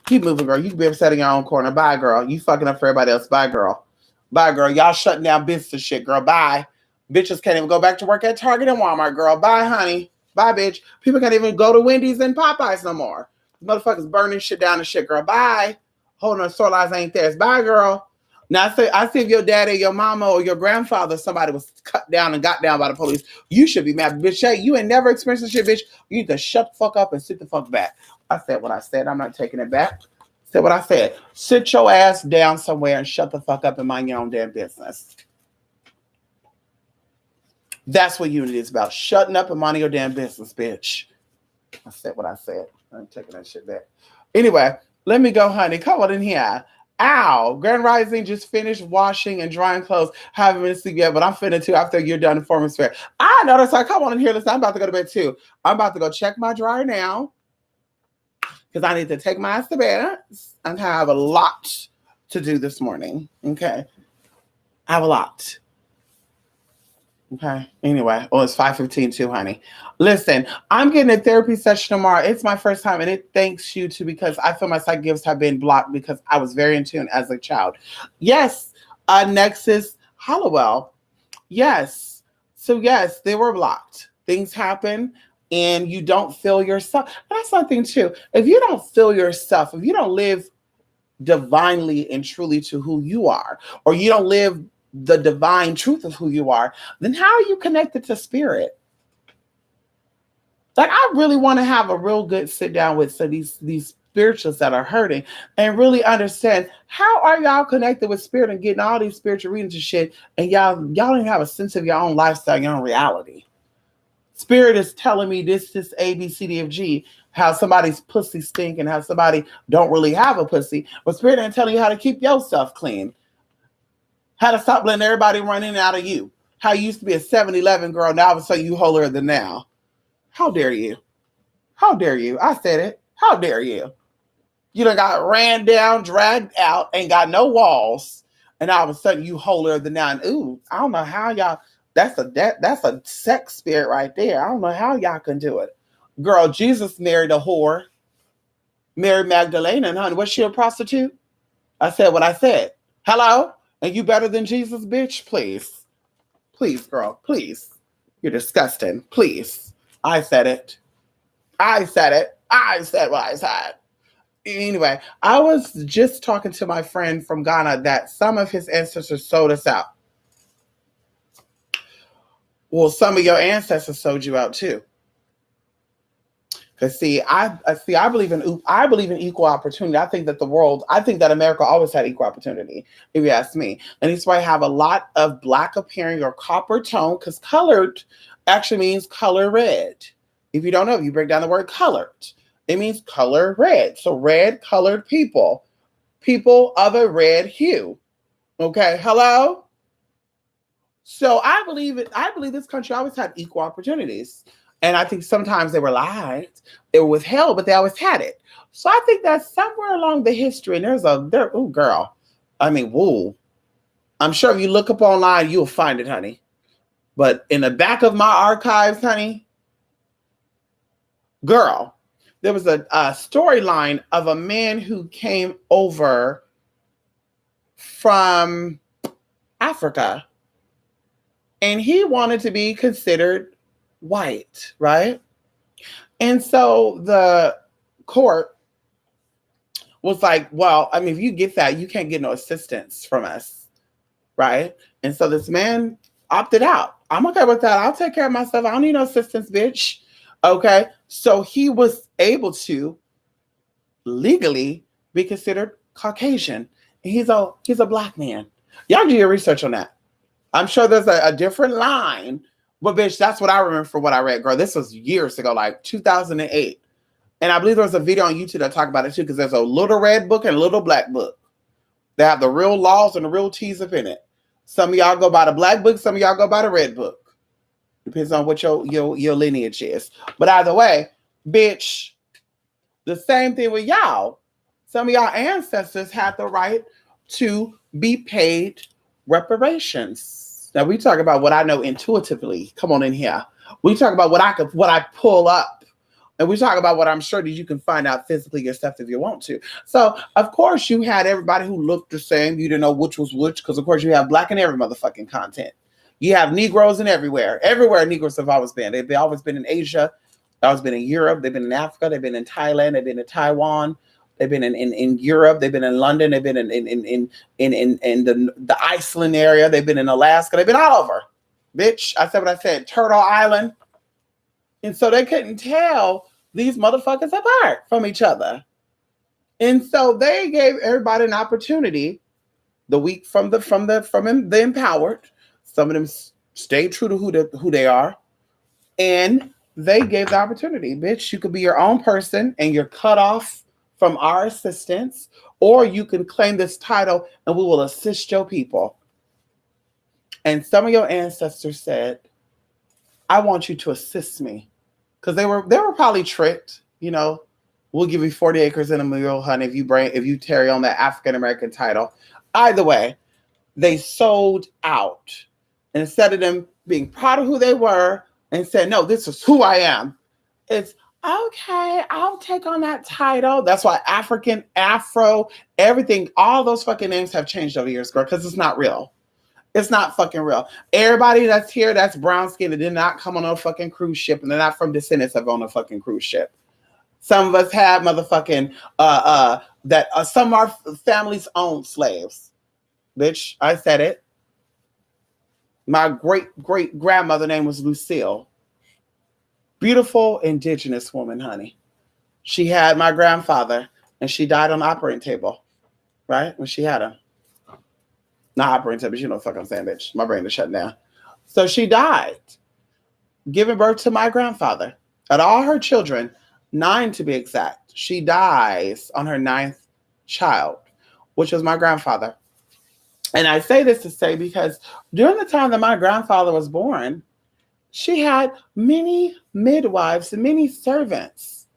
Keep moving, girl. You can be upset in your own corner. Bye, girl. You fucking up for everybody else. Bye, girl. Bye, girl. Y'all shutting down business shit, girl. Bye. Bitches can't even go back to work at Target and Walmart, girl. Bye, honey. Bye, bitch. People can't even go to Wendy's and Popeyes no more. Motherfuckers burning shit down and shit, girl. Bye. Holding on storylines ain't theirs. Bye, girl. Now, I see if your daddy, your mama, or your grandfather, somebody was cut down and got down by the police, you should be mad. Bitch, hey, you ain't never experienced this shit, bitch. You need to shut the fuck up and sit the fuck back. I said what I said. I'm not taking it back. I said what I said. Sit your ass down somewhere and shut the fuck up and mind your own damn business. That's what unity is about. Shutting up and minding your damn business, bitch. I said what I said. I'm taking that shit back. Anyway, let me go, honey. Come on in here. Ow. Grand Rising just finished washing and drying clothes. Haven't been asleep yet, but I'm finna too after you're done performance fair. I know that's like, come on in here. Listen, I'm about to go to bed too. I'm about to go check my dryer now because I need to take my ass to bed and have a lot to do this morning. Okay. I have a lot. Okay. Anyway, it's 5:15 too, honey. Listen, I'm getting a therapy session tomorrow. It's my first time, and it thanks you to because I feel my psychic gifts have been blocked because I was very in tune as a child. Yes, Nexus Hollowell. Yes. So yes, they were blocked. Things happen, and you don't feel yourself. That's something too. If you don't feel yourself, if you don't live divinely and truly to who you are, or you don't live the divine truth of who you are, then how are you connected to spirit? Like, I really want to have a real good sit down with these spiritualists that are hurting and really understand how are y'all connected with spirit and getting all these spiritual readings and shit, and y'all don't even have a sense of your own lifestyle, your own reality. Spirit is telling me this A, B, C, D, F, G, how somebody's pussy stink and how somebody don't really have a pussy, but spirit ain't telling you how to keep yourself clean. How to stop letting everybody run in and out of you. How you used to be a 7-Eleven girl, now all of a sudden you holier than now. How dare you? How dare you? I said it. How dare you? You done got ran down, dragged out, ain't got no walls, and all of a sudden you holier than now. And ooh, I don't know how y'all. That's a sex spirit right there. I don't know how y'all can do it, girl. Jesus married a whore, Mary Magdalene, and honey, was she a prostitute? I said what I said. Hello. And you better than Jesus, bitch? Please. Please, girl. Please. You're disgusting. Please. I said it. I said it. I said what I said. Anyway, I was just talking to my friend from Ghana that some of his ancestors sold us out. Well, some of your ancestors sold you out too. Because I believe in equal opportunity. I think that America always had equal opportunity, if you ask me. And that's why I have a lot of black appearing or copper tone, because colored actually means color red. If you don't know, if you break down the word colored, it means color red. So red colored people of a red hue. Okay, hello? So I believe this country always had equal opportunities. And I think sometimes they were lied, they were withheld, but they always had it. So I think that somewhere along the history, and oh girl, I mean, woo. I'm sure if you look up online, you'll find it, honey. But in the back of my archives, honey, girl, there was a storyline of a man who came over from Africa, and he wanted to be considered white, right? And so the court was like, well, I mean, if you get that, you can't get no assistance from us, right? And so this man opted out. I'm okay with that. I'll take care of myself. I don't need no assistance, bitch. Okay. So he was able to legally be considered Caucasian. He's a black man. Y'all do your research on that. I'm sure there's a different line, but bitch, that's what I remember from what I read, girl. This was years ago, like 2008. And I believe there was a video on YouTube that talked about it too, because there's a little red book and a little black book. They have the real laws and the real T's up in it. Some of y'all go by the black book, some of y'all go by the red book. Depends on what your lineage is. But either way, bitch, the same thing with y'all. Some of y'all ancestors had the right to be paid reparations. Now we talk about what I know intuitively. Come on in here. We talk about what I pull up. And we talk about what I'm sure that you can find out physically yourself if you want to. So, of course, you had everybody who looked the same. You didn't know which was which, because, of course, you have black in every motherfucking content. You have Negroes in everywhere. Everywhere Negroes have always been. They've always been in Asia. They've always been in Europe. They've been in Africa. They've been in Thailand. They've been in Taiwan. They've been in Europe. They've been in London. They've been in the Iceland area. They've been in Alaska. They've been all over. Bitch, I said what I said. Turtle Island. And so they couldn't tell these motherfuckers apart from each other. And so they gave everybody an opportunity. The weak from the empowered. Some of them stayed true to who they are. And they gave the opportunity. Bitch, you could be your own person and you're cut off from our assistance, or you can claim this title and we will assist your people. And some of your ancestors said, I want you to assist me. Because they were probably tricked, you know. We'll give you 40 acres and a mule, honey, if you tarry on that African American title. Either way, they sold out. And instead of them being proud of who they were and saying, no, this is who I am, it's okay, I'll take on that title. That's why African, Afro, everything, all those fucking names have changed over the years, girl, because it's not real. It's not fucking real. Everybody that's here, that's brown skin, that did not come on a fucking cruise ship, and they're not from descendants of on a fucking cruise ship. Some of us have motherfucking some of our families own slaves. Bitch, I said it. My great grandmother name was Lucille. Beautiful indigenous woman, honey. She had my grandfather, and she died on the operating table, right? When she had him. Not operating table, but you know what the fuck I'm saying, bitch. My brain is shutting down. So she died, giving birth to my grandfather. Out of all her children, 9 to be exact, she dies on her 9th child, which was my grandfather. And I say this to say because during the time that my grandfather was born, she had many midwives and many servants.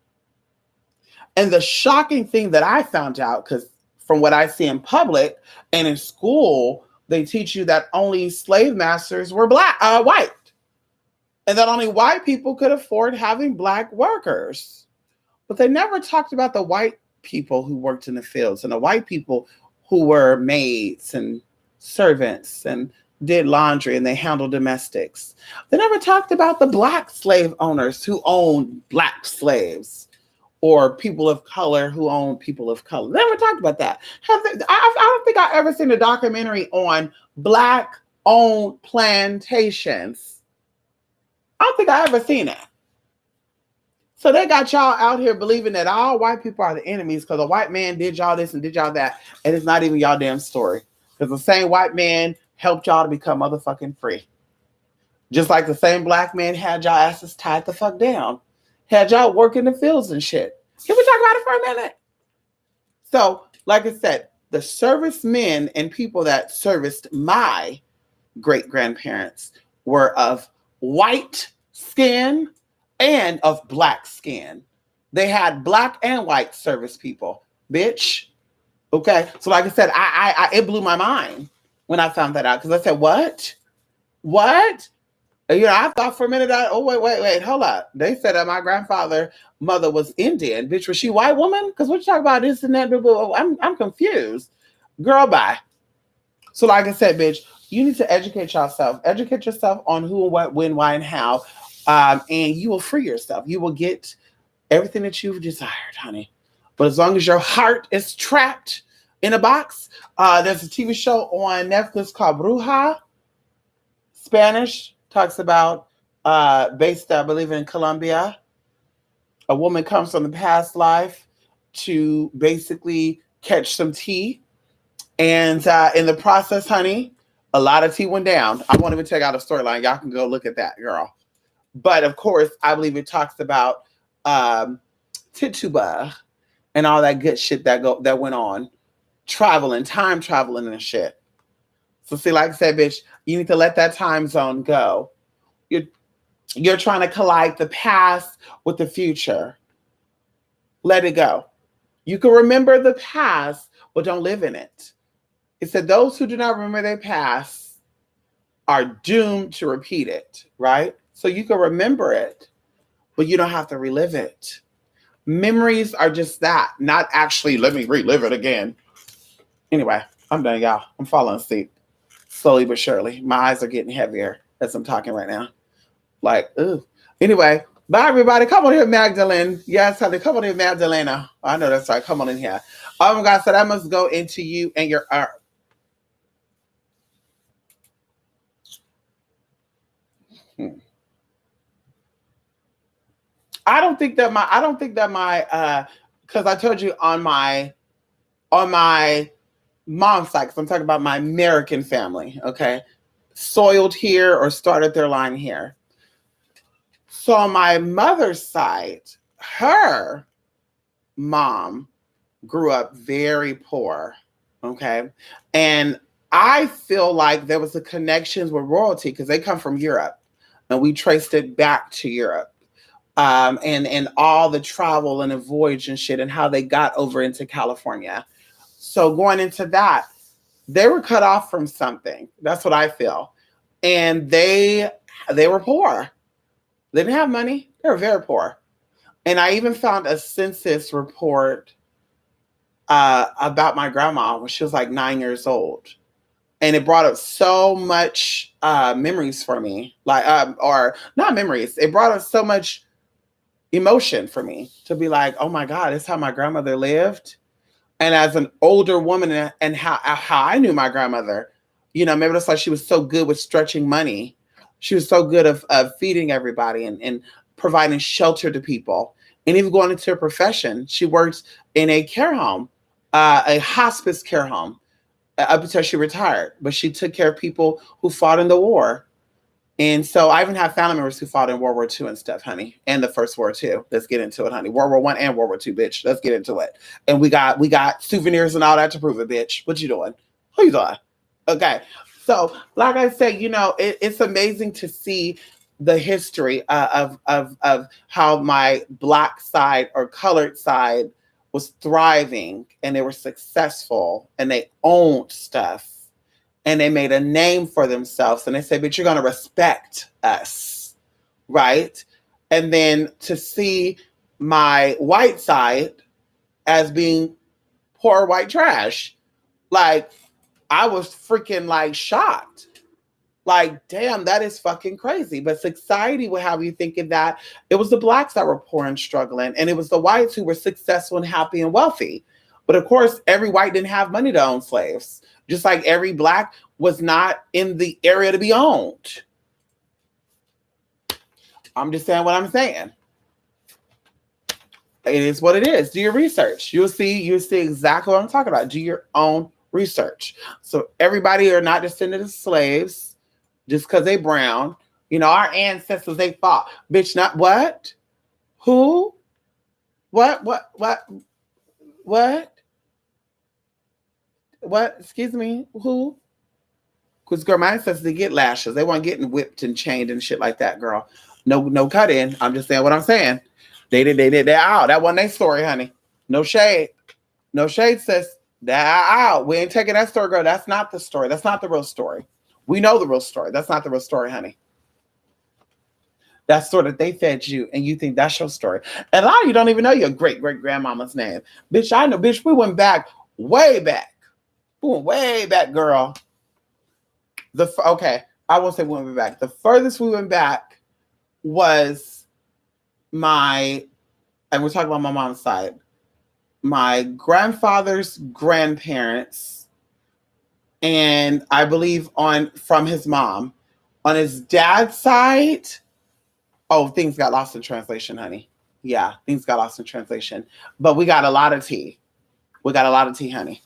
And the shocking thing that I found out, because from what I see in public and in school, they teach you that only slave masters were white. And that only white people could afford having black workers. But they never talked about the white people who worked in the fields and the white people who were maids and servants and did laundry and they handled domestics. They never talked about the black slave owners who owned black slaves, or people of color who own people of color. Never talked about that. I don't think I've ever seen a documentary on Black owned plantations. I don't think I ever seen it. So they got y'all out here believing that all white people are the enemies because a white man did y'all this and did y'all that, and it's not even y'all damn story. Because the same white man helped y'all to become motherfucking free. Just like the same black man had y'all asses tied the fuck down. Had y'all working the fields and shit. Can we talk about it for a minute? So, like I said, the servicemen and people that serviced my great-grandparents were of white skin and of black skin. They had black and white service people, bitch. Okay, so like I said, I it blew my mind when I found that out because I said, what? You know, I thought for a minute, wait, hold up. They said that my grandfather mother was Indian. Bitch, was she white woman? Because what you talk about this and that, I'm confused. Girl, bye. So like I said, bitch, you need to educate yourself. Educate yourself on who, what, when, why, and how. And you will free yourself. You will get everything that you've desired, honey. But as long as your heart is trapped in a box, there's a TV show on Netflix called Bruja. Spanish, talks about, based, I believe, in Colombia. A woman comes from the past life to basically catch some tea. And in the process, honey, a lot of tea went down. I won't even take out a storyline. Y'all can go look at that, girl. But of course, I believe it talks about Tituba and all that good shit that went on. Time traveling and shit. So see, like I said, bitch, you need to let that time zone go. You're trying to collide the past with the future. Let it go. You can remember the past, but don't live in it. It said those who do not remember their past are doomed to repeat it, right? So you can remember it, but you don't have to relive it. Memories are just that, not actually let me relive it again. Anyway, I'm done, y'all. I'm falling asleep. Slowly but surely. My eyes are getting heavier as I'm talking right now. Like, ooh. Anyway, bye everybody. Come on here, Magdalene. Yes, honey. Come on here, Magdalena. I know that's right. Come on in here. Oh my God. So that must go into you and your I don't think that my because I told you on my mom's side, because I'm talking about my American family, okay, soiled here or started their line here. So on my mother's side, her mom grew up very poor, okay, and I feel like there was a connection with royalty because they come from Europe, and we traced it back to Europe. And all the travel and the voyage and shit and how they got over into California. So going into that, they were cut off from something. That's what I feel. And they were poor. They didn't have money. They were very poor. And I even found a census report about my grandma when she was like 9 years old. And it brought up so much memories for me. Like, or not memories. It brought up so much emotion for me to be like, oh my God, it's how my grandmother lived. And as an older woman and how I knew my grandmother, you know, maybe that's like she was so good with stretching money. She was so good of feeding everybody and providing shelter to people. And even going into her profession, she worked in a care home, a hospice care home, up until she retired. But she took care of people who fought in the war. And so I even have family members who fought in World War II and stuff, honey, and the First War II. Let's get into it, honey. World War I and World War II, bitch. Let's get into it. And we got souvenirs and all that to prove it, bitch. What you doing? Who you doing? Okay. So, like I said, you know, it's amazing to see the history of how my black side or colored side was thriving and they were successful and they owned stuff. And they made a name for themselves. And they said, but you're going to respect us, right? And then to see my white side as being poor white trash. Like, I was freaking like shocked. Like, damn, that is fucking crazy. But society would have you thinking that it was the blacks that were poor and struggling, and it was the whites who were successful and happy and wealthy. But of course, every white didn't have money to own slaves, just like every black was not in the area to be owned. I'm just saying what I'm saying. It is what it is. Do your research. You'll see exactly what I'm talking about. Do your own research. So everybody are not descended of slaves just because they brown. You know, our ancestors, they fought. Bitch, not what? Who? What? Excuse me? Who? Because, girl, my ancestors, they get lashes. They weren't getting whipped and chained and shit like that, girl. No cut in. I'm just saying what I'm saying. They did that out. That wasn't their story, honey. No shade. No shade, sis. That out. We ain't taking that story, girl. That's not the story. That's not the real story. We know the real story. That's not the real story, honey. That story that they fed you, and you think that's your story. And a lot of you don't even know your great-great-grandmama's name. Bitch, I know. Bitch, we went back, way back. We went way back, girl. Okay, I won't say we went back. The furthest we went back was and we're talking about my mom's side, my grandfather's grandparents, and I believe from his mom. On his dad's side, things got lost in translation, honey. Yeah, things got lost in translation. But we got a lot of tea. We got a lot of tea, honey.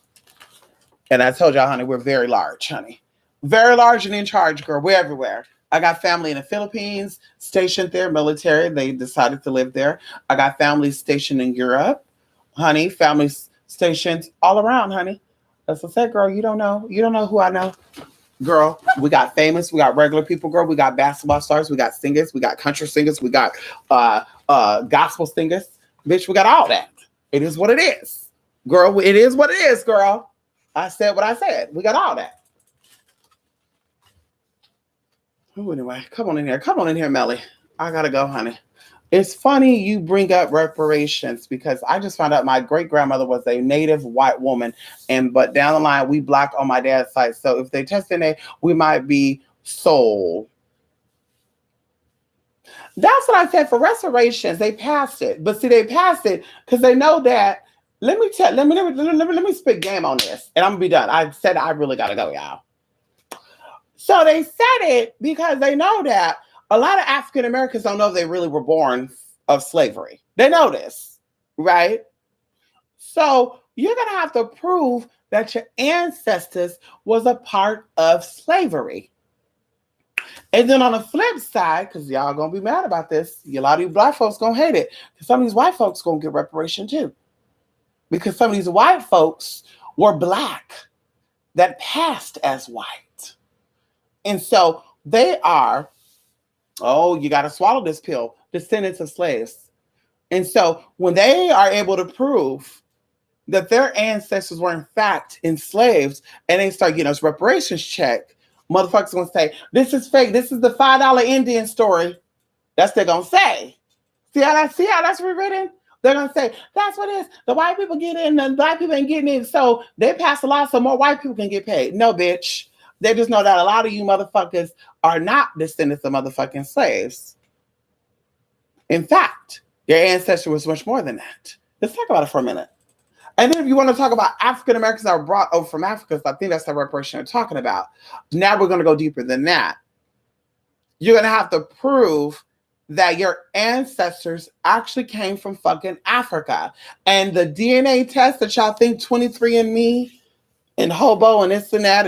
And I told y'all, honey, we're very large, honey. Very large and in charge, girl. We're everywhere. I got family in the Philippines, stationed there, military. They decided to live there. I got families stationed in Europe, honey. Families stationed all around, honey. That's what I said, girl. You don't know. You don't know who I know. Girl, we got famous. We got regular people, girl. We got basketball stars. We got singers. We got country singers. We got gospel singers. Bitch, we got all that. It is what it is. Girl, it is what it is, girl. I said what I said. We got all that. Oh, anyway, come on in here. Come on in here, Melly. I gotta go, honey. It's funny you bring up reparations because I just found out my great-grandmother was a native white woman, but down the line, we black on my dad's side. So if they test DNA, we might be sold. That's what I said for reparations. They passed it. But see, they passed it because they know that. Let me spit game on this, and I'm gonna be done. I said I really gotta go, y'all. So they said it because they know that a lot of African Americans don't know if they really were born of slavery. They know this, right? So you're going to have to prove that your ancestors was a part of slavery. And then on the flip side, because y'all going to be mad about this, a lot of you black folks going to hate it, because some of these white folks going to get reparation too. Because some of these white folks were black that passed as white. And so they are, you got to swallow this pill, descendants of slaves. And so when they are able to prove that their ancestors were in fact enslaved and they start getting us reparations check, motherfuckers going to say, this is fake. This is the $5 Indian story. That's what they're going to say. See how that's rewritten? They're going to say, that's what it is. The white people get in and the black people ain't getting in. So they pass a law so more white people can get paid. No, bitch. They just know that a lot of you motherfuckers are not descendants of motherfucking slaves. In fact, your ancestor was much more than that. Let's talk about it for a minute. And then if you want to talk about African Americans that were brought over from Africa, so I think that's the reparation you're talking about. Now we're going to go deeper than that. You're going to have to prove that your ancestors actually came from fucking Africa. And the DNA test that y'all think 23andMe and hobo and this and that,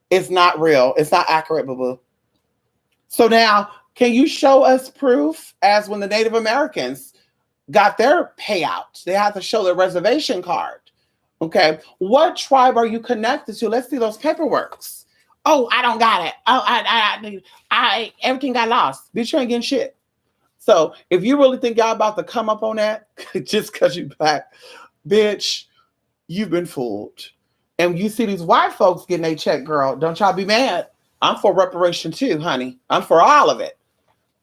it's not real. It's not accurate, boo-boo. So now, can you show us proof as when the Native Americans got their payout? They had to show their reservation card. Okay. What tribe are you connected to? Let's see those paperworks. Oh, I don't got it. Oh, I everything got lost. Bitch, you ain't getting shit. So if you really think y'all about to come up on that, just because you black, bitch, you've been fooled. And you see these white folks getting a check, girl, don't y'all be mad. I'm for reparation too, honey. I'm for all of it.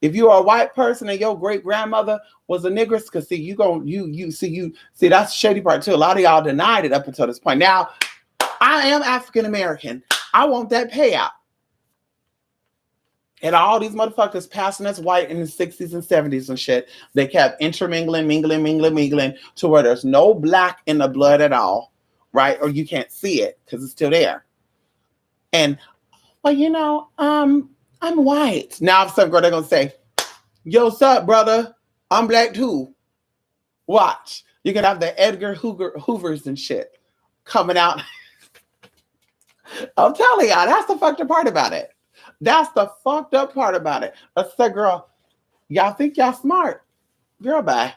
If you are a white person and your great grandmother was a nigger, because see, that's the shady part too. A lot of y'all denied it up until this point. Now, I am African American. I want that payout. And all these motherfuckers passing us white in the 60s and 70s and shit, they kept intermingling, mingling to where there's no black in the blood at all, right? Or you can't see it because it's still there. And, well, I'm white. Now, some girl, they're going to say, yo, what's up, brother? I'm black too. Watch. You're going to have the Edgar Hoovers and shit coming out. I'm telling y'all, that's the fucked up part about it. That's the fucked up part about it. I said, girl, y'all think y'all smart. Girl, bye.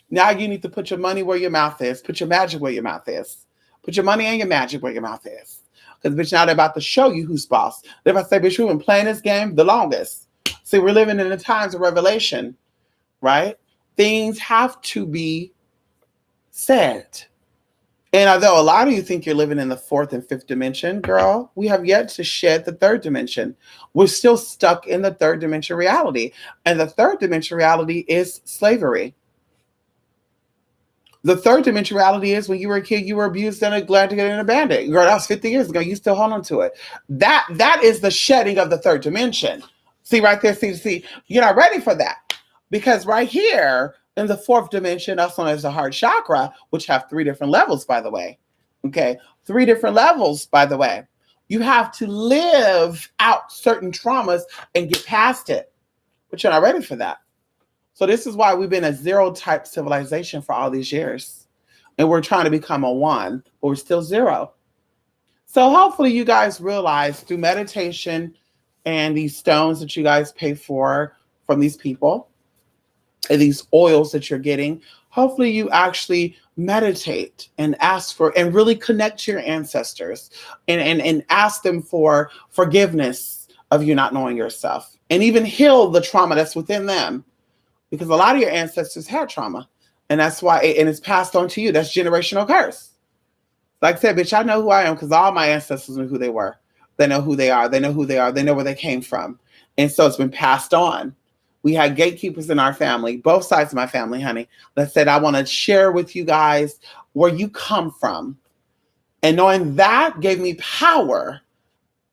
Now you need to put your money where your mouth is. Put your magic where your mouth is. Put your money and your magic where your mouth is. Because, bitch, now they're about to show you who's boss. They're about to say, bitch, we've been playing this game the longest. See, we're living in the times of revelation, right? Things have to be said. And although a lot of you think you're living in the fourth and fifth dimension, girl, we have yet to shed the third dimension. We're still stuck in the third dimension reality. And the third dimension reality is slavery. The third dimension reality is when you were a kid, you were abused and neglected and abandoned. Girl, that was 50 years ago. You still hold on to it. That is the shedding of the third dimension. See right there, see, you're not ready for that. Because right here, in the fourth dimension, also known as the heart chakra, which have 3 different levels, by the way. Okay, 3 different levels, by the way. You have to live out certain traumas and get past it. But you're not ready for that. So this is why we've been a 0 type civilization for all these years. And we're trying to become a 1, but we're still 0. So hopefully you guys realize through meditation and these stones that you guys pay for from these people, and these oils that you're getting, hopefully you actually meditate and ask for and really connect to your ancestors and ask them for forgiveness of you not knowing yourself and even heal the trauma that's within them. Because a lot of your ancestors had trauma, and that's why, and it's passed on to you. That's generational curse. Like I said, bitch, I know who I am because all my ancestors knew who they were. They know who they are. They know who they are. They know where they came from. And so it's been passed on. We had gatekeepers in our family, both sides of my family, honey, that said, I want to share with you guys where you come from. And knowing that gave me power.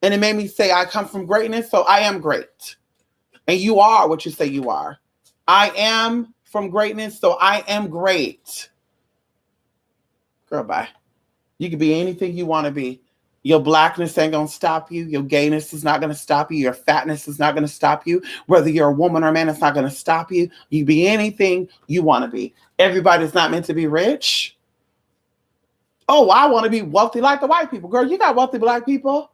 And it made me say, I come from greatness, so I am great. And you are what you say you are. I am from greatness, so I am great. Girl, bye. You can be anything you want to be. Your blackness ain't going to stop you. Your gayness is not going to stop you. Your fatness is not going to stop you. Whether you're a woman or a man, it's not going to stop you. You be anything you want to be. Everybody's not meant to be rich. Oh, I want to be wealthy like the white people. Girl, you got wealthy black people.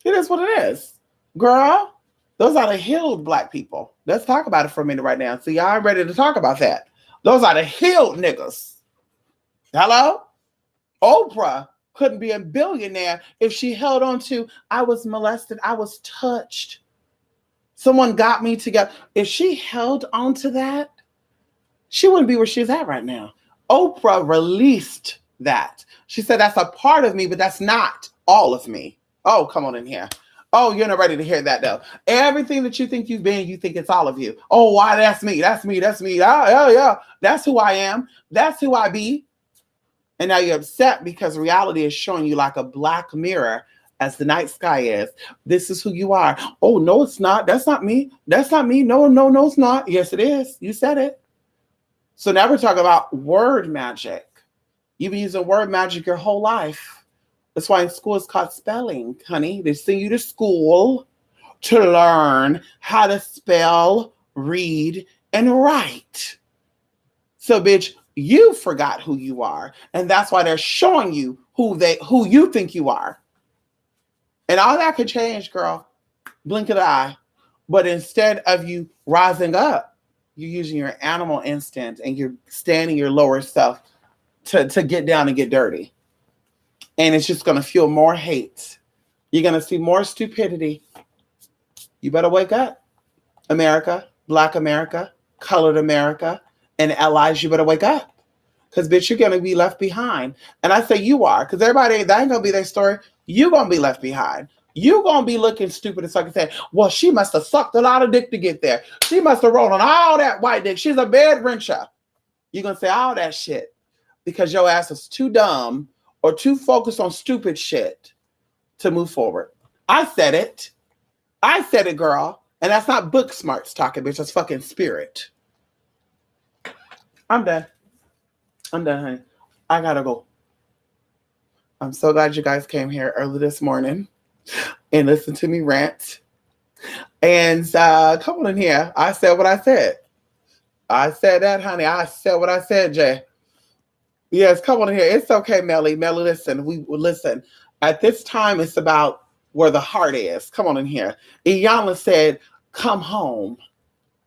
It is what it is. Girl, those are the healed black people. Let's talk about it for a minute right now. See, I'm ready to talk about that. Those are the healed niggas. Hello? Oprah couldn't be a billionaire if she held on to, I was molested, I was touched. Someone got me together. If she held on to that, she wouldn't be where she's at right now. Oprah released that. She said, that's a part of me, but that's not all of me. Oh, come on in here. Oh, you're not ready to hear that though. Everything that you think you've been, you think it's all of you. Oh, why? That's me. That's me. That's me. Oh, yeah. That's who I am. That's who I be. And now you're upset because reality is showing you like a black mirror as the night sky is. This is who you are. Oh, no, it's not. That's not me. That's not me. No, it's not. Yes, it is. You said it. So now we're talking about word magic. You've been using word magic your whole life. That's why in school it's called spelling, honey. They send you to school to learn how to spell, read, and write. So, bitch, you forgot who you are. And that's why they're showing you who you think you are. And all that could change, girl. Blink of the eye. But instead of you rising up, you're using your animal instinct and you're standing your lower self to get down and get dirty. And it's just going to fuel more hate. You're going to see more stupidity. You better wake up, America, Black America, colored America, and allies, you better wake up. Because, bitch, you're going to be left behind. And I say you are, because everybody, that ain't going to be their story. You're going to be left behind. You're going to be looking stupid as fucking say, well, she must have sucked a lot of dick to get there. She must have rolled on all that white dick. She's a bed wrencher. You're going to say all that shit because your ass is too dumb or too focused on stupid shit to move forward. I said it. I said it, girl. And that's not book smarts talking, bitch. That's fucking spirit. I'm done. I'm done, honey. I gotta go. I'm so glad you guys came here early this morning and listened to me rant. And come on in here. I said what I said. I said that, honey. I said what I said, Jay. Yes, come on in here. It's okay, Melly. Melly, listen. We listen. At this time, it's about where the heart is. Come on in here. Iyanla said, come home.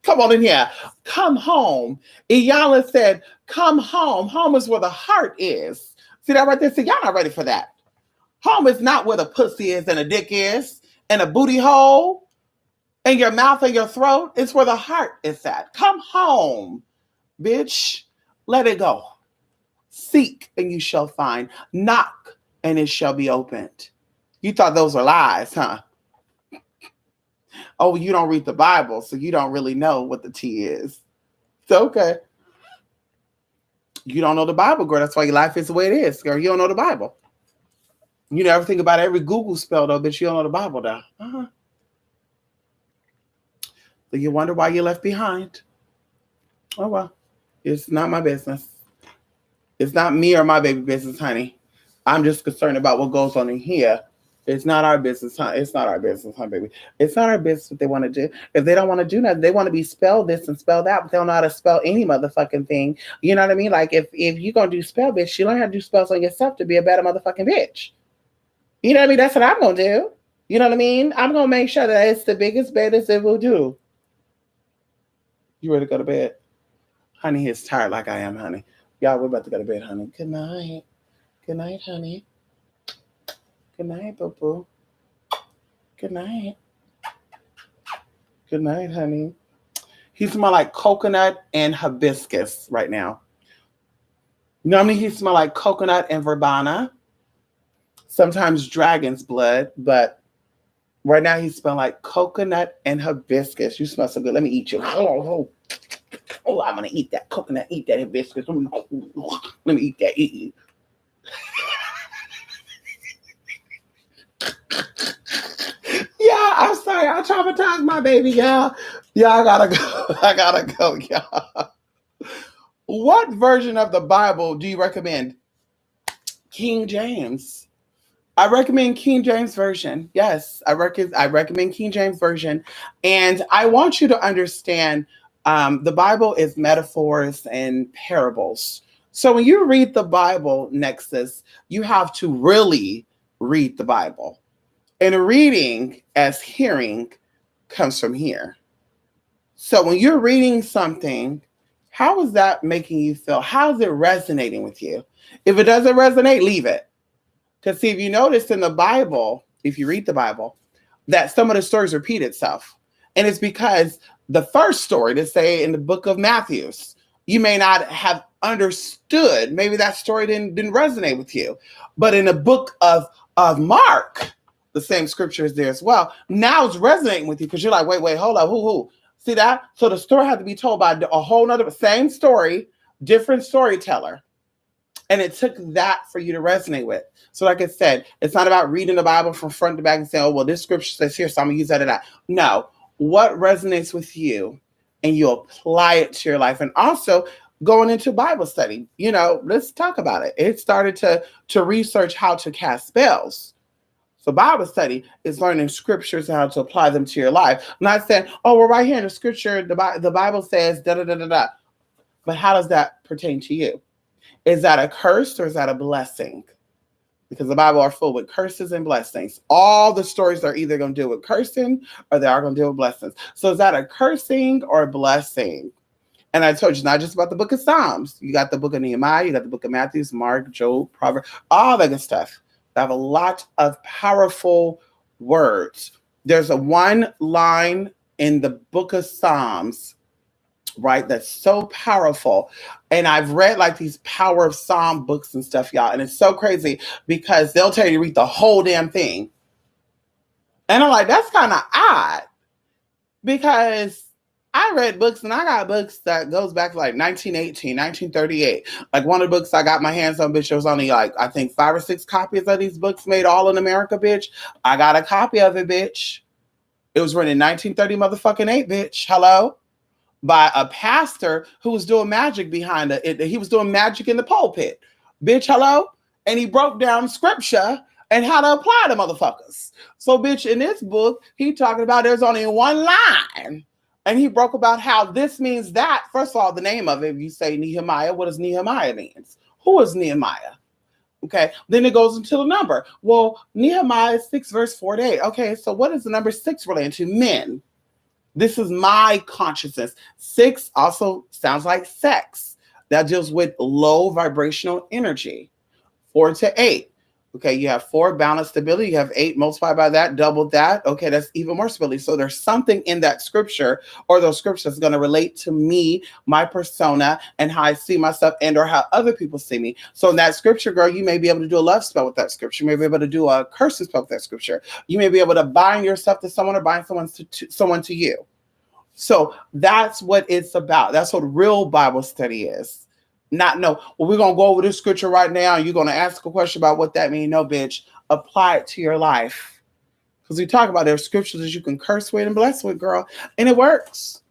Come on in here. Come home. Iyanla said, come home. Home is where the heart is. See that right there? See, y'all not ready for that. Home is not where the pussy is and a dick is and a booty hole and your mouth and your throat. It's where the heart is at. Come home, bitch. Let it go. Seek and you shall find. Knock and it shall be opened. You thought those were lies, huh? Oh, you don't read the Bible, so you don't really know what the tea is. It's okay. You don't know the Bible, girl. That's why your life is the way it is, girl. You don't know the Bible. You know everything about every Google spell, though, but you don't know the Bible, though. So you wonder why you're left behind. Oh, well. It's not my business. It's not me or my baby business, honey. I'm just concerned about what goes on in here. It's not our business, huh? It's not our business, huh, baby? It's not our business what they want to do. If they don't want to do nothing, they want to be spell this and spell that, but they don't know how to spell any motherfucking thing. You know what I mean? Like, if you're going to do spell, bitch, you learn how to do spells on yourself to be a better motherfucking bitch. You know what I mean? That's what I'm going to do. You know what I mean? I'm going to make sure that it's the biggest, baddest it will do. You ready to go to bed? Honey is tired like I am, honey. Y'all, we're about to go to bed, honey. Good night. Good night, honey. Good night, boo-boo. Good night. Good night, honey. He smells like coconut and hibiscus right now. Normally, he smells like coconut and verbena. Sometimes dragon's blood, but right now he smells like coconut and hibiscus. You smell so good. Let me eat you. Oh, I'm going to eat that coconut, eat that hibiscus. Let me eat that. Eat. Yeah, I'm sorry. I traumatized my baby, y'all. Yeah, I gotta go. I gotta go, y'all. What version of the Bible do you recommend? King James. I recommend King James Version. Yes, I recommend King James Version. And I want you to understand the Bible is metaphors and parables. So when you read the Bible, Nexus, you have to really read the Bible. And reading as hearing comes from here. So when you're reading something, how is that making you feel? How is it resonating with you? If it doesn't resonate, leave it. Because see, if you notice in the Bible, if you read the Bible, that some of the stories repeat itself. And it's because the first story, to say in the book of Matthew, you may not have understood. Maybe that story didn't resonate with you. But in the book of Mark, the same scripture is there as well. Now it's resonating with you because you're like, wait, hold up, who? See that? So the story had to be told by a whole nother, same story, different storyteller. And it took that for you to resonate with. So like I said, it's not about reading the Bible from front to back and saying, oh, well, this scripture says here, so I'm going to use that and that. No, what resonates with you and you apply it to your life. And also going into Bible study, let's talk about it. It started to research how to cast spells. So Bible study is learning scriptures and how to apply them to your life. I'm not saying, oh, we're right here in the scripture. The Bible says da-da-da-da-da. But how does that pertain to you? Is that a curse or is that a blessing? Because the Bible are full with curses and blessings. All the stories are either going to deal with cursing or they are going to deal with blessings. So is that a cursing or a blessing? And I told you, not just about the book of Psalms. You got the book of Nehemiah, you got the book of Matthew, Mark, Job, Proverbs, all that good stuff. They have a lot of powerful words. There's a one line in the book of Psalms, right, that's so powerful. And I've read like these Power of Psalm books and stuff, y'all. And it's so crazy because they'll tell you to read the whole damn thing. And I'm like, that's kind of odd because I read books, and I got books that goes back to like 1918, 1938. Like one of the books I got my hands on, bitch, there was only like, I think 5 or 6 copies of these books made all in America, bitch. I got a copy of it, bitch. It was written in 1930 motherfucking 8, bitch. Hello? By a pastor who was doing magic behind it. He was doing magic in the pulpit. Bitch, hello? And he broke down scripture and how to apply to motherfuckers. So, bitch, in this book, he talking about there's only one line. And he broke about how this means that. First of all, the name of it, if you say Nehemiah, what does Nehemiah means? Who is Nehemiah? Okay, then it goes into the number. Well, Nehemiah 6, verse 4 to 8. Okay, so what is the number 6 related to? Men. This is my consciousness. 6 also sounds like sex. That deals with low vibrational energy. 4 to 8. Okay, you have 4 balanced stability. You have 8 multiplied by that, doubled that. Okay, that's even more stability. So there's something in that scripture or those scriptures going to relate to me, my persona, and how I see myself and or how other people see me. So in that scripture, girl, you may be able to do a love spell with that scripture. You may be able to do a curse spell with that scripture. You may be able to bind yourself to someone or bind someone to you. So that's what it's about. That's what real Bible study is. Not no, well, we're going to go over this scripture right now. And you're going to ask a question about what that means. No, bitch, apply it to your life. Because we talk about there's scriptures that you can curse with and bless with, girl. And it works.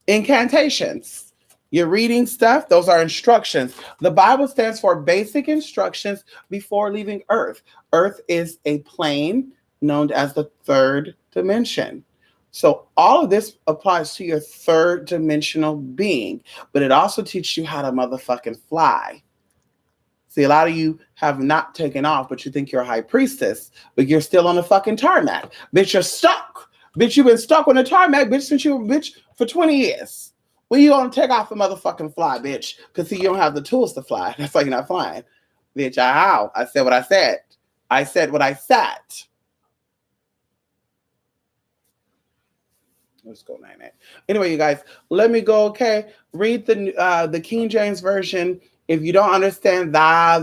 Incantations. You're reading stuff. Those are instructions. The Bible stands for basic instructions before leaving Earth. Earth is a plane known as the third dimension. So all of this applies to your third dimensional being, but it also teaches you how to motherfucking fly. See, a lot of you have not taken off, but you think you're a high priestess, but you're still on the fucking tarmac. Bitch, you're stuck. Bitch, you've been stuck on the tarmac, bitch, since you were bitch for 20 years. When you gonna take off the motherfucking fly, bitch? Because see, you don't have the tools to fly. That's why you're not flying. Bitch, I said what I said. I said what I said. Let's go 9-8. Anyway, you guys, let me go. Okay, read the King James version. If you don't understand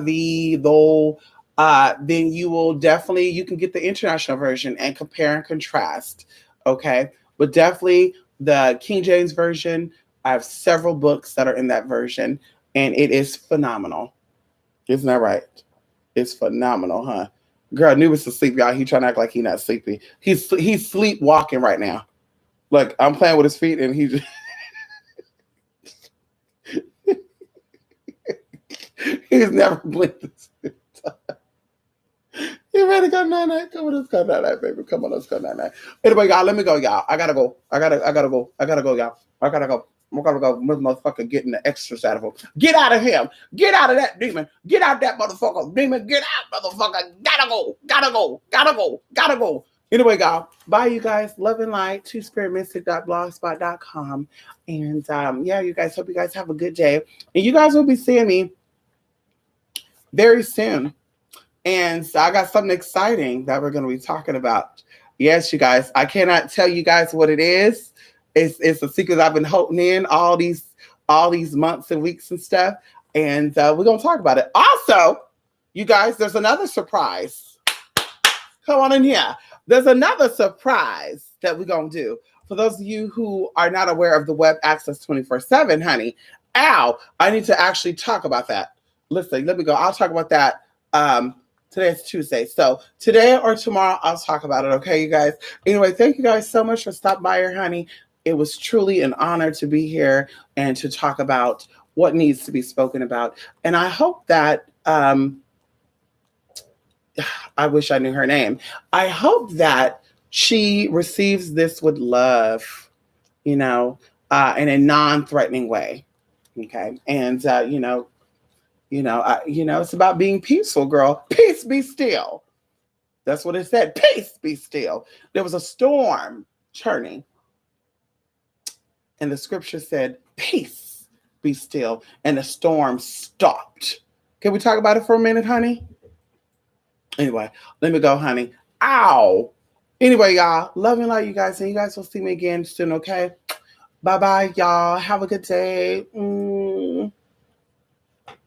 thee, though, then you will definitely you can get the international version and compare and contrast. Okay, but definitely the King James version. I have several books that are in that version, and it is phenomenal. Isn't that right? It's phenomenal, huh? Girl, Anubis is asleep, y'all. He trying to act like he not sleepy. He's sleepwalking right now. Like I'm playing with his feet, and he just he's never blinked. You ready to go 9-9? Come on, let's go 9-9, baby. Come on, let's go 9-9. Anyway, y'all, let me go, y'all. I gotta go. I gotta go, y'all. I gotta go. I'm gonna go, motherfucker, getting the extras out of him. Get out of him. Get out of that demon. Get out that motherfucker. Demon, get out, motherfucker. Gotta go. Gotta go. Gotta go. Gotta go. Anyway, y'all, bye, you guys. Love and light, twospiritmystic.blogspot.com. And yeah, you guys, hope you guys have a good day. And you guys will be seeing me very soon. And so I got something exciting that we're going to be talking about. Yes, you guys, I cannot tell you guys what it is. It's a secret I've been holding in all these months and weeks and stuff. And we're going to talk about it. Also, you guys, there's another surprise. Come on in here. There's another surprise that we're going to do. For those of you who are not aware of the web access 24/7, honey, I need to actually talk about that. Listen, let me go. I'll talk about that. Today is Tuesday. So today or tomorrow, I'll talk about it. Okay, you guys. Anyway, thank you guys so much for stopping by here, honey. It was truly an honor to be here and to talk about what needs to be spoken about. And I hope that, I wish I knew her name. I hope that she receives this with love, in a non-threatening way. Okay. And, it's about being peaceful, girl. Peace be still. That's what it said. Peace be still. There was a storm churning. And the scripture said, peace be still. And the storm stopped. Can we talk about it for a minute, honey? Anyway, let me go, honey. Ow. Anyway, y'all, love and light, you guys. And you guys will see me again soon, okay? Bye-bye, y'all. Have a good day.